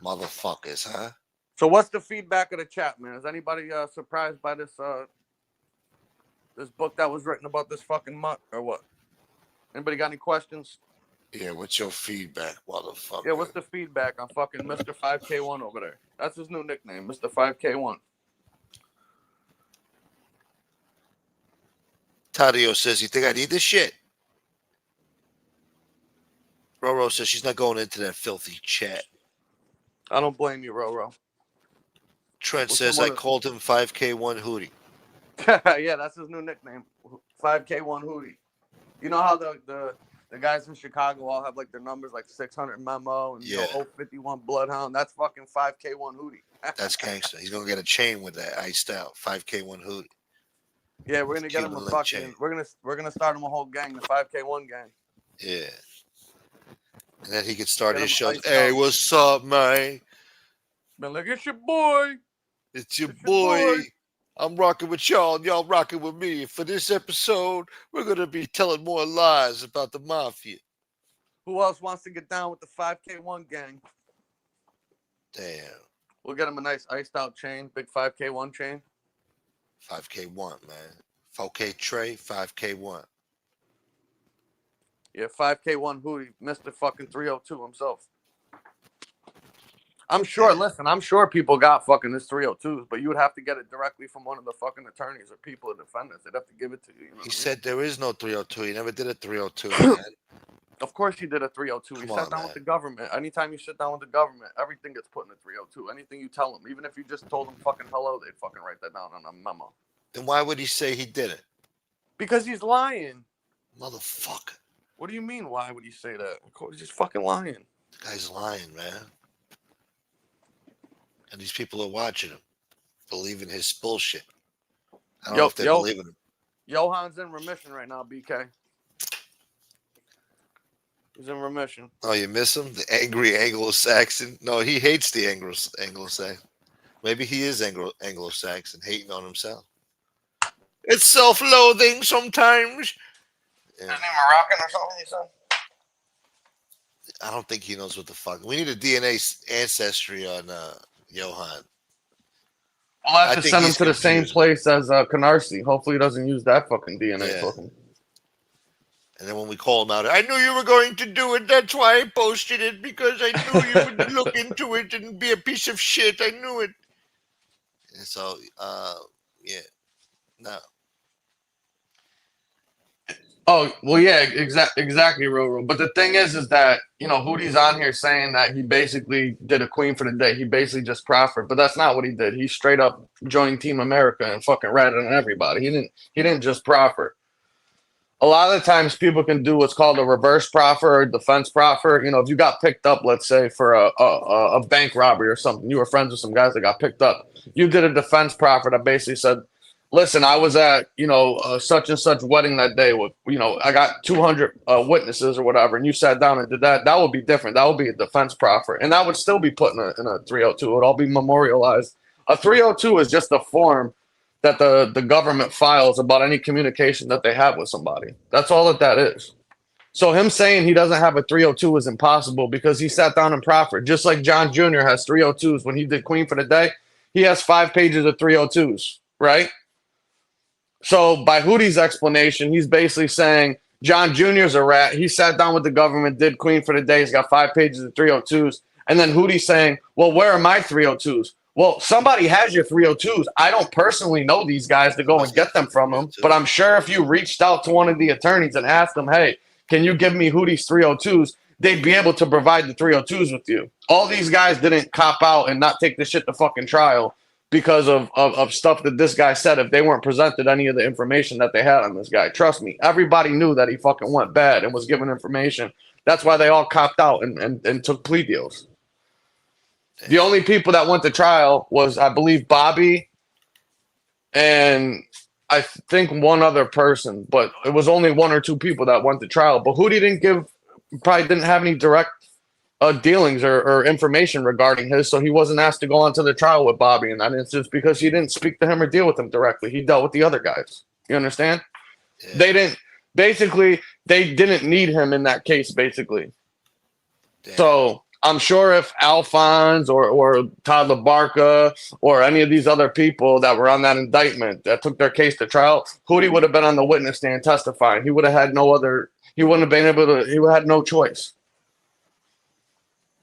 Motherfuckers, huh? So what's the feedback of the chat, man? Is anybody surprised by this this book that was written about this fucking mutt or what? Anybody got any questions? Yeah, what's your feedback, motherfucker? Yeah, what's the feedback on fucking Mr. 5K1 over there? That's his new nickname, Mr. 5K1. Tadio says, you think I need this shit? Roro says she's not going into that filthy chat. I don't blame you, Roro. Trent says I called him 5K1 Hootie. Yeah, that's his new nickname, 5K1 Hootie. You know how the guys in Chicago all have like their numbers like 600 Memo and 051 Bloodhound? That's fucking 5K1 Hootie. That's gangster. He's gonna get a chain with that iced out 5K1 Hootie. Yeah, we're gonna get him a fucking chain. We're gonna start him a whole gang, the 5K1 gang. Yeah. And then he could start his shows. Hey, what's up, man? Man, look, it's your boy. It's your boy. I'm rocking with y'all, and y'all rocking with me. For this episode, we're gonna be telling more lies about the mafia. Who else wants to get down with the 5K1 gang? Damn. We'll get him a nice iced out chain, big 5K1 chain. 5K1, man. 4K Trey, 5K1. Yeah, 5K1 Hootie, Mr. fucking 302 himself. I'm sure, listen, I'm sure people got fucking this 302s, but you would have to get it directly from one of the fucking attorneys or people or defendants. They'd have to give it to you. He said there is no 302. He never did a 302, man. Of course he did a 302. He sat down with the government. Anytime you sit down with the government, everything gets put in a 302. Anything you tell them, even if you just told them fucking hello, they'd fucking write that down on a memo. Then why would he say he did it? Because he's lying. Motherfucker. What do you mean, why would he say that? Of course, he's just fucking lying. The guy's lying, man. And these people are watching him, believing his bullshit. I don't know if they believe in him. Johan's in remission right now, BK. He's in remission. Oh, you miss him? The angry Anglo-Saxon? No, he hates the Anglo-Saxon. Maybe he is Anglo-Saxon, hating on himself. It's self-loathing sometimes. Yeah. Is he Moroccan or something, you said? I don't think he knows what the fuck. We need a DNA ancestry on Johan. We'll have to send him to the same place as Canarsie. Hopefully he doesn't use that fucking DNA. Yeah. And then when we call him out, I knew you were going to do it. That's why I posted it, because I knew you would look into it and be a piece of shit. I knew it. And so, yeah, no. Oh, well, yeah, exactly, Roro. But the thing is that, you know, Hootie's on here saying that he basically did a queen for the day. He basically just proffered, but that's not what he did. He straight up joined Team America and fucking ratted on everybody. He didn't just proffer. A lot of times people can do what's called a reverse proffer or defense proffer. You know, if you got picked up, let's say, for a bank robbery or something, you were friends with some guys that got picked up. You did a defense proffer that basically said, listen, I was at, you know, such and such wedding that day with, you know, I got 200 witnesses or whatever, and you sat down and did that. That would be different. That would be a defense proffer. And that would still be put in a 302. It would all be memorialized. A 302 is just a form that the government files about any communication that they have with somebody. That's all that is. So him saying he doesn't have a 302 is impossible because he sat down and proffered. Just like John Jr. has 302s when he did Queen for the Day, he has 5 pages of 302s, right? So by Hootie's explanation, he's basically saying John Jr.'s a rat. He sat down with the government, did Queen for the Day. He's got 5 pages of 302s. And then Hootie's saying, well, where are my 302s? Well, somebody has your 302s. I don't personally know these guys to go and get them from them, but I'm sure if you reached out to one of the attorneys and asked them, hey, can you give me Hootie's 302s? They'd be able to provide the 302s with you. All these guys didn't cop out and not take this shit to fucking trial because of stuff that this guy said if they weren't presented any of the information that they had on this guy. Trust me, everybody knew that he fucking went bad and was given information. That's why they all copped out and took plea deals. The only people that went to trial was, I believe, Bobby and I think one other person, but it was only 1 or 2 people that went to trial. But Hootie probably didn't have any direct dealings or information regarding his, so he wasn't asked to go on to the trial with Bobby in that instance because he didn't speak to him or deal with him directly. He dealt with the other guys. You understand? Yeah. They didn't need him in that case, basically. Damn. So I'm sure if Alphonse or Todd LaBarca or any of these other people that were on that indictment that took their case to trial, Hootie would have been on the witness stand testifying. He would have had he wouldn't have been able to, he had no choice.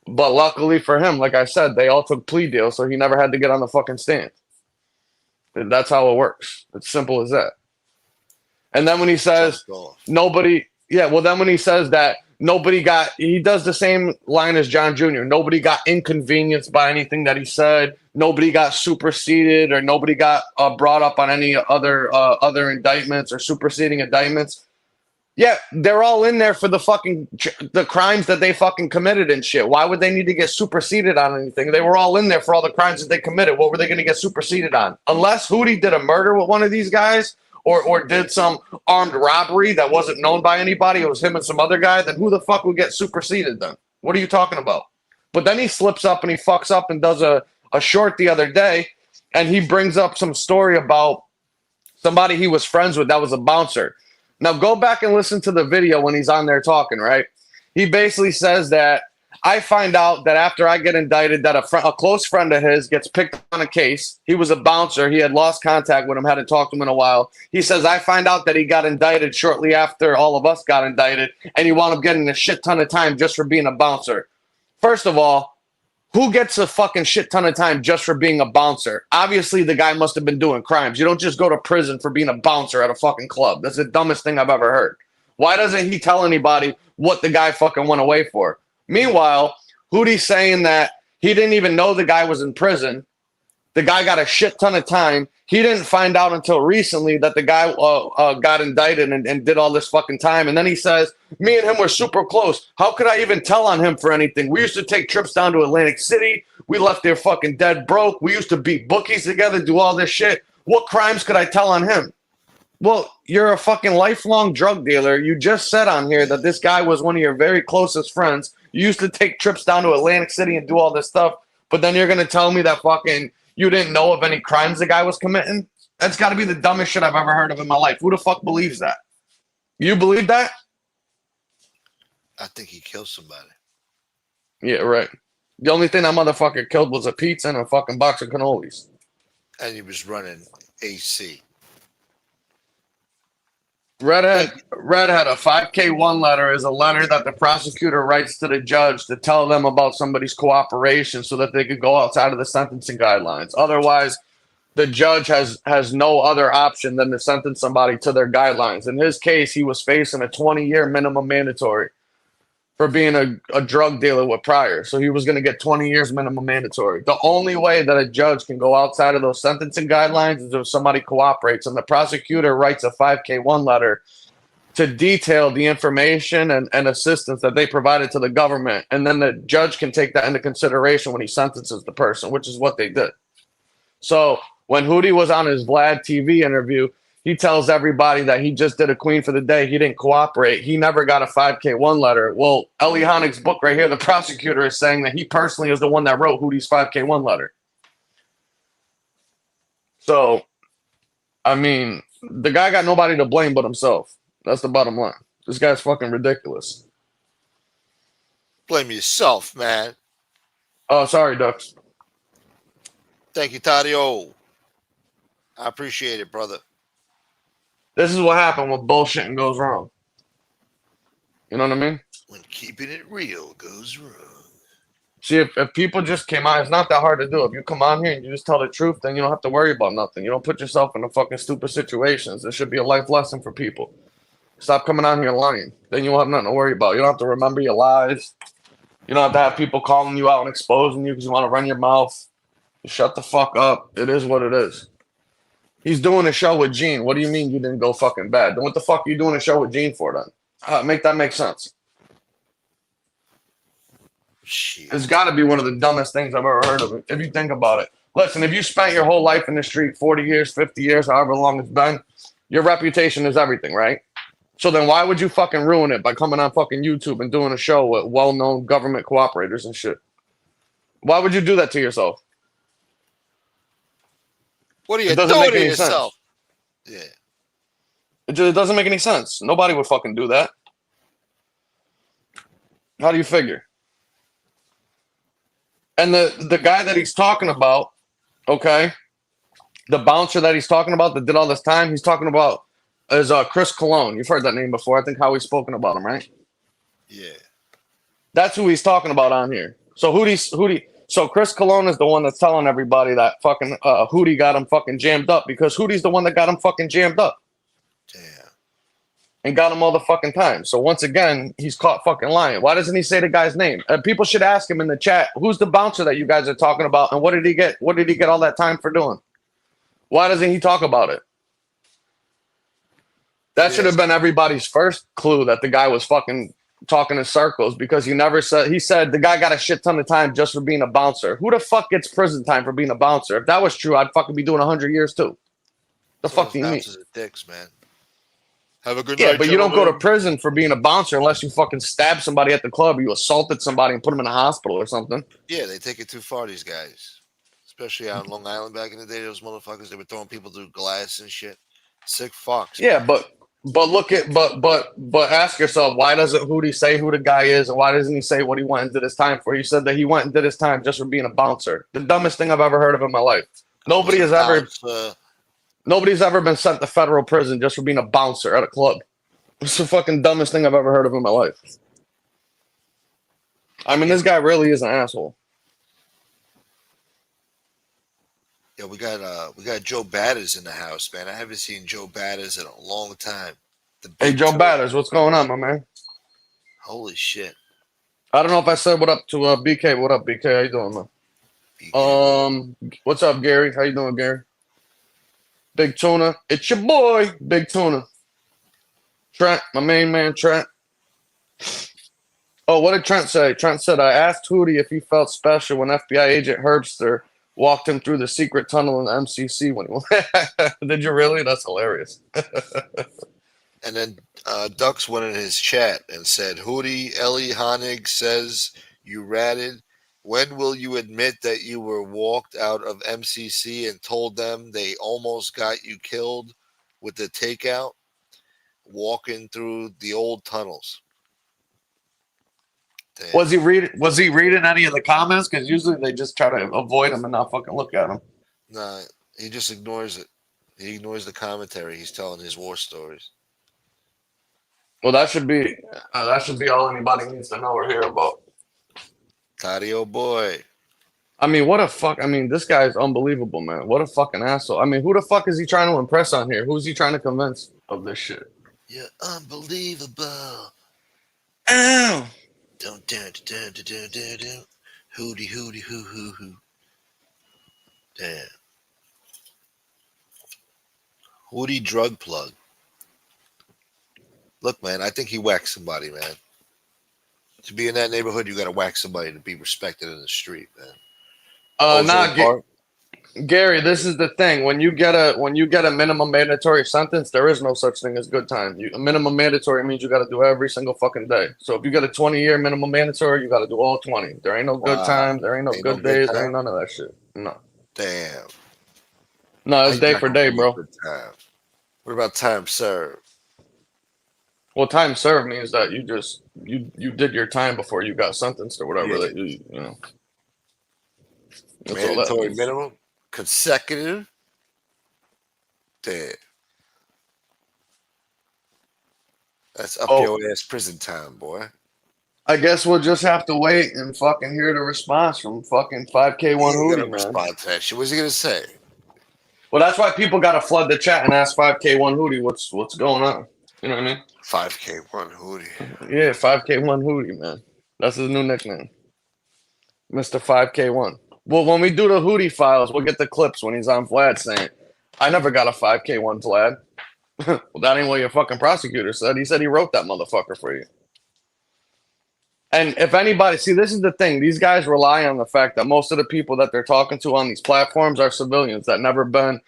But luckily for him, like I said, they all took plea deals, so he never had to get on the fucking stand. And that's how it works. It's simple as that. And then when he says nobody, then when he says that nobody he does the same line as John Jr. Nobody got inconvenienced by anything that he said. Nobody got superseded or nobody got brought up on any other indictments or superseding indictments. Yeah, they're all in there for the crimes that they fucking committed and shit. Why would they need to get superseded on anything? They were all in there for all the crimes that they committed. What were they going to get superseded on? Unless Hootie did a murder with one of these guys or did some armed robbery that wasn't known by anybody, it was him and some other guy, then who the fuck would get superseded then? What are you talking about? But then he slips up and he fucks up and does a short the other day, and he brings up some story about somebody he was friends with that was a bouncer. Now, go back and listen to the video when he's on there talking, right? He basically says that I find out that after I get indicted that a close friend of his gets picked on a case. He was a bouncer. He had lost contact with him, hadn't talked to him in a while. He says, I find out that he got indicted shortly after all of us got indicted, and he wound up getting a shit ton of time just for being a bouncer. First of all, who gets a fucking shit ton of time just for being a bouncer? Obviously, the guy must have been doing crimes. You don't just go to prison for being a bouncer at a fucking club. That's the dumbest thing I've ever heard. Why doesn't he tell anybody what the guy fucking went away for? Meanwhile, Hootie's saying that he didn't even know the guy was in prison. The guy got a shit ton of time. He didn't find out until recently that the guy got indicted and did all this fucking time. And then he says, me and him were super close. How could I even tell on him for anything? We used to take trips down to Atlantic City. We left there fucking dead broke. We used to beat bookies together, do all this shit. What crimes could I tell on him? Well, you're a fucking lifelong drug dealer. You just said on here that this guy was one of your very closest friends. You used to take trips down to Atlantic City and do all this stuff. But then you're going to tell me that fucking you didn't know of any crimes the guy was committing? That's got to be the dumbest shit I've ever heard of in my life. Who the fuck believes that? You believe that? I think he killed somebody. Yeah, right. The only thing that motherfucker killed was a pizza and a fucking box of cannolis. And he was running AC. Red had a 5K1 letter is a letter that the prosecutor writes to the judge to tell them about somebody's cooperation so that they could go outside of the sentencing guidelines. Otherwise, the judge has no other option than to sentence somebody to their guidelines. In his case, he was facing a 20-year minimum mandatory for being a drug dealer with prior. So he was going to get 20 years minimum mandatory. The only way that a judge can go outside of those sentencing guidelines is if somebody cooperates. And the prosecutor writes a 5K1 letter to detail the information and assistance that they provided to the government. And then the judge can take that into consideration when he sentences the person, which is what they did. So when Hootie was on his Vlad TV interview, he tells everybody that he just did a Queen for the Day. He didn't cooperate. He never got a 5K1 letter. Well, Ellie Honig's book right here, the prosecutor is saying that he personally is the one that wrote Hootie's 5K1 letter. So, I mean, the guy got nobody to blame but himself. That's the bottom line. This guy's fucking ridiculous. Blame yourself, man. Oh, sorry, Ducks. Thank you, Tadio. I appreciate it, brother. This is what happened when bullshitting goes wrong. You know what I mean? When keeping it real goes wrong. See, if people just came out, it's not that hard to do. If you come on here and you just tell the truth, then you don't have to worry about nothing. You don't put yourself in the fucking stupid situations. This should be a life lesson for people. Stop coming on here lying. Then you won't have nothing to worry about. You don't have to remember your lies. You don't have to have people calling you out and exposing you because you want to run your mouth. Shut the fuck up. It is what it is. He's doing a show with Gene. What do you mean you didn't go fucking bad? Then what the fuck are you doing a show with Gene for then? Make that make sense. Shit. It's got to be one of the dumbest things I've ever heard of. If you think about it. Listen, if you spent your whole life in the street, 40 years, 50 years, however long it's been, your reputation is everything, right? So then why would you fucking ruin it by coming on fucking YouTube and doing a show with well-known government cooperators and shit? Why would you do that to yourself? What are you It doesn't doing make to any yourself? sense. Yeah. It doesn't make any sense. Nobody would fucking do that. How do you figure? And the guy that he's talking about, okay, the bouncer that he's talking about that did all this time, he's talking about is Chris Cologne. You've heard that name before. I think Howie's spoken about him, right? Yeah. That's who he's talking about on here. So so Chris Cologne is the one that's telling everybody that fucking Hootie got him fucking jammed up because Hootie's the one that got him fucking jammed up. Damn. And got him all the fucking time. So once again, he's caught fucking lying. Why doesn't he say the guy's name? People should ask him in the chat, who's the bouncer that you guys are talking about, and what did he get? What did he get all that time for doing? Why doesn't he talk about it? That should have been everybody's first clue that the guy was fucking talking in circles because he never said. He said the guy got a shit ton of time just for being a bouncer. Who the fuck gets prison time for being a bouncer? If that was true, I'd fucking be doing 100 years too. The fuck do you mean? Bouncers are dicks, man. Have a good Yeah, night, but you don't go to gentlemen. prison for being a bouncer unless you fucking stabbed somebody at the club or you assaulted somebody and put them in a hospital or something. Yeah, they take it too far, these guys. Especially out in Long Island back in the day, those motherfuckers, they were throwing people through glass and shit. Sick fucks. Yeah, but look at but ask yourself, why doesn't Hootie say who the guy is and why doesn't he say what he went and did his time for? He said that he went and did his time just for being a bouncer. The dumbest thing I've ever heard of in my life. Nobody's ever been sent to federal prison just for being a bouncer at a club. It's the fucking dumbest thing I've ever heard of in my life. I mean, this guy really is an asshole. Yeah, we got Joe Batters in the house, man. I haven't seen Joe Batters in a long time. Hey, Joe Batters, what's going on, my man? Holy shit. I don't know if I said what up to BK. What up, BK? How you doing, man? BK. What's up, Gary? How you doing, Gary? Big Tuna. It's your boy, Big Tuna. Trent, my main man, Trent. Oh, what did Trent say? Trent said, I asked Hootie if he felt special when FBI agent Herbster walked him through the secret tunnel in the MCC when he went. Did you really? That's hilarious. And then Ducks went in his chat and said, Hootie Ellie Honig says you ratted. When will you admit that you were walked out of MCC and told them they almost got you killed with the takeout? Walking through the old tunnels. Damn. Was he reading any of the comments? Because usually they just try to avoid them and not fucking look at them. Nah, he just ignores it. He ignores the commentary. He's telling his war stories. Well, that should be all anybody needs to know or hear about. Tadio boy. I mean, what a fuck. I mean, this guy is unbelievable, man. What a fucking asshole. I mean, who the fuck is he trying to impress on here? Who's he trying to convince of this shit? You're unbelievable. Ow! Don't do. Hootie hoo. Damn. Hootie drug plug. Look, man, I think he whacked somebody, man. To be in that neighborhood, you got to whack somebody to be respected in the street, man. Gary, this is the thing. When you get a minimum mandatory sentence, there is no such thing as good time. A minimum mandatory means you got to do every single fucking day. So if you get a 20-year minimum mandatory, you got to do all 20. There ain't no good time. There ain't no good days. There ain't none of that shit. No. Damn. No, it's day for day, bro. Good time. What about time served? Well, time served means that you did your time before you got sentenced or whatever Yeah. that you know. That's all that Mandatory means. minimum, consecutive. Damn. That's up Oh, your ass prison time, boy. I guess we'll just have to wait and fucking hear the response from fucking 5K1 He ain't Hootie, gonna man. respond to that shit. What's he gonna say? Well, that's why people got to flood the chat and ask 5K1 Hootie what's going on. You know what I mean? 5K1 Hootie. Yeah, 5K1 Hootie, man. That's his new nickname, Mr. 5K1. Well, when we do the Hootie files, we'll get the clips when he's on Vlad saying, "I never got a 5K1 Vlad." Well, that ain't what your fucking prosecutor said. He said he wrote that motherfucker for you. And if anybody, see, this is the thing. These guys rely on the fact that most of the people that they're talking to on these platforms are civilians that never been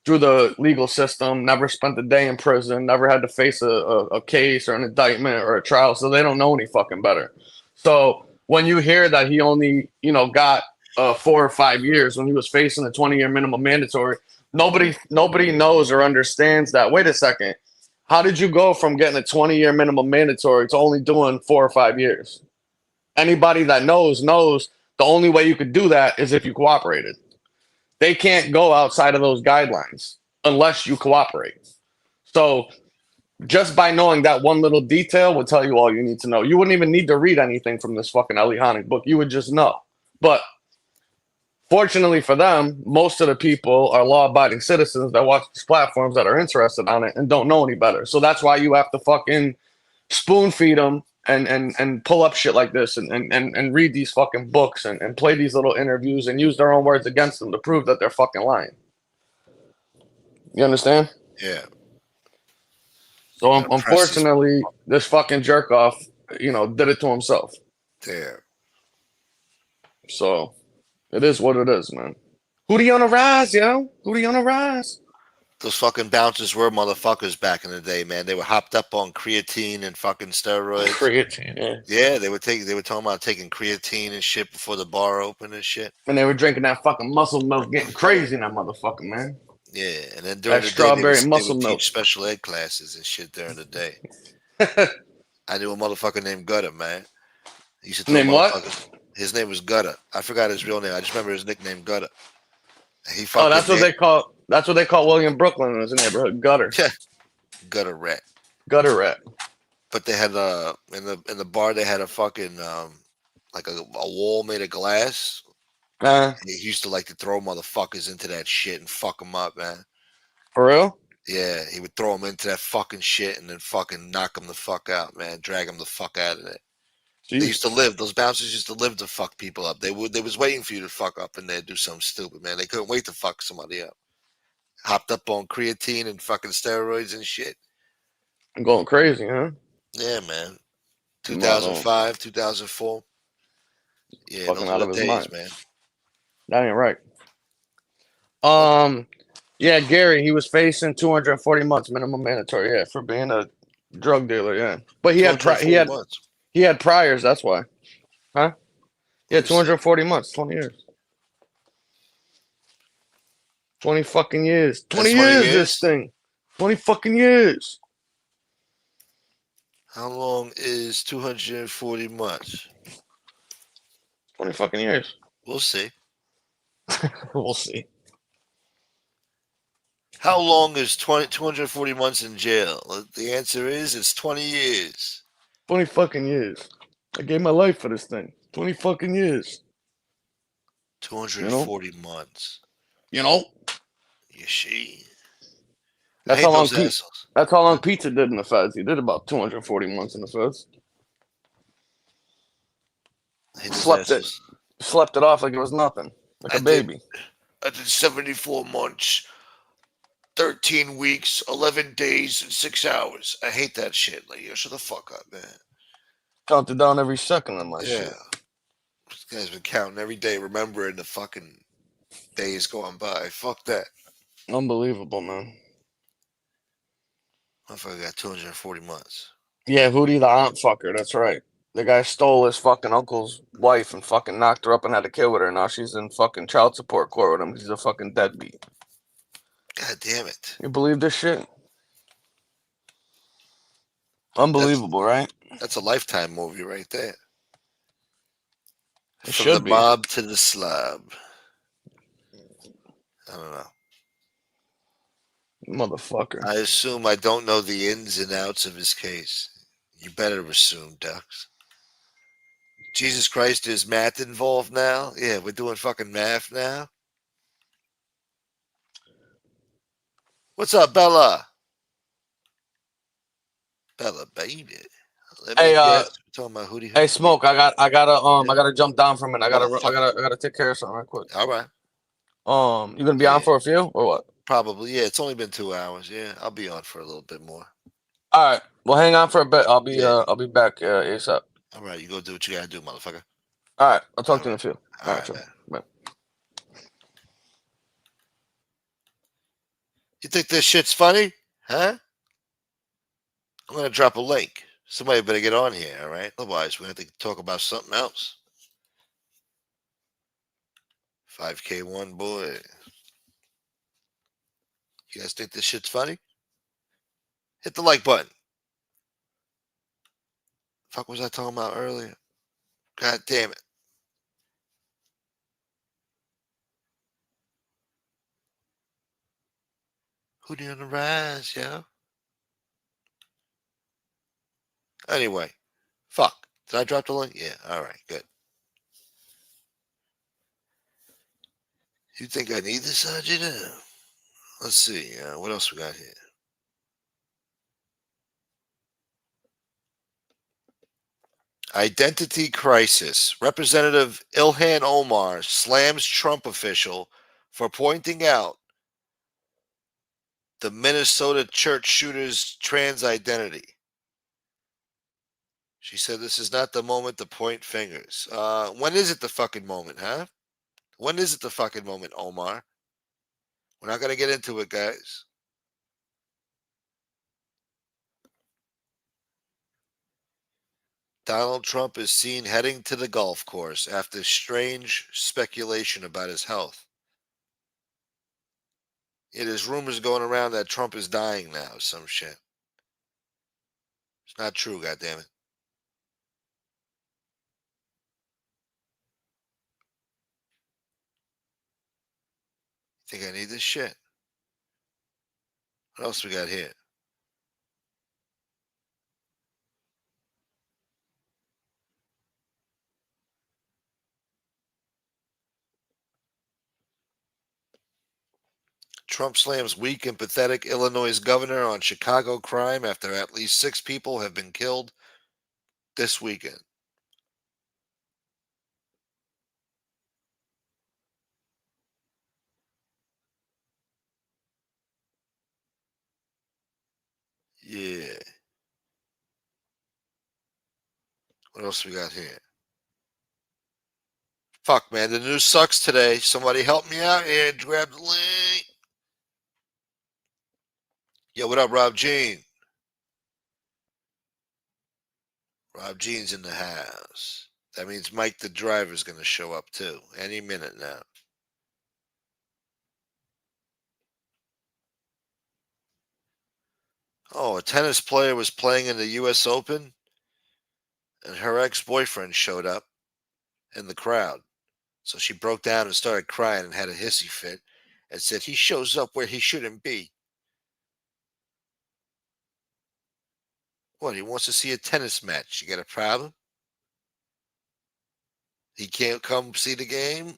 through the legal system, never spent a day in prison, never had to face a case or an indictment or a trial, so they don't know any fucking better. So when you hear that he only, got 4 or 5 years when he was facing a 20-year minimum mandatory, nobody knows or understands that. Wait a second, how did you go from getting a 20-year minimum mandatory to only doing 4 or 5 years? Anybody that knows the only way you could do that is if you cooperated. They can't go outside of those guidelines unless you cooperate. So just by knowing that one little detail would tell you all you need to know. You wouldn't even need to read anything from this fucking Eli Honig book. You would just know. But fortunately for them, most of the people are law-abiding citizens that watch these platforms that are interested on it and don't know any better. So that's why you have to fucking spoon feed them and pull up shit like this and read these fucking books and play these little interviews and use their own words against them to prove that they're fucking lying. You understand? Yeah. So Gotta press these. unfortunately, this fucking jerk off, did it to himself. Damn. So it is what it is, man. Hootie on the rise, yo. Hootie on the rise. Those fucking bouncers were motherfuckers back in the day, man. They were hopped up on creatine and fucking steroids. Creatine, yeah. Yeah, they were talking about taking creatine and shit before the bar opened and shit. And they were drinking that fucking muscle milk, getting crazy in that motherfucker, man. Yeah, and then during That the day strawberry they muscle would milk. teach special ed classes and shit during the day. I knew a motherfucker named Gutter, man. He used to throw Name what? motherfuckers. His name was Gutter. I forgot his real name. I just remember his nickname Gutter. He Oh, fucking that's what they call William Brooklyn in his neighborhood. Gutter. Gutter rat. Gutter rat. But they had in the bar they had a fucking like a wall made of glass. He used to like to throw motherfuckers into that shit and fuck them up, man. For real? Yeah, he would throw them into that fucking shit and then fucking knock them the fuck out, man. Drag them the fuck out of it. Jeez. They used to live. Those bouncers used to live to fuck people up. They was waiting for you to fuck up and they'd do something stupid, man. They couldn't wait to fuck somebody up. Hopped up on creatine and fucking steroids and shit. I'm going crazy, huh? Yeah, man. Right on. 2005, 2004. Yeah, Fucking those out were of the his days, mind. man. That ain't right. Yeah, Gary, he was facing 240 months minimum mandatory, yeah, for being a drug dealer, yeah. But he had 240 months. he had priors, that's why. Huh? Yeah, Let me see. 240 months, 20 years. 20 fucking years. 20 That's 20 years, years? this thing. 20 fucking years. How long is 240 months? 20 fucking years. We'll see. We'll see. How long is 240 months in jail? The answer is it's 20 years. 20 fucking years. I gave my life for this thing. 20 fucking years. 240 months. You know? You see? I That's hate how long those assholes. That's how long Pizza did in the feds. He did about 240 months in the feds. I hate those Slept assholes. Slept it off like it was nothing. Like a baby. I did 74 months, 13 weeks, 11 days, and 6 hours. I hate that shit. Like, yo, shut the fuck up, man. Counted down every second on my shit. This guy's been counting every day, remembering the fucking days going by. Fuck that. Unbelievable, man. Motherfucker got 240 months. Yeah, Hootie the aunt fucker. That's right. The guy stole his fucking uncle's wife and fucking knocked her up and had a kid with her. Now she's in fucking child support court with him. He's a fucking deadbeat. God damn it. You believe this shit? Unbelievable, right? That's a Lifetime movie right there. It From the should be. mob to the slob. I don't know. Motherfucker. I assume I don't know the ins and outs of his case. You better assume, Ducks. Jesus Christ, is math involved now? Yeah, we're doing fucking math now. What's up, Bella? Bella, baby. Let me Hey, guess. We're talking about Hootie hey, Hoo. Smoke. I gotta jump down for a minute. I Motherfucker. gotta take care of something right quick. All right. You gonna be on Yeah, for a few or what? probably. Yeah, it's only been 2 hours. Yeah, I'll be on for a little bit more. All right. Well, hang on for a bit. Yeah. I'll be back ASAP. All right, you go do what you gotta do, motherfucker. All right. I'll talk All to you in right. a few. All All right, right, sure. man. Bye. You think this shit's funny? Huh? I'm gonna drop a link. Somebody better get on here, all right? Otherwise, we have to talk about something else. 5K1 boy. You guys think this shit's funny? Hit the like button. Fuck was I talking about earlier? God damn it. Hootie on the rise, yo. Anyway, fuck. Did I drop the link? Yeah, all right, good. You think I need this, Ajita? Let's see. What else we got here? Identity crisis. Representative Ilhan Omar slams Trump official for pointing out the Minnesota church shooter's trans identity. She said this is not the moment to point fingers. When is it the fucking moment, huh? When is it the fucking moment, Omar? We're not going to get into it, guys. Donald Trump is seen heading to the golf course after strange speculation about his health. Yeah, there's rumors going around that Trump is dying now, some shit. It's not true, goddammit. Think I need this shit? What else we got here? Trump slams weak and pathetic Illinois governor on Chicago crime after at least 6 people have been killed this weekend. Yeah. What else we got here? Fuck, man, the news sucks today. Somebody help me out here. Grab the link. Yo, what up, Rob Jean? Rob Jean's in the house. That means Mike the driver's going to show up too. Any minute now. Oh, a tennis player was playing in the U.S. Open, and her ex-boyfriend showed up in the crowd. So she broke down and started crying and had a hissy fit and said, he shows up where he shouldn't be. What, he wants to see a tennis match. You got a problem? He can't come see the game?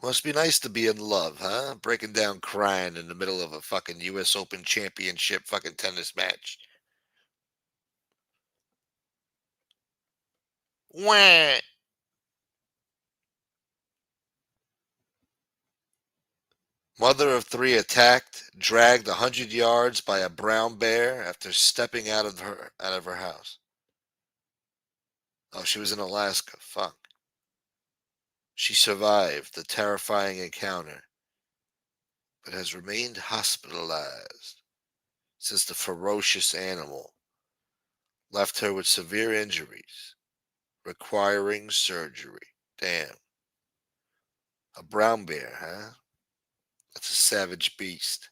Must be nice to be in love, huh? Breaking down crying in the middle of a fucking U.S. Open championship fucking tennis match. Wah! Mother of 3 attacked, dragged 100 yards by a brown bear after stepping out of her house. Oh, she was in Alaska. Fuck. She survived the terrifying encounter, but has remained hospitalized since the ferocious animal left her with severe injuries, requiring surgery. Damn. A brown bear, huh? That's a savage beast.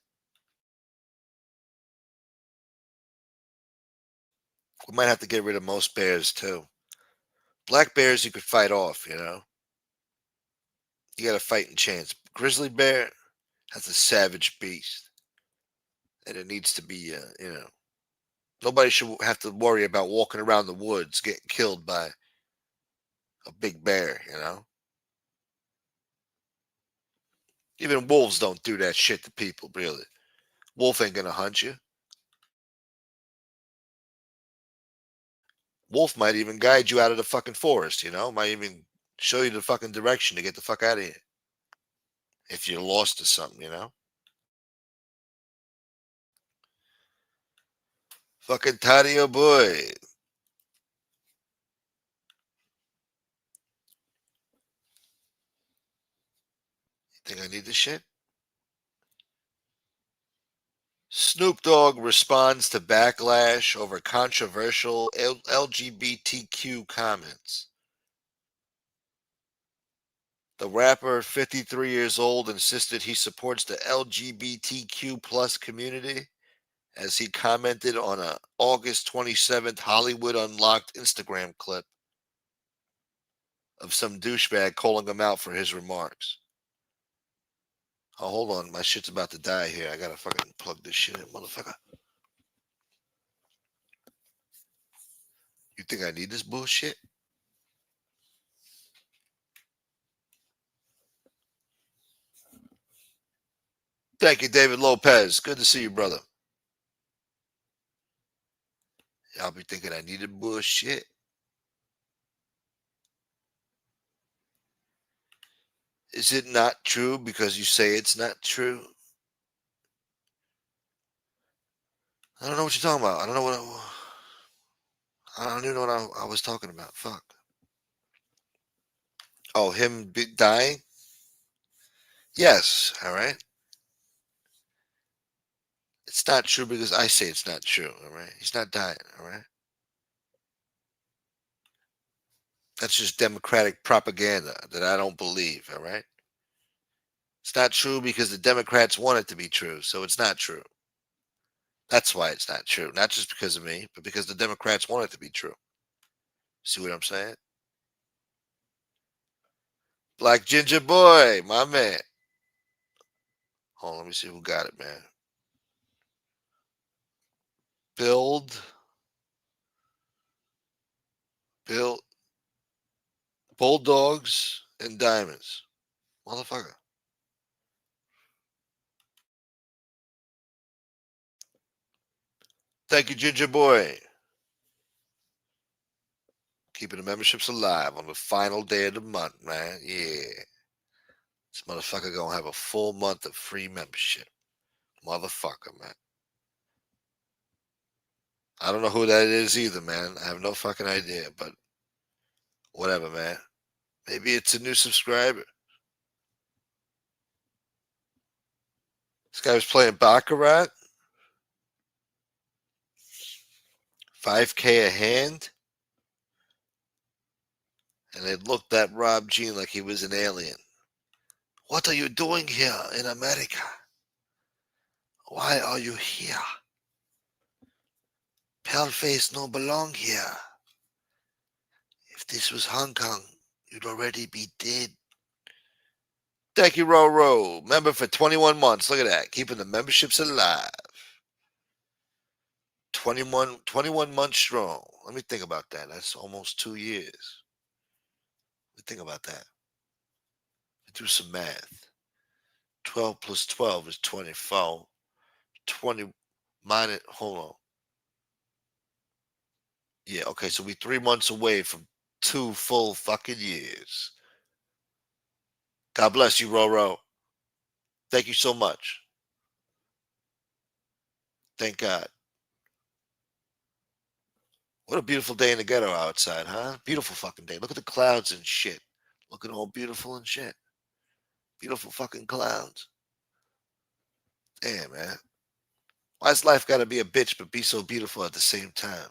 We might have to get rid of most bears too. Black bears you could fight off, you know. You got a fighting chance. Grizzly bear, that's a savage beast, and it needs to be, nobody should have to worry about walking around the woods getting killed by a big bear, you know. Even wolves don't do that shit to people, really. Wolf ain't gonna hunt you. Wolf might even guide you out of the fucking forest, you know. Might even show you the fucking direction to get the fuck out of here if you're lost or something, you know. Fucking Tadio boy. You think I need this shit? Snoop Dogg responds to backlash over controversial LGBTQ comments. The rapper, 53 years old, insisted he supports the LGBTQ plus community as he commented on a August 27th Hollywood Unlocked Instagram clip of some douchebag calling him out for his remarks. Oh, hold on. My shit's about to die here. I gotta fucking plug this shit in, motherfucker. You think I need this bullshit? Thank you, David Lopez. Good to see you, brother. Y'all be thinking I needed bullshit. Is it not true because you say it's not true? I don't know what you're talking about. I don't know what I don't even know what I was talking about. Fuck. Oh, him dying? Yes. All right. It's not true because I say it's not true. All right. He's not dying. All right. That's just Democratic propaganda that I don't believe. All right. It's not true because the Democrats want it to be true. So it's not true. That's why it's not true. Not just because of me, but because the Democrats want it to be true. See what I'm saying? Black Ginger Boy, my man. Hold on, let me see who got it, man. Build. Bulldogs and Diamonds. Motherfucker. Thank you, Ginger Boy. Keeping the memberships alive on the final day of the month, man. Yeah. This motherfucker gonna have a full month of free membership. Motherfucker, man. I don't know who that is either, man. I have no fucking idea, but whatever, man. Maybe it's a new subscriber. This guy was playing Baccarat. 5K a hand. And they looked at Rob Jean like he was an alien. What are you doing here in America? Why are you here? Paleface no belong here. If this was Hong Kong, you'd already be dead. Thank you, Roro. Member for 21 months. Look at that. Keeping the memberships alive. 21 months strong. Let me think about that. That's almost 2 years. Let me think about that. Do some math. 12 plus 12 is 24. 20 minus, hold on. Yeah, okay, so we 3 months away from 2 full fucking years. God bless you, Roro. Thank you so much. Thank God. What a beautiful day in the ghetto outside, huh? Beautiful fucking day. Look at the clouds and shit. Looking all beautiful and shit. Beautiful fucking clouds. Damn, man. Why's life gotta be a bitch but be so beautiful at the same time?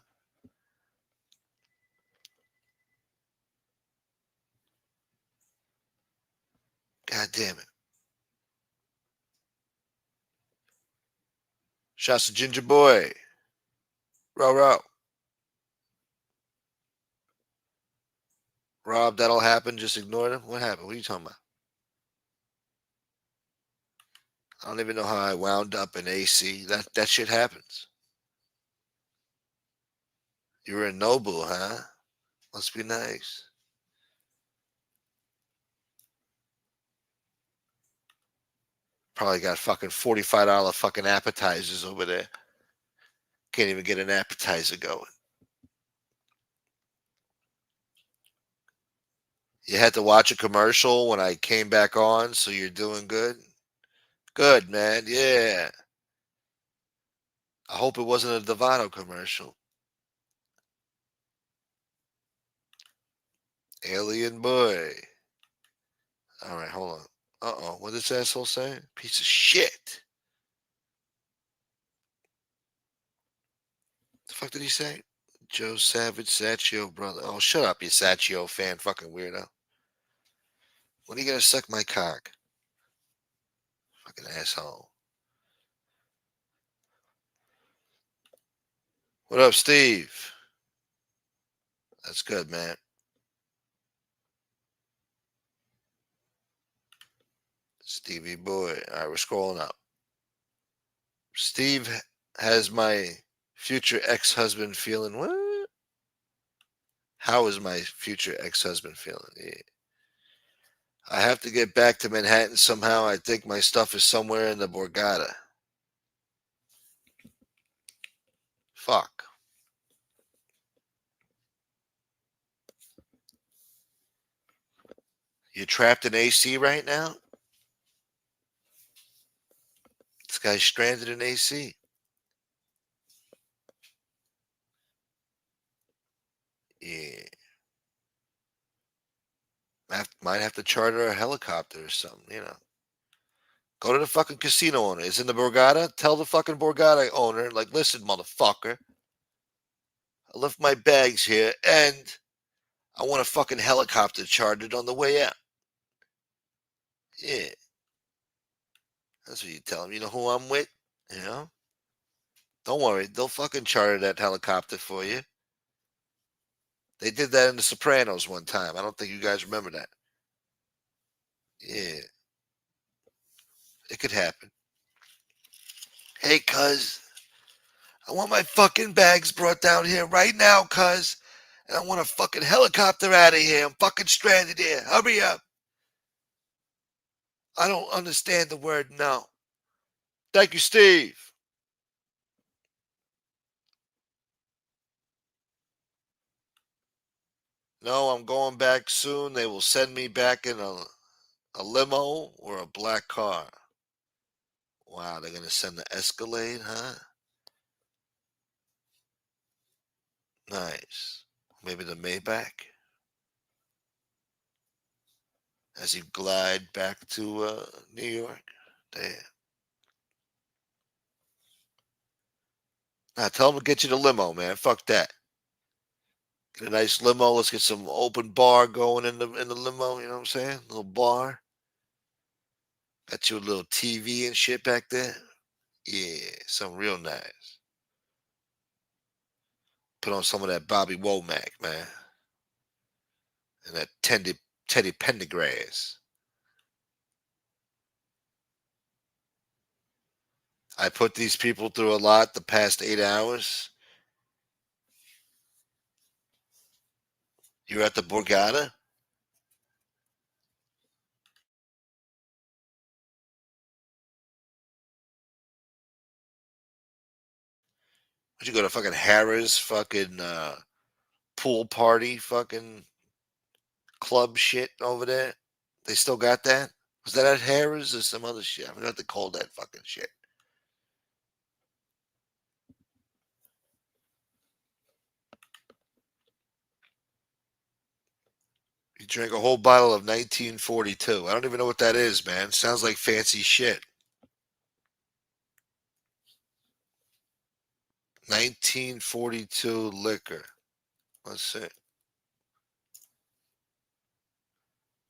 God damn it. Shouts to Ginger Boy. Row. Rob, that'll happen. Just ignore them. What happened? What are you talking about? I don't even know how I wound up in AC. That shit happens. You're in Noble, huh? Must be nice. Probably got fucking $45 fucking appetizers over there. Can't even get an appetizer going. You had to watch a commercial when I came back on, so you're doing good? Good, man. Yeah. I hope it wasn't a Devano commercial. Alien boy. All right, hold on. Uh-oh. What did this asshole say? Piece of shit. The fuck did he say? Joe Savage, Sacchio brother. Oh, shut up, you Sacchio fan, fucking weirdo. When are you gonna suck my cock? Fucking asshole. What up, Steve? That's good, man. Stevie boy. All right, we're scrolling up. Steve has my future ex-husband feeling what? How is my future ex-husband feeling? Yeah. I have to get back to Manhattan somehow. I think my stuff is somewhere in the Borgata. Fuck. You trapped in AC right now? This guy's stranded in AC. Yeah. Might have to charter a helicopter or something, you know. Go to the fucking casino owner. It's in the Borgata. Tell the fucking Borgata owner, like, listen, motherfucker. I left my bags here and I want a fucking helicopter chartered on the way out. Yeah. That's what you tell them. You know who I'm with? You know? Don't worry. They'll fucking charter that helicopter for you. They did that in The Sopranos one time. I don't think you guys remember that. Yeah. It could happen. Hey, cuz, I want my fucking bags brought down here right now, cuz. And I want a fucking helicopter out of here. I'm fucking stranded here. Hurry up. I don't understand the word no. Thank you, Steve. No, I'm going back soon. They will send me back in a limo or a black car. Wow, they're going to send the Escalade, huh? Nice. Maybe the Maybach as you glide back to New York. Damn. Now tell them to get you the limo, man. Fuck that. Get a nice limo. Let's get some open bar going in the limo. You know what I'm saying? A little bar. Got you a little TV and shit back there. Yeah, something real nice. Put on some of that Bobby Womack, man, and that Teddy Pendergrass. I put these people through a lot the past 8 hours. You're at the Borgata? Would you go to fucking Harrah's fucking pool party fucking club shit over there? They still got that? Was that at Harrah's or some other shit? I forgot what they called that fucking shit. You drank a whole bottle of 1942. I don't even know what that is, man. Sounds like fancy shit. 1942 liquor. Let's see.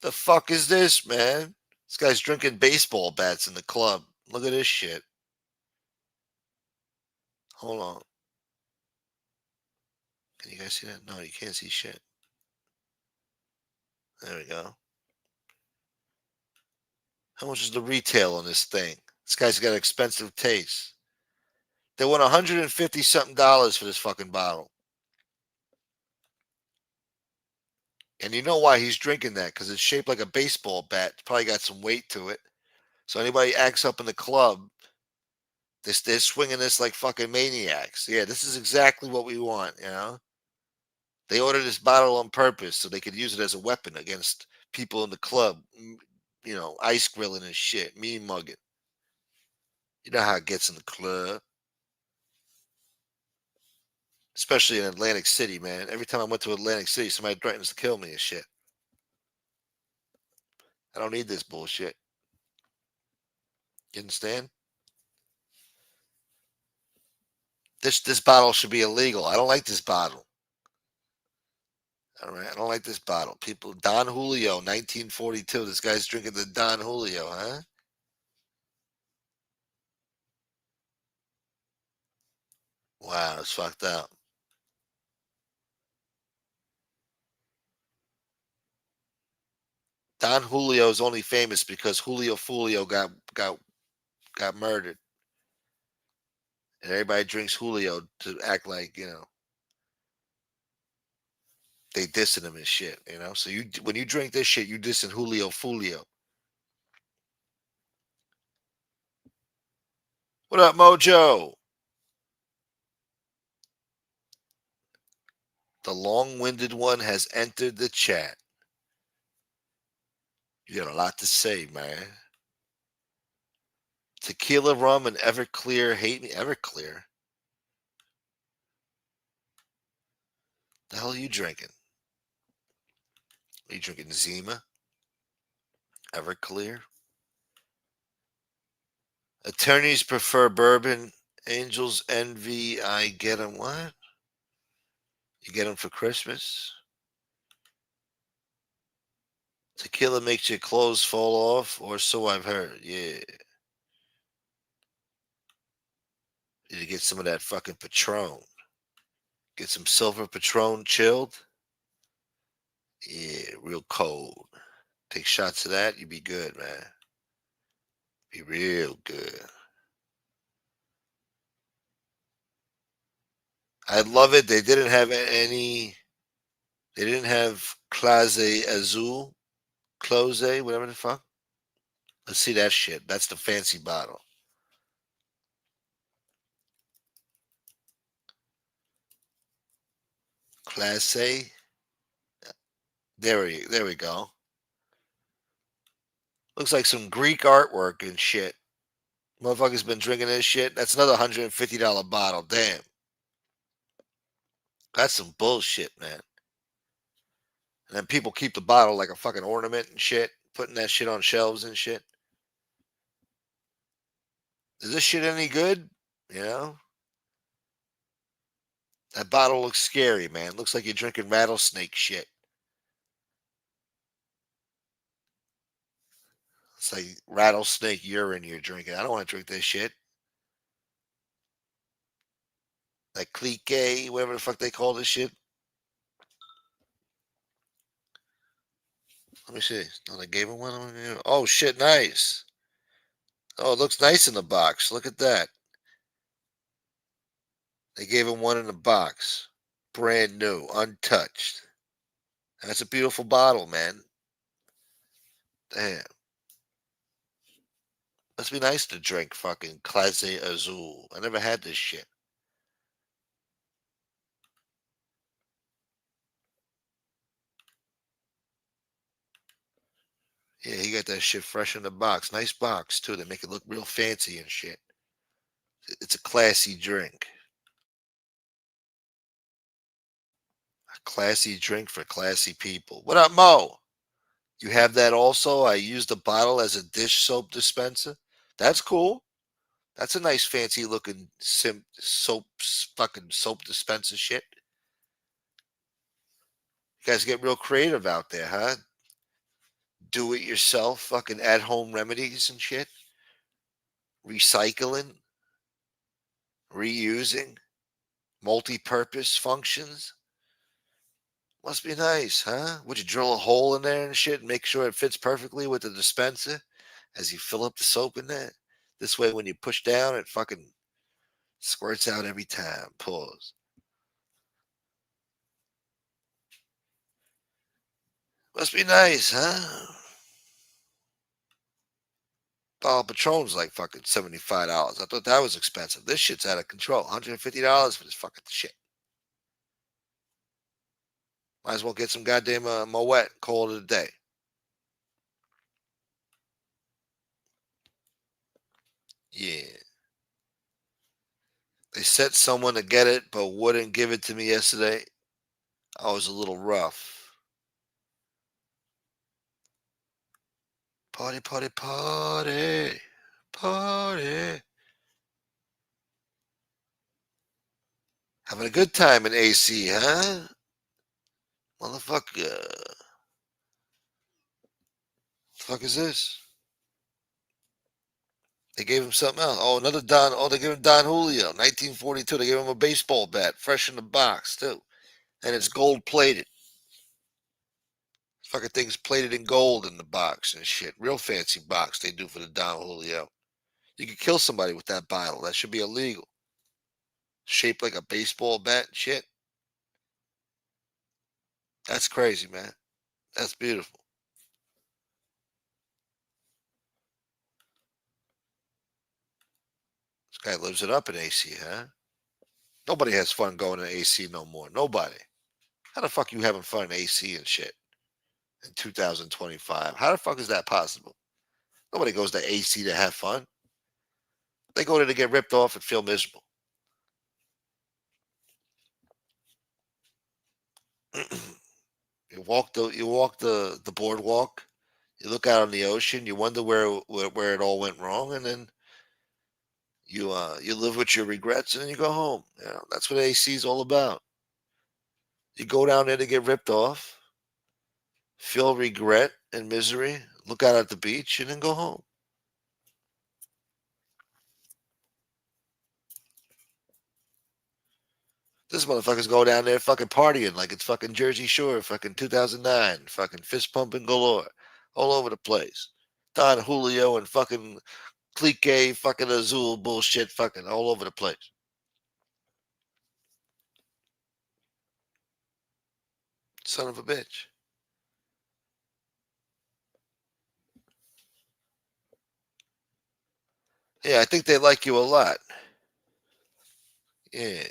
The fuck is this, man? This guy's drinking baseball bats in the club. Look at this shit. Hold on. Can you guys see that? No, you can't see shit. There we go. How much is the retail on this thing? This guy's got expensive taste. They want $150 something for this fucking bottle. And you know why he's drinking that? Because it's shaped like a baseball bat. It's probably got some weight to it. So anybody acts up in the club, they're swinging this like fucking maniacs. Yeah, this is exactly what we want, you know? They ordered this bottle on purpose so they could use it as a weapon against people in the club, you know, ice grilling and shit, mean mugging. You know how it gets in the club. Especially in Atlantic City, man. Every time I went to Atlantic City, somebody threatens to kill me and shit. I don't need this bullshit. You understand? This bottle should be illegal. I don't like this bottle. All right, I don't like this bottle. People, Don Julio, 1942. This guy's drinking the Don Julio, huh? Wow, it's fucked up. Don Julio is only famous because Julio Fulio got murdered, and everybody drinks Julio to act like, you know, they dissing him and shit. You know, so you when you drink this shit, you dissing Julio Fulio. What up, Mojo? The long-winded one has entered the chat. You got a lot to say, man. Tequila, rum, and Everclear hate me. Everclear? The hell are you drinking? Are you drinking Zima? Everclear? Attorneys prefer bourbon. Angels envy. I get them. What? You get them for Christmas? Tequila makes your clothes fall off, or so I've heard. Yeah. Need to get some of that fucking Patron. Get some silver Patron chilled. Yeah, real cold. Take shots of that, you'd be good, man. Be real good. I love it. They didn't have any. They didn't have Clase Azul, Close, whatever the fuck. Let's see that shit. That's the fancy bottle. Clase. There we go. Looks like some Greek artwork and shit. Motherfucker's been drinking this shit. That's another $150 bottle. Damn. That's some bullshit, man. And then people keep the bottle like a fucking ornament and shit, putting that shit on shelves and shit. Is this shit any good? You know? That bottle looks scary, man. Looks like you're drinking rattlesnake shit. It's like rattlesnake urine you're drinking. I don't want to drink this shit. Like clique, whatever the fuck they call this shit. Let me see. Oh, they gave him one. Oh shit, nice. Oh, it looks nice in the box. Look at that. They gave him one in the box. Brand new, untouched. That's a beautiful bottle, man. Damn. Must be nice to drink fucking Clase Azul. I never had this shit. Yeah, he got that shit fresh in the box. Nice box, too. They make it look real fancy and shit. It's a classy drink. A classy drink for classy people. What up, Mo? You have that also? I used the bottle as a dish soap dispenser. That's cool. That's a nice fancy looking fucking soap dispenser shit. You guys get real creative out there, huh? Do it yourself, fucking at home remedies and shit. Recycling. reusing, multi-purpose functions. Must be nice, huh? Would you drill a hole in there and shit and make sure it fits perfectly with the dispenser as you fill up the soap in there? This way, when you push down, it fucking squirts out every time. Pause. Must be nice, huh? Bottle of Patron's like fucking $75. I thought that was expensive. This shit's out of control. $150 for this fucking shit. Might as well get some goddamn Moet and call it a day. Yeah. They sent someone to get it, but wouldn't give it to me yesterday. I was a little rough. Party, party, party. Party. Having a good time in AC, huh? Motherfucker. The fuck is this? They gave him something else. Oh, another Don. Oh, they gave him Don Julio, 1942. They gave him a baseball bat, fresh in the box, too. And it's gold plated. Fucking thing's plated in gold in the box and shit. Real fancy box they do for the Don Julio. You could kill somebody with that bottle. That should be illegal. Shaped like a baseball bat and shit. That's crazy, man. That's beautiful. This guy lives it up in AC, huh? Nobody has fun going to AC no more. Nobody. How the fuck you having fun in AC and shit in 2025? How the fuck is that possible? Nobody goes to AC to have fun. They go there to get ripped off and feel miserable. You walk the boardwalk. You look out on the ocean. You wonder where it all went wrong, and then you live with your regrets, and then you go home. You know, that's what AC is all about. You go down there to get ripped off, feel regret and misery, look out at the beach, and then go home. This motherfucker's go down there fucking partying like it's fucking Jersey Shore, fucking 2009, fucking fist pumping galore, all over the place. Don Julio and fucking clique, fucking Azul bullshit, fucking all over the place. Son of a bitch. Yeah, I think they like you a lot. Yeah.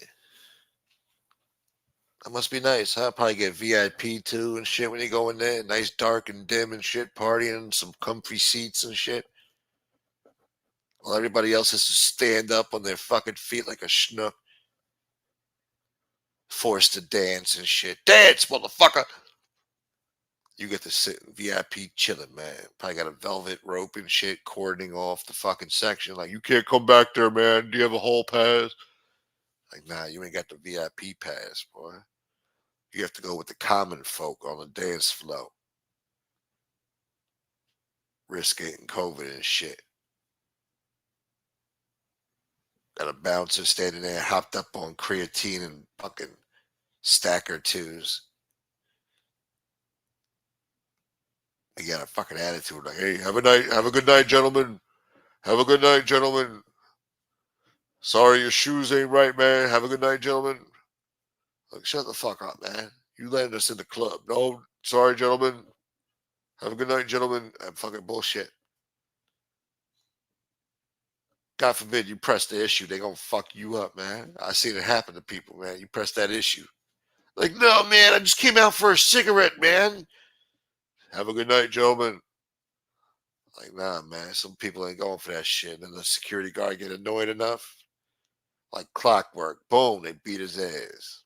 That must be nice, huh? Probably get VIP too and shit when you go in there. Nice dark and dim and shit, partying, some comfy seats and shit. While everybody else has to stand up on their fucking feet like a schnook. Forced to dance and shit. Dance, motherfucker! You get to sit in VIP chilling, man. Probably got a velvet rope and shit cordoning off the fucking section. Like, you can't come back there, man. Do you have a hall pass? Like, nah, you ain't got the VIP pass, boy. You have to go with the common folk on the dance floor. Risk getting COVID and shit. Got a bouncer standing there hopped up on creatine and fucking stacker twos. He got a fucking attitude like, hey, have a good night, gentlemen. Have a good night, gentlemen. Sorry, your shoes ain't right, man. Have a good night, gentlemen. Like, shut the fuck up, man. You landed us in the club. No, sorry, gentlemen. Have a good night, gentlemen. And fucking bullshit. God forbid you press the issue, they gonna fuck you up, man. I seen it happen to people, man. You press that issue. Like, no, man, I just came out for a cigarette, man. Have a good night, gentlemen. Like, nah, man. Some people ain't going for that shit. And the security guard get annoyed enough. Like clockwork. Boom, they beat his ass.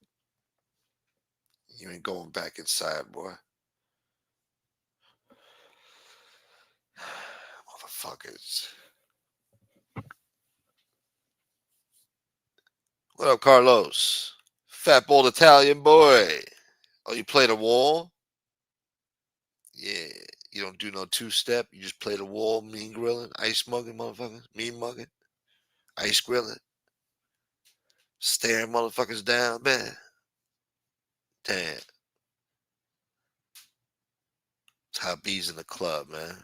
You ain't going back inside, boy. Motherfuckers. What up, Carlos? Fat bald Italian boy. Oh, you play the wall? Yeah. You don't do no two-step. You just play the wall, mean grilling, ice mugging, motherfuckers. Mean mugging, ice grilling. Staring motherfuckers down, man. Damn. It's how B's in the club, man.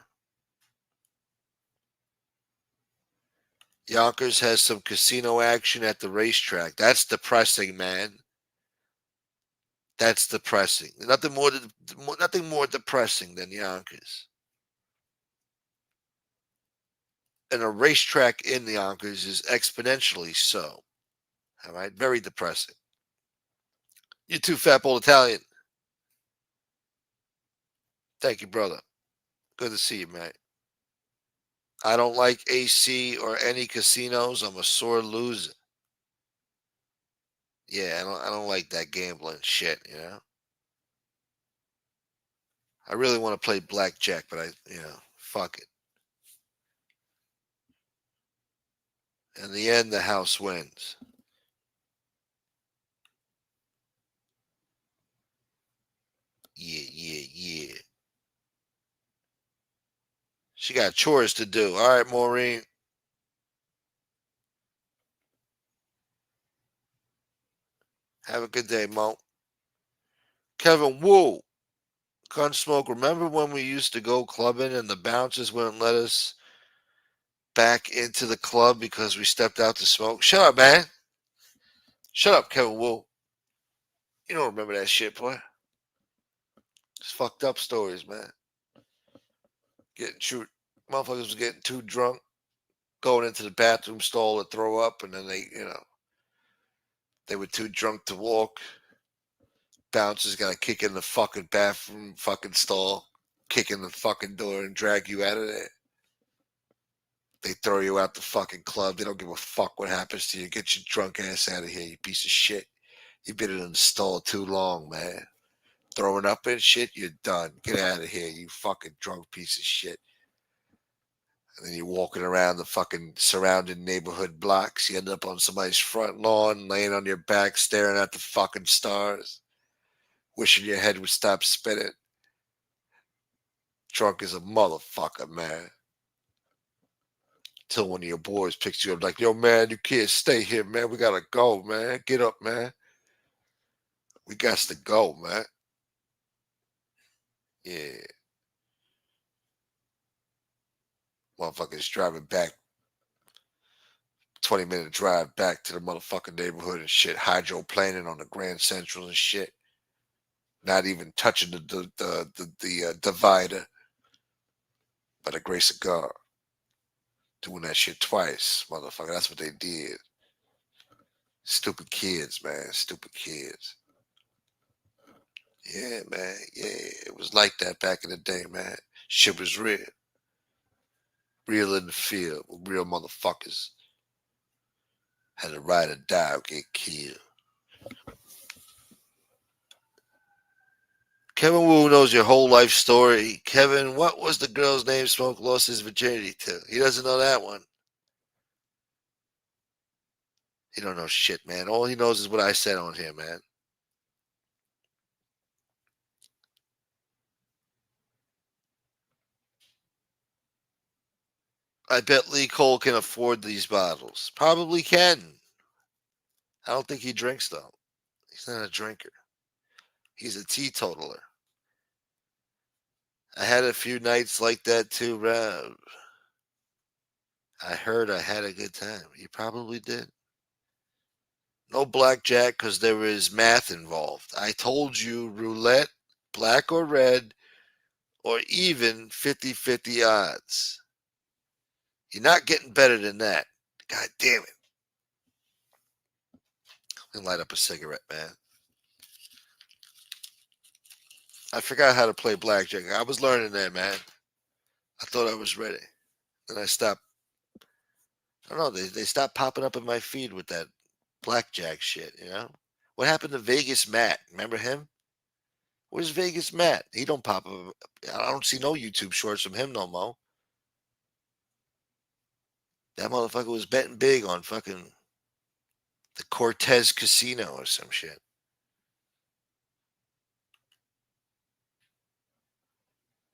Yonkers has some casino action at the racetrack. That's depressing, man. That's depressing. Nothing more depressing than Yonkers. And a racetrack in the Yonkers is exponentially so. All right, very depressing. You too, fat old Italian. Thank you, brother. Good to see you, man. I don't like AC or any casinos. I'm a sore loser. Yeah, I don't like that gambling shit, you know. I really want to play blackjack, but fuck it. In the end, the house wins. Yeah, yeah, yeah. She got chores to do. All right, Maureen. Have a good day, Mo. Kevin Wu. Gunsmoke, remember when we used to go clubbing and the bouncers wouldn't let us back into the club because we stepped out to smoke? Shut up, man. Shut up, Kevin Wu. You don't remember that shit, boy. It's fucked up stories, man. Motherfuckers was getting too drunk, going into the bathroom stall to throw up, and then they were too drunk to walk. Bouncers gotta kick in the fucking bathroom, fucking stall, kick in the fucking door, and drag you out of there. They throw you out the fucking club. They don't give a fuck what happens to you. Get your drunk ass out of here, you piece of shit. You've been in the stall too long, man. Throwing up and shit, you're done. Get out of here, you fucking drunk piece of shit. And then you're walking around the fucking surrounding neighborhood blocks. You end up on somebody's front lawn, laying on your back, staring at the fucking stars, wishing your head would stop spinning. Drunk as a motherfucker, man. Till one of your boys picks you up like, yo, man, you can't stay here, man. We gotta go, man. Get up, man. We got to go, man. Yeah. Motherfuckers driving back, 20-minute drive back to the motherfucking neighborhood and shit, hydroplaning on the Grand Central and shit. Not even touching the divider by the grace of God. Doing that shit twice, motherfucker. That's what they did. Stupid kids, man. Stupid kids. Yeah, man. Yeah, it was like that back in the day, man. Shit was real. Real in the field with real motherfuckers. Had to ride or die or get killed. Kevin Wu knows your whole life story. Kevin, what was the girl's name Smoke lost his virginity to? He doesn't know that one. He don't know shit, man. All he knows is what I said on here, man. I bet Lee Cole can afford these bottles. Probably can. I don't think he drinks, though. He's not a drinker. He's a teetotaler. I had a few nights like that too, Rob. I heard I had a good time. You probably did. No blackjack because there is math involved. I told you roulette, black or red, or even 50-50 odds. You're not getting better than that. God damn it. Let me light up a cigarette, man. I forgot how to play blackjack. I was learning that, man. I thought I was ready. Then I stopped. I don't know. They stopped popping up in my feed with that blackjack shit, you know? What happened to Vegas Matt? Remember him? Where's Vegas Matt? He don't pop up. I don't see no YouTube shorts from him no more. That motherfucker was betting big on fucking the Cortez Casino or some shit.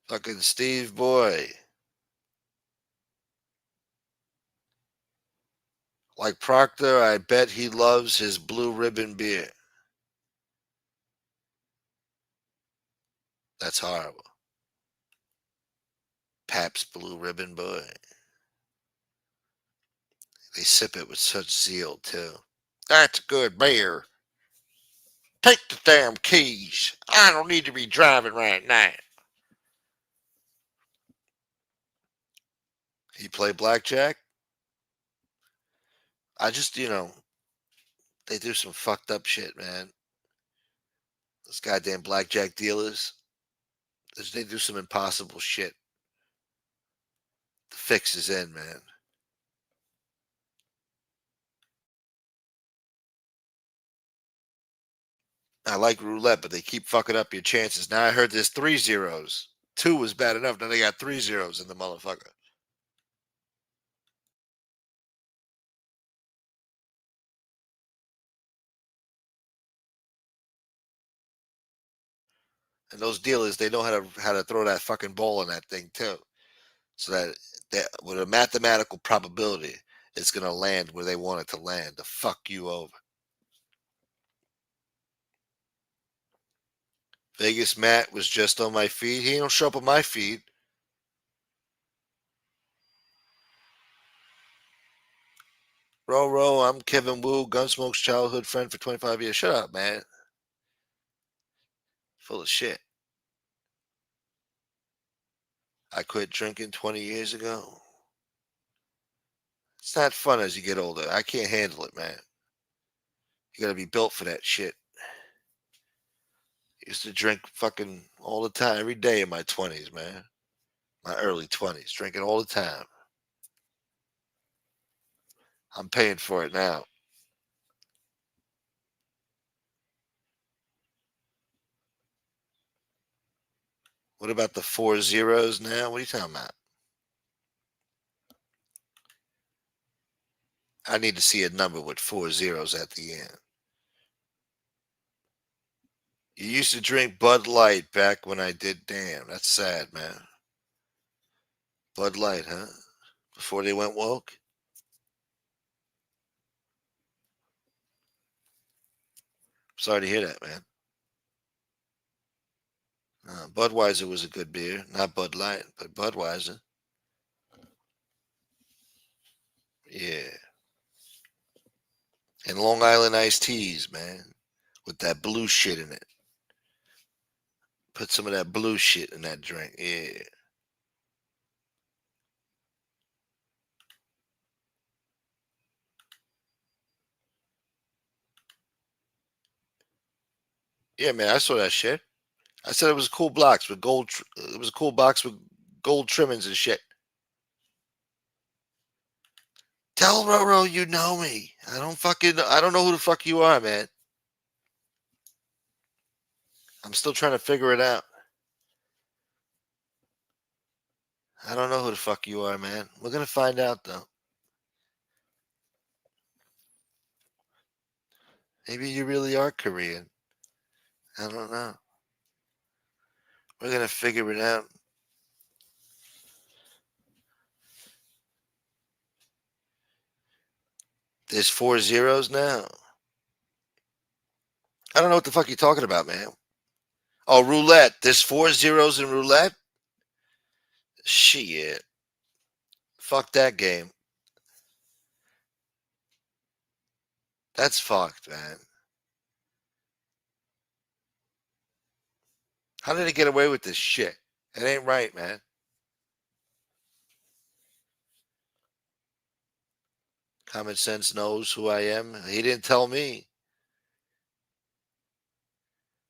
Fucking Steve Boy. Like Proctor, I bet he loves his Blue Ribbon beer. That's horrible. Pabst Blue Ribbon, boy. They sip it with such zeal, too. That's good beer. Take the damn keys. I don't need to be driving right now. He play blackjack? I just, they do some fucked up shit, man. Those goddamn blackjack dealers, they do some impossible shit. The fix is in, man. I like roulette, but they keep fucking up your chances. Now I heard there's 3 zeros. 2 was bad enough. Now they got 3 zeros in the motherfucker. And those dealers, they know how to throw that fucking ball in that thing too, so that with a mathematical probability, it's gonna land where they want it to land to fuck you over. Vegas Matt was just on my feed. He don't show up on my feed. Row, I'm Kevin Wu, Gunsmoke's childhood friend for 25 years. Shut up, man. Full of shit. I quit drinking 20 years ago. It's not fun as you get older. I can't handle it, man. You gotta be built for that shit. Used to drink fucking all the time, every day in my 20s, man. My early 20s, drinking all the time. I'm paying for it now. What about the 4 zeros now? What are you talking about? I need to see a number with 4 zeros at the end. You used to drink Bud Light back when I did. Damn, that's sad, man. Bud Light, huh? Before they went woke? Sorry to hear that, man. Budweiser was a good beer. Not Bud Light, but Budweiser. Yeah. And Long Island iced teas, man. With that blue shit in it. Put some of that blue shit in that drink. Yeah. Yeah, man, I saw that shit. I said it was cool blocks with gold. It was a cool box with gold trimmings and shit. Tell Roro you know me. I don't know who the fuck you are, man. I'm still trying to figure it out. I don't know who the fuck you are, man. We're gonna find out though. Maybe you really are Korean. I don't know. We're gonna figure it out. There's 4 zeros now. I don't know what the fuck you're talking about, man. Oh, roulette. There's 4 zeros in roulette? Shit. Fuck that game. That's fucked, man. How did they get away with this shit? It ain't right, man. Common sense knows who I am. He didn't tell me.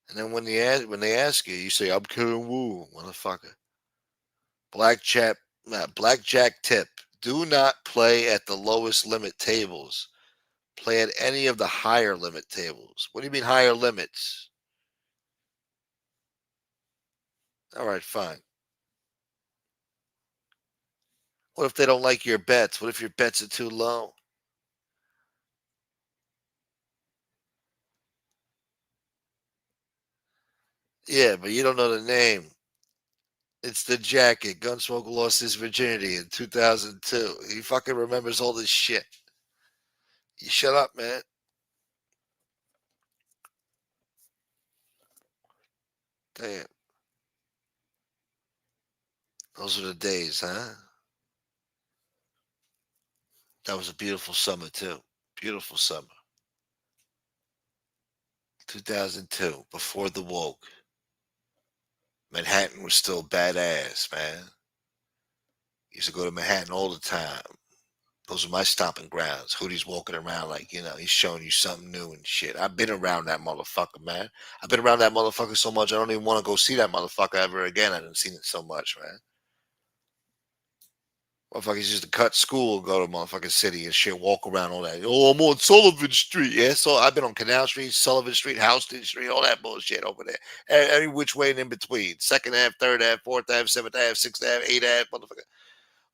And then when they ask you, you say, I'm Kevin Wu, motherfucker. Blackjack tip. Do not play at the lowest limit tables. Play at any of the higher limit tables. What do you mean higher limits? All right, fine. What if they don't like your bets? What if your bets are too low? Yeah, but you don't know the name. It's the jacket. Gunsmoke lost his virginity in 2002. He fucking remembers all this shit. You shut up, man. Damn. Those are the days, huh? That was a beautiful summer, too. Beautiful summer. 2002, before the woke. Manhattan was still badass, man. Used to go to Manhattan all the time. Those are my stomping grounds. Hoodie's walking around like, he's showing you something new and shit. I've been around that motherfucker, man. I've been around that motherfucker so much, I don't even want to go see that motherfucker ever again. I didn't see it so much, man. Motherfuckers used to cut school, go to motherfucking city and shit, walk around all that. Oh, I'm on Sullivan Street. Yeah, so I've been on Canal Street, Sullivan Street, Houston Street, all that bullshit over there. Every which way and in between. Second Ave, third Ave, fourth Ave, seventh Ave, sixth Ave, eighth Ave, motherfucker.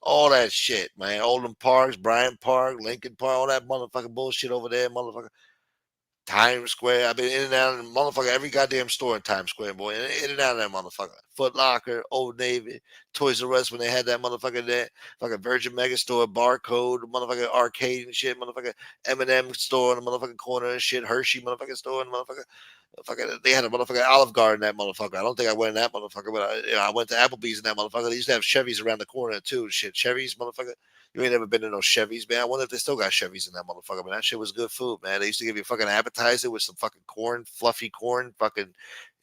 All that shit, man. Oldham Parks, Bryant Park, Lincoln Park, all that motherfucking bullshit over there, motherfucker. Times Square. I've been in and out of the motherfucker, every goddamn store in Times Square, boy. In and out of that motherfucker. Foot Locker, Old Navy, Toys R Us when they had that motherfucker there. Fucking Virgin Megastore, Barcode, motherfucking arcade and shit, motherfucker M&M store in the motherfucking corner and shit. Hershey motherfucking store in the motherfucker. They had a motherfucking Olive Garden in that motherfucker. I don't think I went in that motherfucker, but I went to Applebee's in that motherfucker. They used to have Chevys around the corner too. Shit, Chevys, motherfucker. You ain't never been to no Chevys, man. I wonder if they still got Chevys in that motherfucker, man. That shit was good food, man. They used to give you a fucking appetizer with some fucking corn, fluffy corn, fucking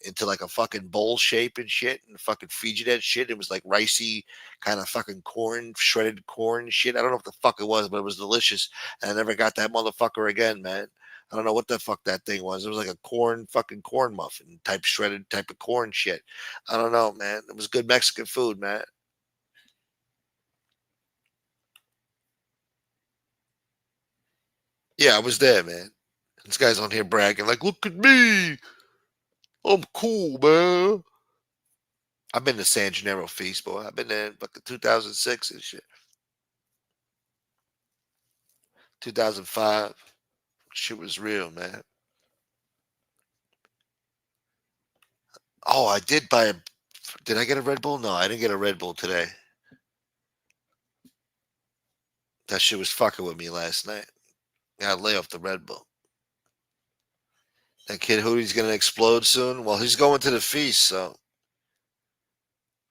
into like a fucking bowl shape and shit, and fucking feed you that shit. It was like ricey kind of fucking corn, shredded corn shit. I don't know what the fuck it was, but it was delicious. And I never got that motherfucker again, man. I don't know what the fuck that thing was. It was like a fucking corn muffin type shredded type of corn shit. I don't know, man. It was good Mexican food, man. Yeah, I was there, man. This guy's on here bragging, like, look at me. I'm cool, man. I've been to San Gennaro Feast, boy. I've been there in fucking 2006 and shit. 2005. Shit was real, man. Oh, I did buy a. Did I get a Red Bull? No, I didn't get a Red Bull today. That shit was fucking with me last night. Gotta lay off the Red Bull. That kid Hootie's gonna explode soon. Well, he's going to the feast, so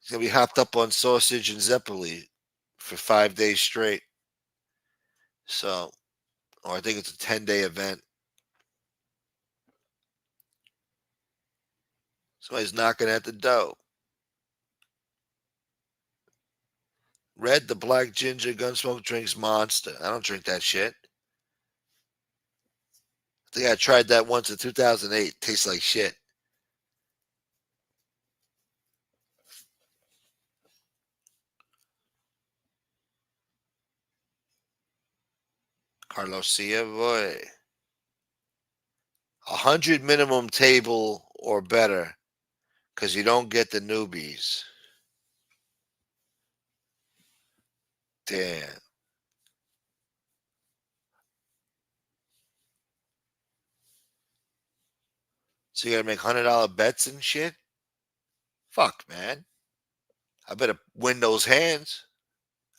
he's gonna be hopped up on sausage and Zeppeli for 5 days straight. So, or I think it's a 10-day event. Somebody's knocking at the door. Red, the black ginger, Gunsmoke drinks Monster. I don't drink that shit. I think I tried that once in 2008. Tastes like shit. Carlosia, boy. 100 minimum table or better, because you don't get the newbies. Damn. So you gotta make $100 bets and shit? Fuck, man. I better win those hands.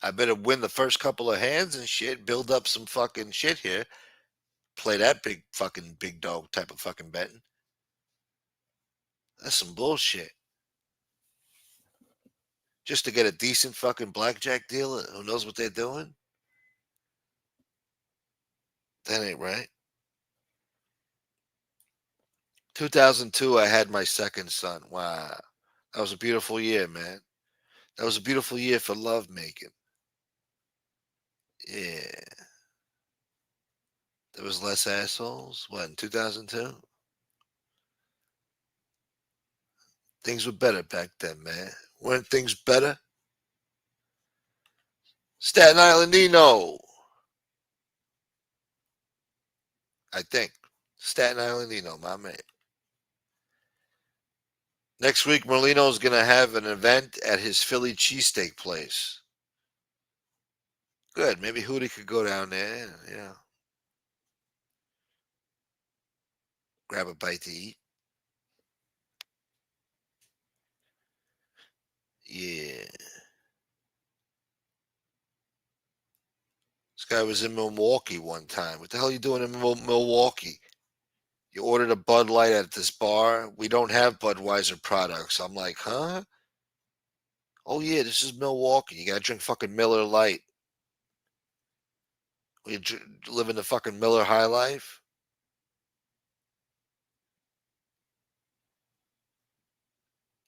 I better win the first couple of hands and shit, build up some fucking shit here. Play that big dog type of fucking betting. That's some bullshit. Just to get a decent fucking blackjack dealer who knows what they're doing? That ain't right. 2002, I had my second son. Wow. That was a beautiful year, man. That was a beautiful year for love making. Yeah. There was less assholes. What, in 2002? Things were better back then, man. Weren't things better? Staten Island Nino. I think. Staten Island Nino, my man. Next week, Merlino's going to have an event at his Philly cheesesteak place. Good. Maybe Hootie could go down there, grab a bite to eat. Yeah. It's guy was in Milwaukee one time. What the hell are you doing in Milwaukee? You ordered a Bud Light at this bar. We don't have Budweiser products. I'm like, huh? Oh, yeah, this is Milwaukee. You got to drink fucking Miller Lite. You living the fucking Miller High Life?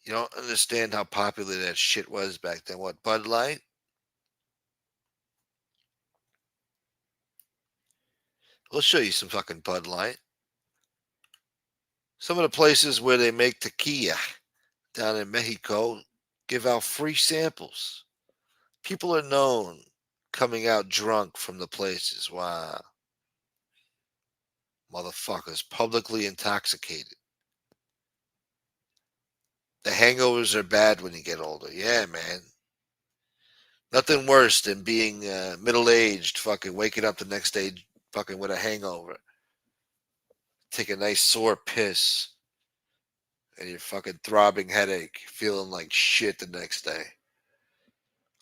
You don't understand how popular that shit was back then. What, Bud Light? We'll show you some fucking Bud Light. Some of the places where they make tequila down in Mexico give out free samples. People are known coming out drunk from the places. Wow. Motherfuckers, publicly intoxicated. The hangovers are bad when you get older. Yeah, man. Nothing worse than being middle-aged, fucking waking up the next day fucking with a hangover. Take a nice sore piss. And your fucking throbbing headache, feeling like shit the next day.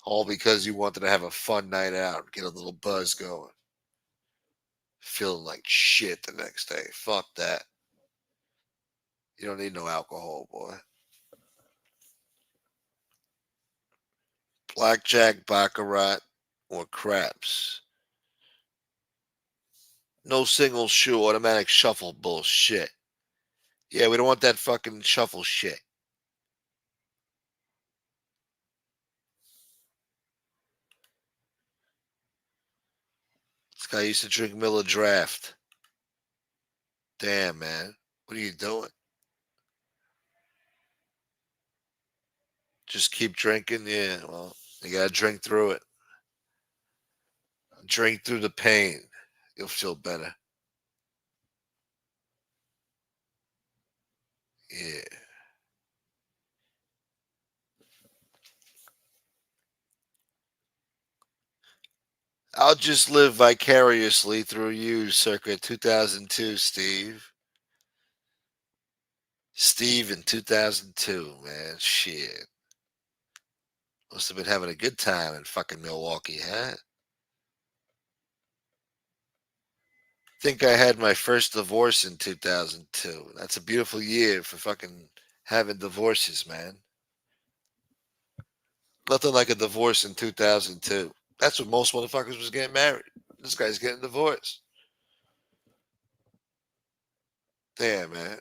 All because you wanted to have a fun night out, get a little buzz going. Feeling like shit the next day. Fuck that. You don't need no alcohol, boy. Blackjack, baccarat, or craps. No single shoe, automatic shuffle bullshit. Yeah, we don't want that fucking shuffle shit. This guy used to drink Miller Draft. Damn, man. What are you doing? Just keep drinking? Yeah, well, you gotta drink through it. Drink through the pain. You'll feel better. Yeah. I'll just live vicariously through you circa 2002, Steve. Steve in 2002, man. Shit. Must have been having a good time in fucking Milwaukee, huh? Think I had my first divorce in 2002. That's a beautiful year for fucking having divorces, man. Nothing like a divorce in 2002. That's when most motherfuckers was getting married. This guy's getting divorced. Damn, man.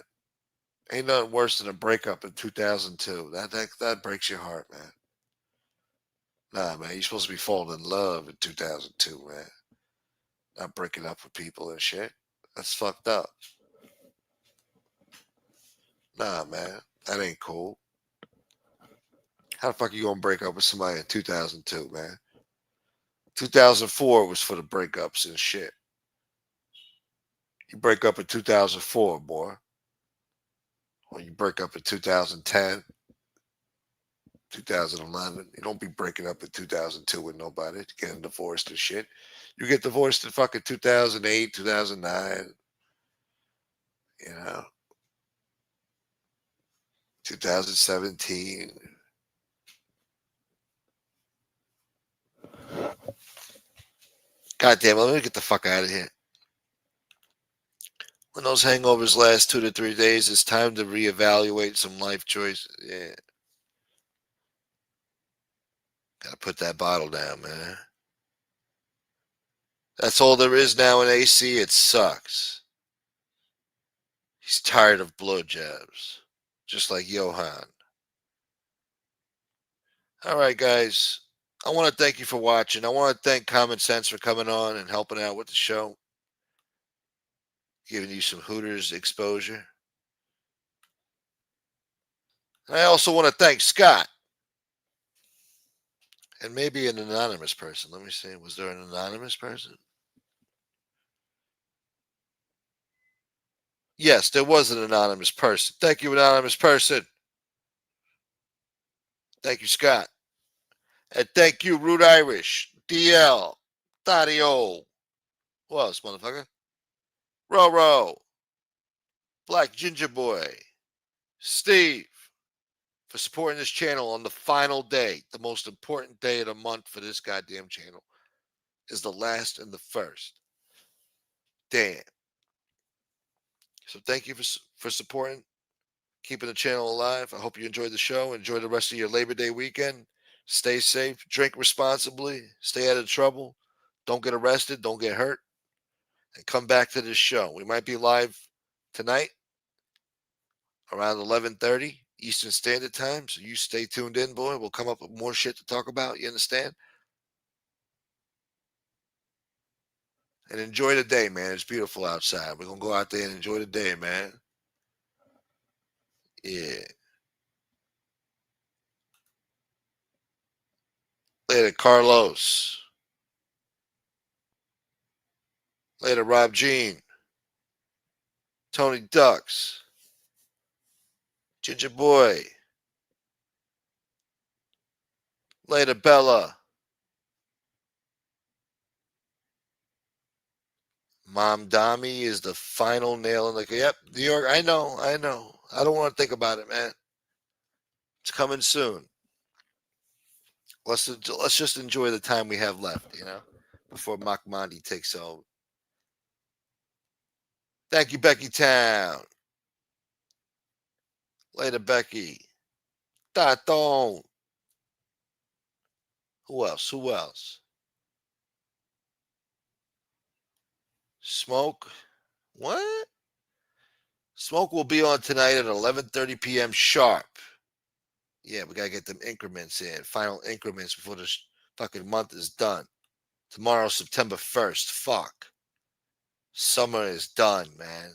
Ain't nothing worse than a breakup in 2002. That breaks your heart, man. Nah, man, you're supposed to be falling in love in 2002, man. Not breaking up with people and shit. That's fucked up. Nah, man, that ain't cool. How the fuck you gonna break up with somebody in 2002, man? 2004 was for the breakups and shit. You break up in 2004, boy. Or you break up in 2010, 2011. You don't be breaking up in 2002 with nobody, getting divorced and shit. You get divorced in fucking 2008, 2009, you know, 2017. God damn it, let me get the fuck out of here. When those hangovers last 2 to 3 days, it's time to reevaluate some life choices. Yeah. Gotta put that bottle down, man. That's all there is now in AC. It sucks. He's tired of blowjobs. Just like Johan. All right, guys. I want to thank you for watching. I want to thank Common Sense for coming on and helping out with the show. Giving you some Hooters exposure. And I also want to thank Scott. And maybe an anonymous person. Let me see. Was there an anonymous person? Yes, there was an anonymous person. Thank you, anonymous person. Thank you, Scott. And thank you, Root Irish, DL, Dario. Who else, motherfucker? Roro, Black Ginger Boy, Steve, for supporting this channel on the final day, the most important day of the month for this goddamn channel. is the last and the first. Damn. So thank you for supporting, keeping the channel alive. I hope you enjoyed the show. Enjoy the rest of your Labor Day weekend. Stay safe. Drink responsibly. Stay out of trouble. Don't get arrested. Don't get hurt. And come back to this show. We might be live tonight around 11:30 Eastern Standard Time. So you stay tuned in, boy. We'll come up with more shit to talk about. You understand? And enjoy the day, man. It's beautiful outside. We're going to go out there and enjoy the day, man. Yeah. Later, Carlos. Later, Rob Jean. Tony Ducks. Ginger Boy. Later, Bella. Mom Dami is the final nail in the... Yep, New York. I know. I don't want to think about it, man. It's coming soon. Let's just enjoy the time we have left, before Makmandi takes over. Thank you, Becky Town. Later, Becky. Taton. Who else? Smoke. What? Smoke will be on tonight at 11:30 p.m. sharp. Yeah, we got to get them increments in. Final increments before this fucking month is done. Tomorrow, September 1st. Fuck. Summer is done, man.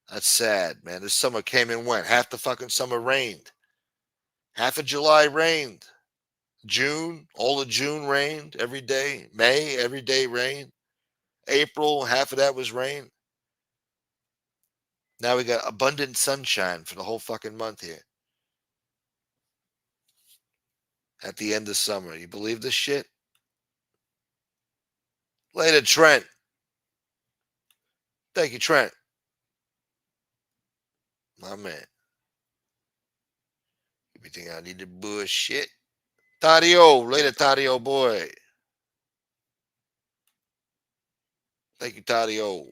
That's sad, man. This summer came and went. Half the fucking summer rained. Half of July rained. June, all of June rained every day. May, every day rained. April, half of that was rain. Now we got abundant sunshine for the whole fucking month here. At the end of summer. You believe this shit? Later, Trent. Thank you, Trent. My man. Everything I need to bullshit. Tadio. Later, Tadio boy. Thank you, Tadio.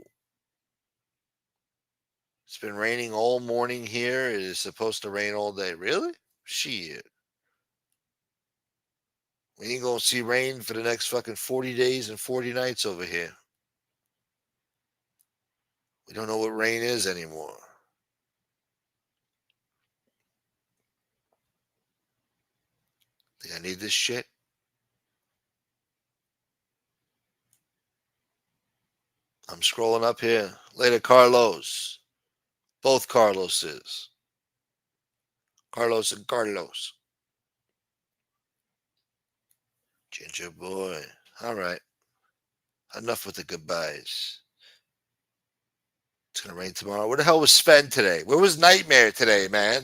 It's been raining all morning here. It is supposed to rain all day. Really? Shit. We ain't gonna see rain for the next fucking 40 days and 40 nights over here. We don't know what rain is anymore. Think I need this shit? I'm scrolling up here. Later, Carlos. Both Carloses. Carlos and Carlos. Ginger boy. All right. Enough with the goodbyes. It's going to rain tomorrow. Where the hell was Sven today? Where was Nightmare today, man?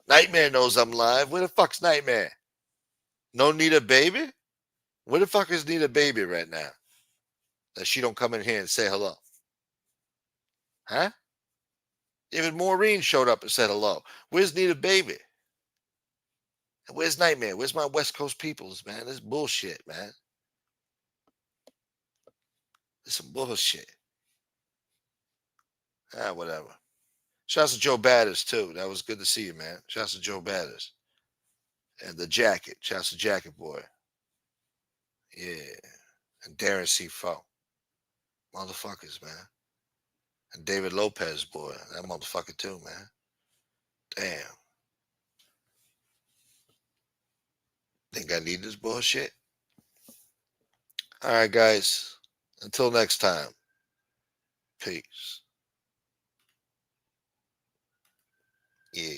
Nightmare knows I'm live. Where the fuck's Nightmare? No need a baby? Where the fuck is Nita Baby right now? That she don't come in here and say hello. Huh? Even Maureen showed up and said hello. Where's Nita Baby? And where's Nightmare? Where's my West Coast peoples, man? This bullshit, man. This some bullshit. Whatever. Shouts to Joe Badders, too. That was good to see you, man. Shouts to Joe Badders. And the Jacket. Shouts to Jacket Boy. Yeah. And Darren C. Foe. Motherfuckers, man. And David Lopez, boy. That motherfucker, too, man. Damn. Think I need this bullshit? All right, guys. Until next time. Peace. Yeah.